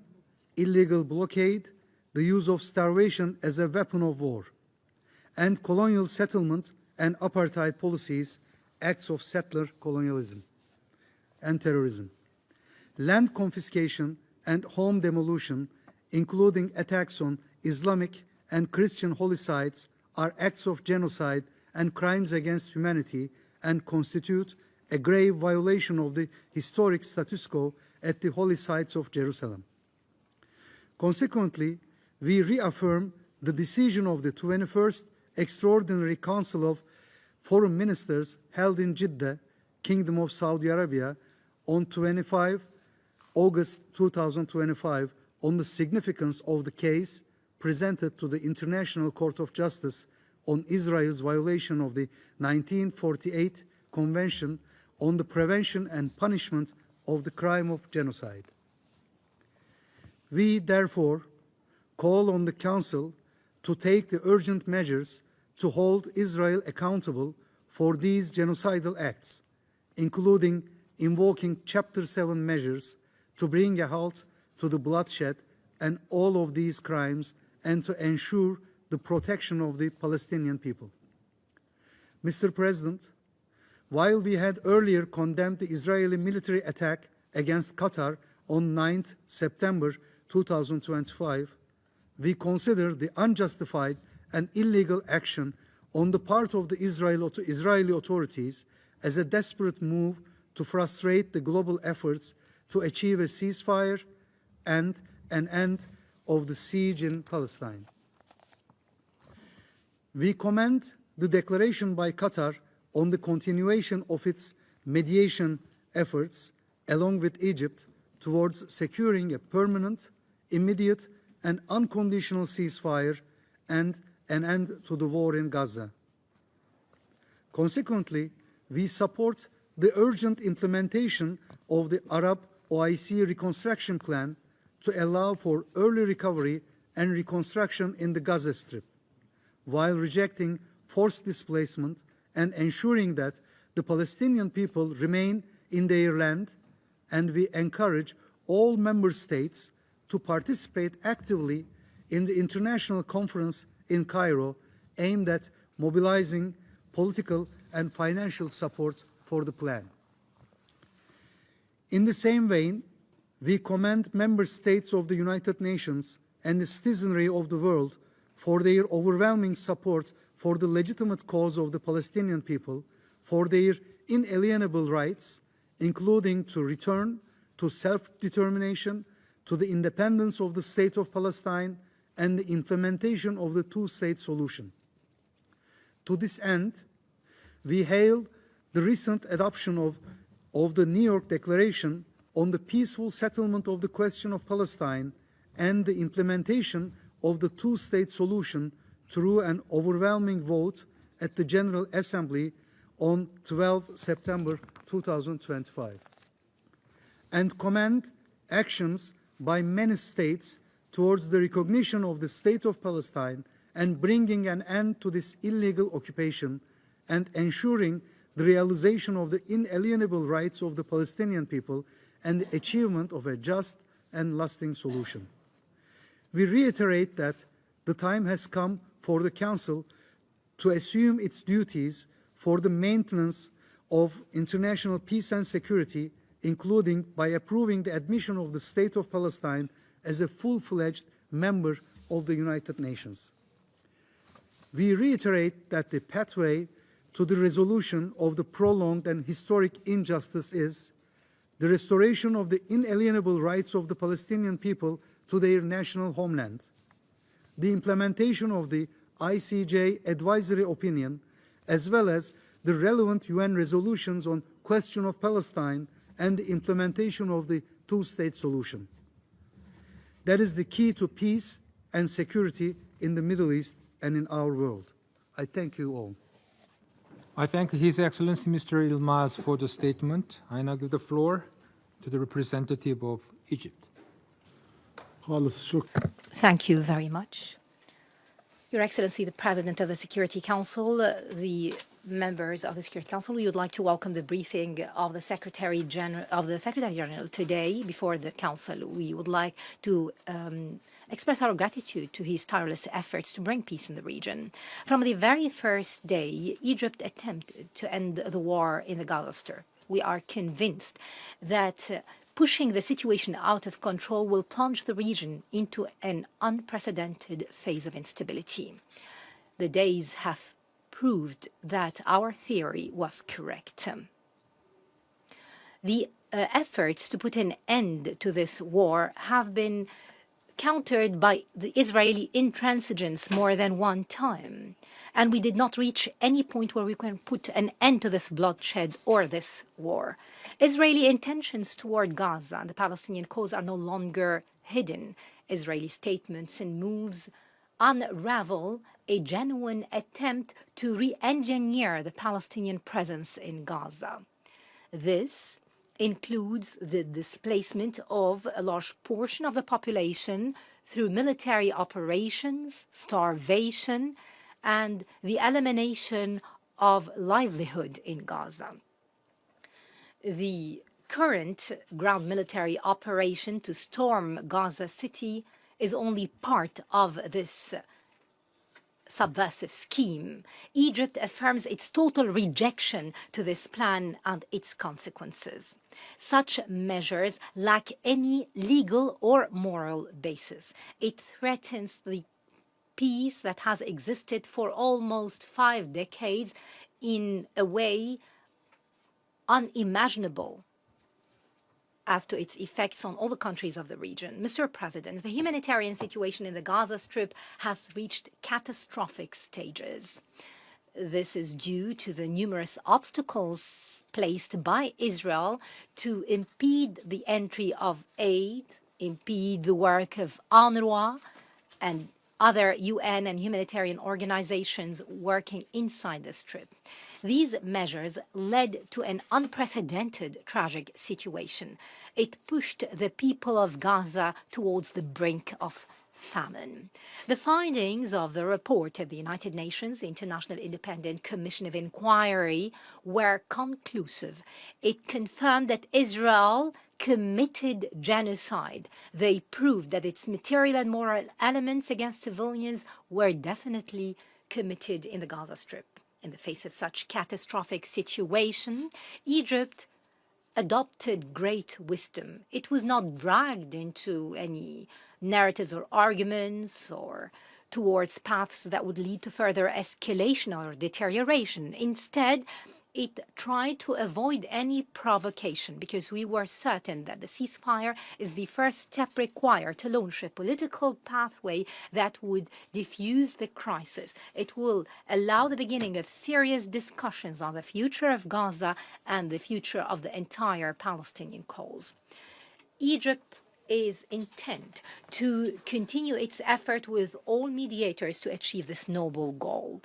illegal blockade, the use of starvation as a weapon of war, and colonial settlement and apartheid policies, acts of settler colonialism and terrorism. Land confiscation and home demolition, including attacks on Islamic and Christian holy sites, are acts of genocide and crimes against humanity and constitute a grave violation of the historic status quo at the holy sites of Jerusalem. Consequently, we reaffirm the decision of the 21st Extraordinary Council of Foreign Ministers held in Jeddah, Kingdom of Saudi Arabia, on 25 August 2025 on the significance of the case presented to the International Court of Justice on Israel's violation of the 1948 Convention on the Prevention and Punishment of the Crime of Genocide. We, therefore, call on the Council to take the urgent measures to hold Israel accountable for these genocidal acts, including invoking Chapter 7 measures to bring a halt to the bloodshed and all of these crimes and to ensure the protection of the Palestinian people. Mr. President, while we had earlier condemned the Israeli military attack against Qatar on 9 September 2025, we consider the unjustified and illegal action on the part of the Israeli authorities as a desperate move to frustrate the global efforts to achieve a ceasefire and an end of the siege in Palestine. We commend the declaration by Qatar on the continuation of its mediation efforts, along with Egypt, towards securing a permanent, immediate, and unconditional ceasefire and an end to the war in Gaza. Consequently, we support the urgent implementation of the Arab OIC reconstruction plan to allow for early recovery and reconstruction in the Gaza Strip, while rejecting forced displacement and ensuring that the Palestinian people remain in their land, and we encourage all member states to participate actively in the international conference in Cairo aimed at mobilizing political and financial support for the plan. In the same vein, we commend member states of the United Nations and the citizenry of the world for their overwhelming support for the legitimate cause of the Palestinian people, for their inalienable rights, including to return to self-determination, to the independence of the State of Palestine, and the implementation of the two-state solution. To this end, we hail the recent adoption of the New York Declaration on the peaceful settlement of the question of Palestine and the implementation of the two-state solution through an overwhelming vote at the General Assembly on 12 September 2025, and commend actions by many states towards the recognition of the State of Palestine and bringing an end to this illegal occupation and ensuring the realization of the inalienable rights of the Palestinian people and the achievement of a just and lasting solution. We reiterate that the time has come for the Council to assume its duties for the maintenance of international peace and security, including by approving the admission of the State of Palestine as a full-fledged member of the United Nations. We reiterate that the pathway to the resolution of the prolonged and historic injustice is the restoration of the inalienable rights of the Palestinian people to their national homeland, the implementation of the ICJ advisory opinion, as well as the relevant UN resolutions on question of Palestine and the implementation of the two-state solution. That is the key to peace and security in the Middle East and in our world. I thank you all. I thank His Excellency Mr. Yilmaz for the statement. I now give the floor to the representative of Egypt. Thank you very much. Your Excellency, the President of the Security Council, the members of the Security Council, we would like to welcome the briefing of the Secretary General today before the Council. We would like to express our gratitude to his tireless efforts to bring peace in the region. From the very first day, Egypt attempted to end the war in the Gaza Strip. We are convinced that pushing the situation out of control will plunge the region into an unprecedented phase of instability. The days have proved that our theory was correct. The efforts to put an end to this war have been countered by the Israeli intransigence more than one time, and we did not reach any point where we can put an end to this bloodshed or this war. Israeli intentions toward Gaza and the Palestinian cause are no longer hidden. Israeli statements and moves unravel a genuine attempt to re-engineer the Palestinian presence in Gaza. This includes the displacement of a large portion of the population through military operations, starvation, and the elimination of livelihood in Gaza. The current ground military operation to storm Gaza City is only part of this subversive scheme. Egypt affirms its total rejection to this plan and its consequences. Such measures lack any legal or moral basis. It threatens the peace that has existed for almost 5 decades in a way unimaginable as to its effects on all the countries of the region. Mr. President, the humanitarian situation in the Gaza Strip has reached catastrophic stages. This is due to the numerous obstacles placed by Israel to impede the entry of aid, impede the work of UNRWA and other UN and humanitarian organizations working inside the Strip. These measures led to an unprecedented tragic situation. It pushed the people of Gaza towards the brink of famine. The findings of the report of the United Nations International Independent Commission of Inquiry were conclusive. It confirmed that Israel committed genocide. They proved that its material and moral elements against civilians were definitely committed in the Gaza Strip. In the face of such catastrophic situation, Egypt adopted great wisdom. It was not dragged into any narratives or arguments or towards paths that would lead to further escalation or deterioration. Instead, it tried to avoid any provocation because we were certain that the ceasefire is the first step required to launch a political pathway that would diffuse the crisis. It will allow the beginning of serious discussions on the future of Gaza and the future of the entire Palestinian cause. Egypt is intent to continue its effort with all mediators to achieve this noble goal.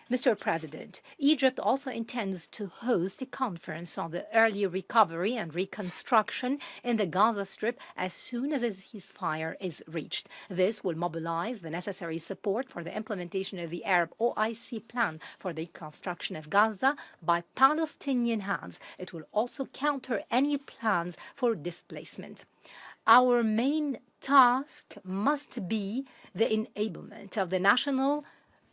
Mr. President, Egypt also intends to host a conference on the early recovery and reconstruction in the Gaza Strip as soon as a ceasefire is reached. This will mobilize the necessary support for the implementation of the Arab OIC plan for the reconstruction of Gaza by Palestinian hands. It will also counter any plans for displacement. Our main task must be the enablement of the national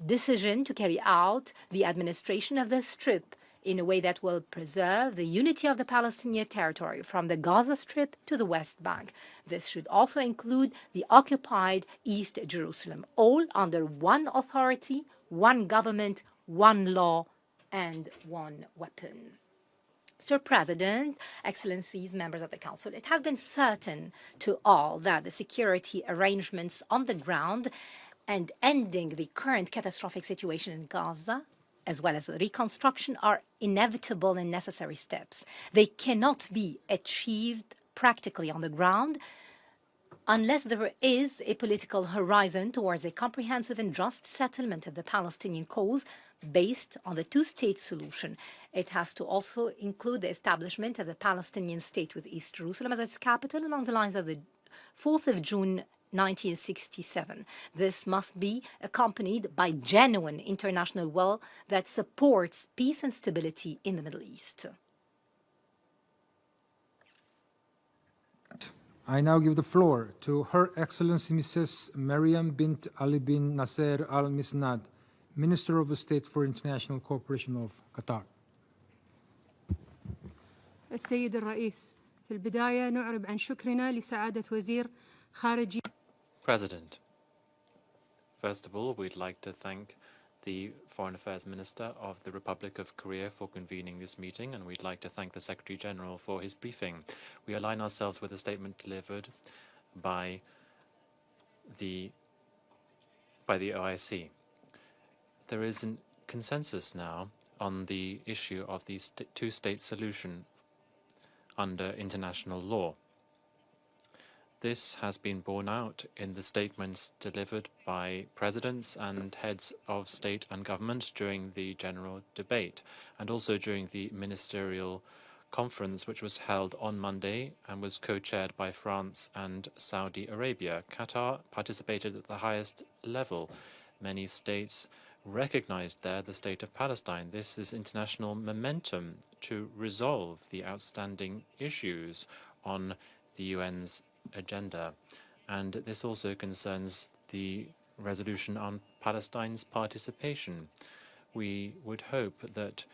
decision to carry out the administration of the Strip in a way that will preserve the unity of the Palestinian territory from the Gaza Strip to the West Bank. This should also include the occupied East Jerusalem, all under one authority, one government, one law, and one weapon. Mr. President, Excellencies, members of the Council, it has been certain to all that the security arrangements on the ground and ending the current catastrophic situation in Gaza, as well as the reconstruction, are inevitable and necessary steps. They cannot be achieved practically on the ground unless there is a political horizon towards a comprehensive and just settlement of the Palestinian cause based on the two-state solution. It has to also include the establishment of the Palestinian state with East Jerusalem as its capital along the lines of the 4th of June 1967. This must be accompanied by genuine international will that supports peace and stability in the Middle East. I now give the floor to Her Excellency Mrs. Mariam bint Ali bin Nasser Al Misnad, Minister of State for International Cooperation of Qatar. السيد الرئيس، في البداية نعرب عن شكرنا لسعادة وزير خارجية. President, first of all, we'd like to thank the Foreign Affairs Minister of the Republic of Korea for convening this meeting, and we'd like to thank the Secretary General for his briefing. We align ourselves with the statement delivered by the OIC. There is a consensus now on the issue of the two-state solution under international law. This has been borne out in the statements delivered by presidents and heads of state and government during the general debate, and also during the ministerial conference which was held on Monday and was co-chaired by France and Saudi Arabia. Qatar participated at the highest level. Many states recognized there the state of Palestine. This is international momentum to resolve the outstanding issues on the UN's agenda, and this also concerns the resolution on Palestine's participation. We would hope that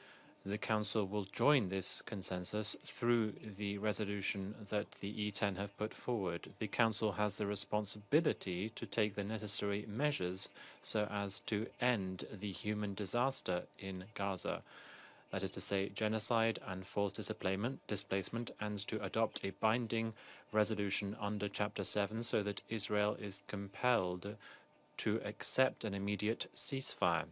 the Council will join this consensus through the resolution that the E10 have put forward. The Council has the responsibility to take the necessary measures so as to end the human disaster in Gaza. That is to say, genocide and forced displacement, and to adopt a binding resolution under Chapter 7 so that Israel is compelled to accept an immediate ceasefire.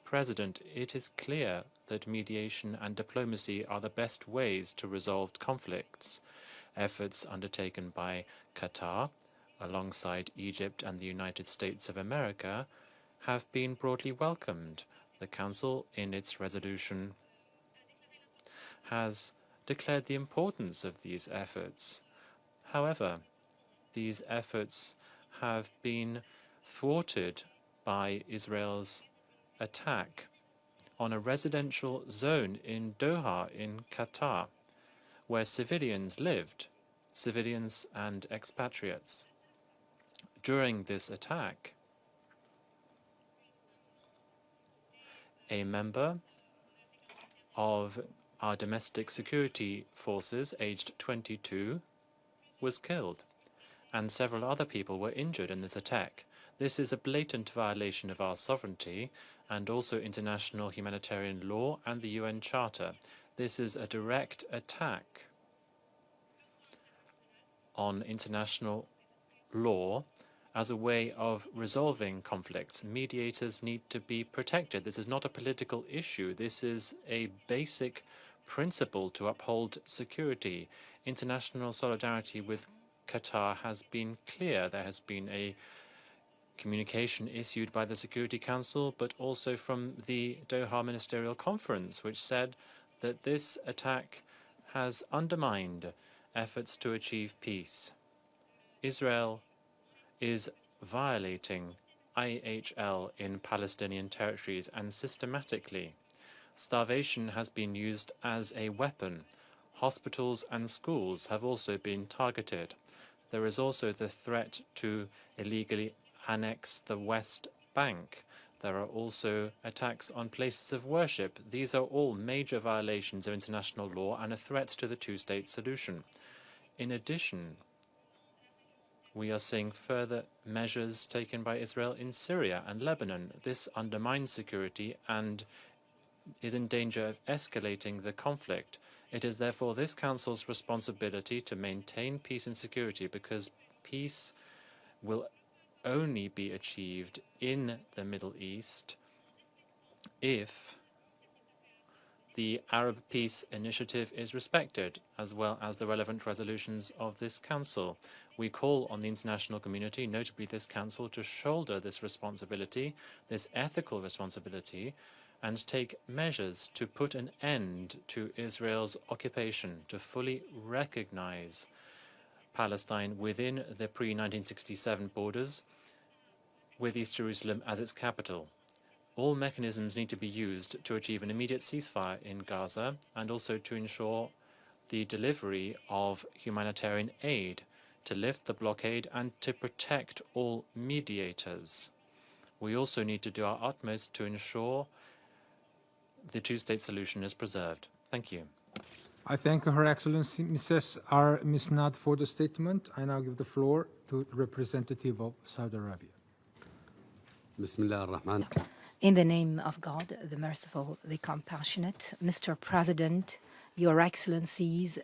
President, it is clear that mediation and diplomacy are the best ways to resolve conflicts. Efforts undertaken by Qatar, alongside Egypt and the United States of America, have been broadly welcomed. The Council, in its resolution, has declared the importance of these efforts. However, these efforts have been thwarted by Israel's attack on a residential zone in Doha in Qatar, where civilians lived, civilians and expatriates. During this attack, a member of our domestic security forces, aged 22, was killed, and several other people were injured in this attack. This is a blatant violation of our sovereignty and also international humanitarian law and the UN Charter. This is a direct attack on international law as a way of resolving conflicts. Mediators need to be protected. This is not a political issue. This is a basic principle to uphold security. International solidarity with Qatar has been clear. There has been a communication issued by the Security Council, but also from the Doha Ministerial Conference, which said that this attack has undermined efforts to achieve peace. Israel is violating IHL in Palestinian territories, and systematically. Starvation has been used as a weapon. Hospitals and schools have also been targeted. There is also the threat to illegally annex the West Bank. There are also attacks on places of worship. These are all major violations of international law and a threat to the two-state solution. In addition, we are seeing further measures taken by Israel in Syria and Lebanon. This undermines security and is in danger of escalating the conflict. It is therefore this Council's responsibility to maintain peace and security, because peace will only be achieved in the Middle East if the Arab Peace Initiative is respected, as well as the relevant resolutions of this Council. We call on the international community, notably this Council, to shoulder this responsibility, this ethical responsibility, and take measures to put an end to Israel's occupation, to fully recognize Palestine within the pre-1967 borders, with East Jerusalem as its capital. All mechanisms need to be used to achieve an immediate ceasefire in Gaza, and also to ensure the delivery of humanitarian aid, to lift the blockade and to protect all mediators. We also need to do our utmost to ensure the two-state solution is preserved. Thank you. I thank Her Excellency Mrs. R. Misnad for the statement. I now give the floor to the representative of Saudi Arabia. In the name of God, the merciful, the compassionate, Mr. President, Your Excellencies,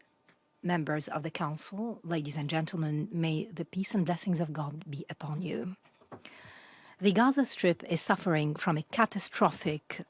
members of the Council, ladies and gentlemen, may the peace and blessings of God be upon you. The Gaza Strip is suffering from a catastrophic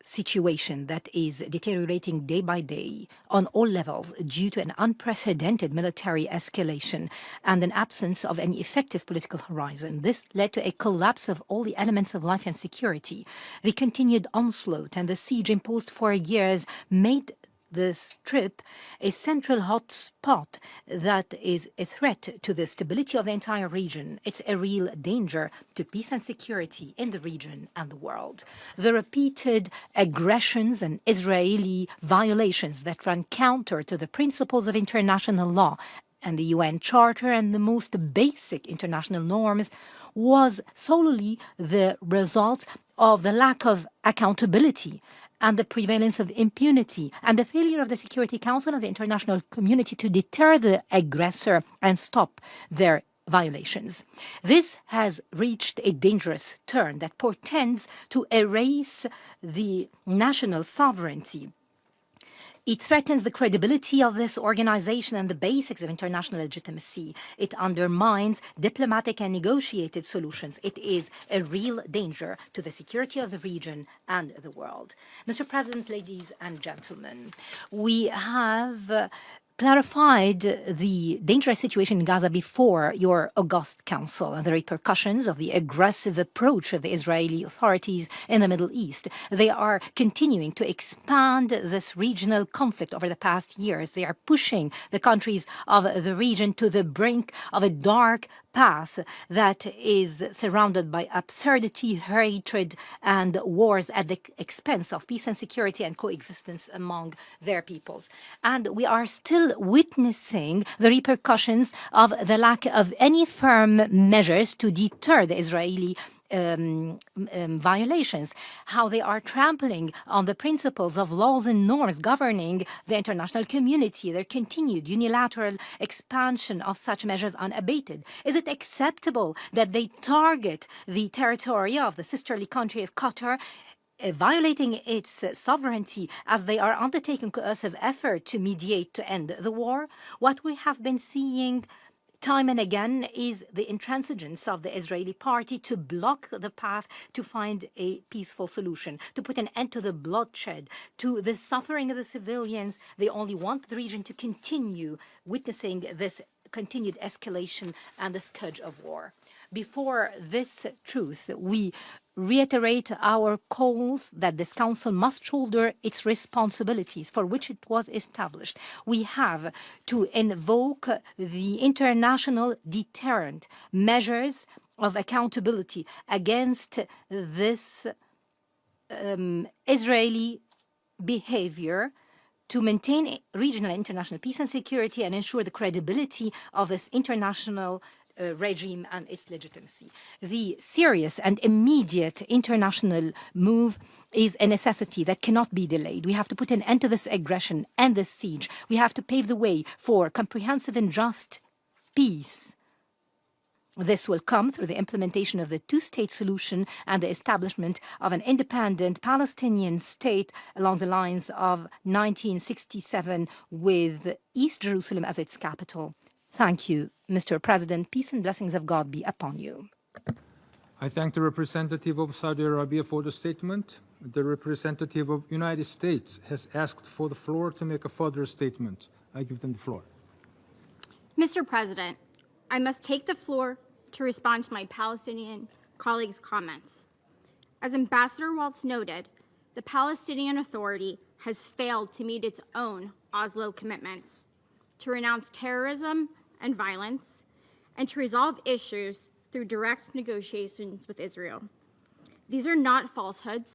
situation that is deteriorating day by day on all levels due to an unprecedented military escalation and an absence of any effective political horizon. This led to a collapse of all the elements of life and security. The continued onslaught and the siege imposed for years made the Strip a central hot spot that is a threat to the stability of the entire region. It's a real danger to peace and security in the region and the world. The repeated aggressions and Israeli violations that run counter to the principles of international law and the UN Charter and the most basic international norms was solely the result of the lack of accountability and the prevalence of impunity and the failure of the Security Council and the international community to deter the aggressor and stop their violations. This has reached a dangerous turn that portends to erase the national sovereignty. It threatens the credibility of this organization and the basics of international legitimacy. It undermines diplomatic and negotiated solutions. It is a real danger to the security of the region and the world. Mr. President, ladies and gentlemen, we have clarified the dangerous situation in Gaza before your august council and the repercussions of the aggressive approach of the Israeli authorities in the Middle East. They are continuing to expand this regional conflict over the past years. They are pushing the countries of the region to the brink of a dark path that is surrounded by absurdity, hatred, and wars at the expense of peace and security and coexistence among their peoples. And we are still witnessing the repercussions of the lack of any firm measures to deter the Israeli violations, how they are trampling on the principles of laws and norms governing the international community, their continued unilateral expansion of such measures unabated. Is it acceptable that they target the territory of the sisterly country of Qatar, violating its sovereignty as they are undertaking coercive effort to mediate to end the war? What we have been seeing time and again is the intransigence of the Israeli party to block the path to find a peaceful solution, to put an end to the bloodshed, to the suffering of the civilians. They only want the region to continue witnessing this continued escalation and the scourge of war. Before this truth, we reiterate our calls that this Council must shoulder its responsibilities for which it was established. We have to invoke the international deterrent measures of accountability against this Israeli behavior to maintain regional and international peace and security and ensure the credibility of this international regime and its legitimacy. The serious and immediate international move is a necessity that cannot be delayed. We have to put an end to this aggression and this siege. We have to pave the way for comprehensive and just peace. This will come through the implementation of the two-state solution and the establishment of an independent Palestinian state along the lines of 1967 with East Jerusalem as its capital. Thank you, Mr. President. Peace and blessings of God be upon you. I thank the representative of Saudi Arabia for the statement. The representative of the United States has asked for the floor to make a further statement. I give them the floor. Mr. President, I must take the floor to respond to my Palestinian colleagues' comments. As Ambassador Waltz noted, the Palestinian Authority has failed to meet its own Oslo commitments to renounce terrorism and violence and to resolve issues through direct negotiations with Israel. These are not falsehoods.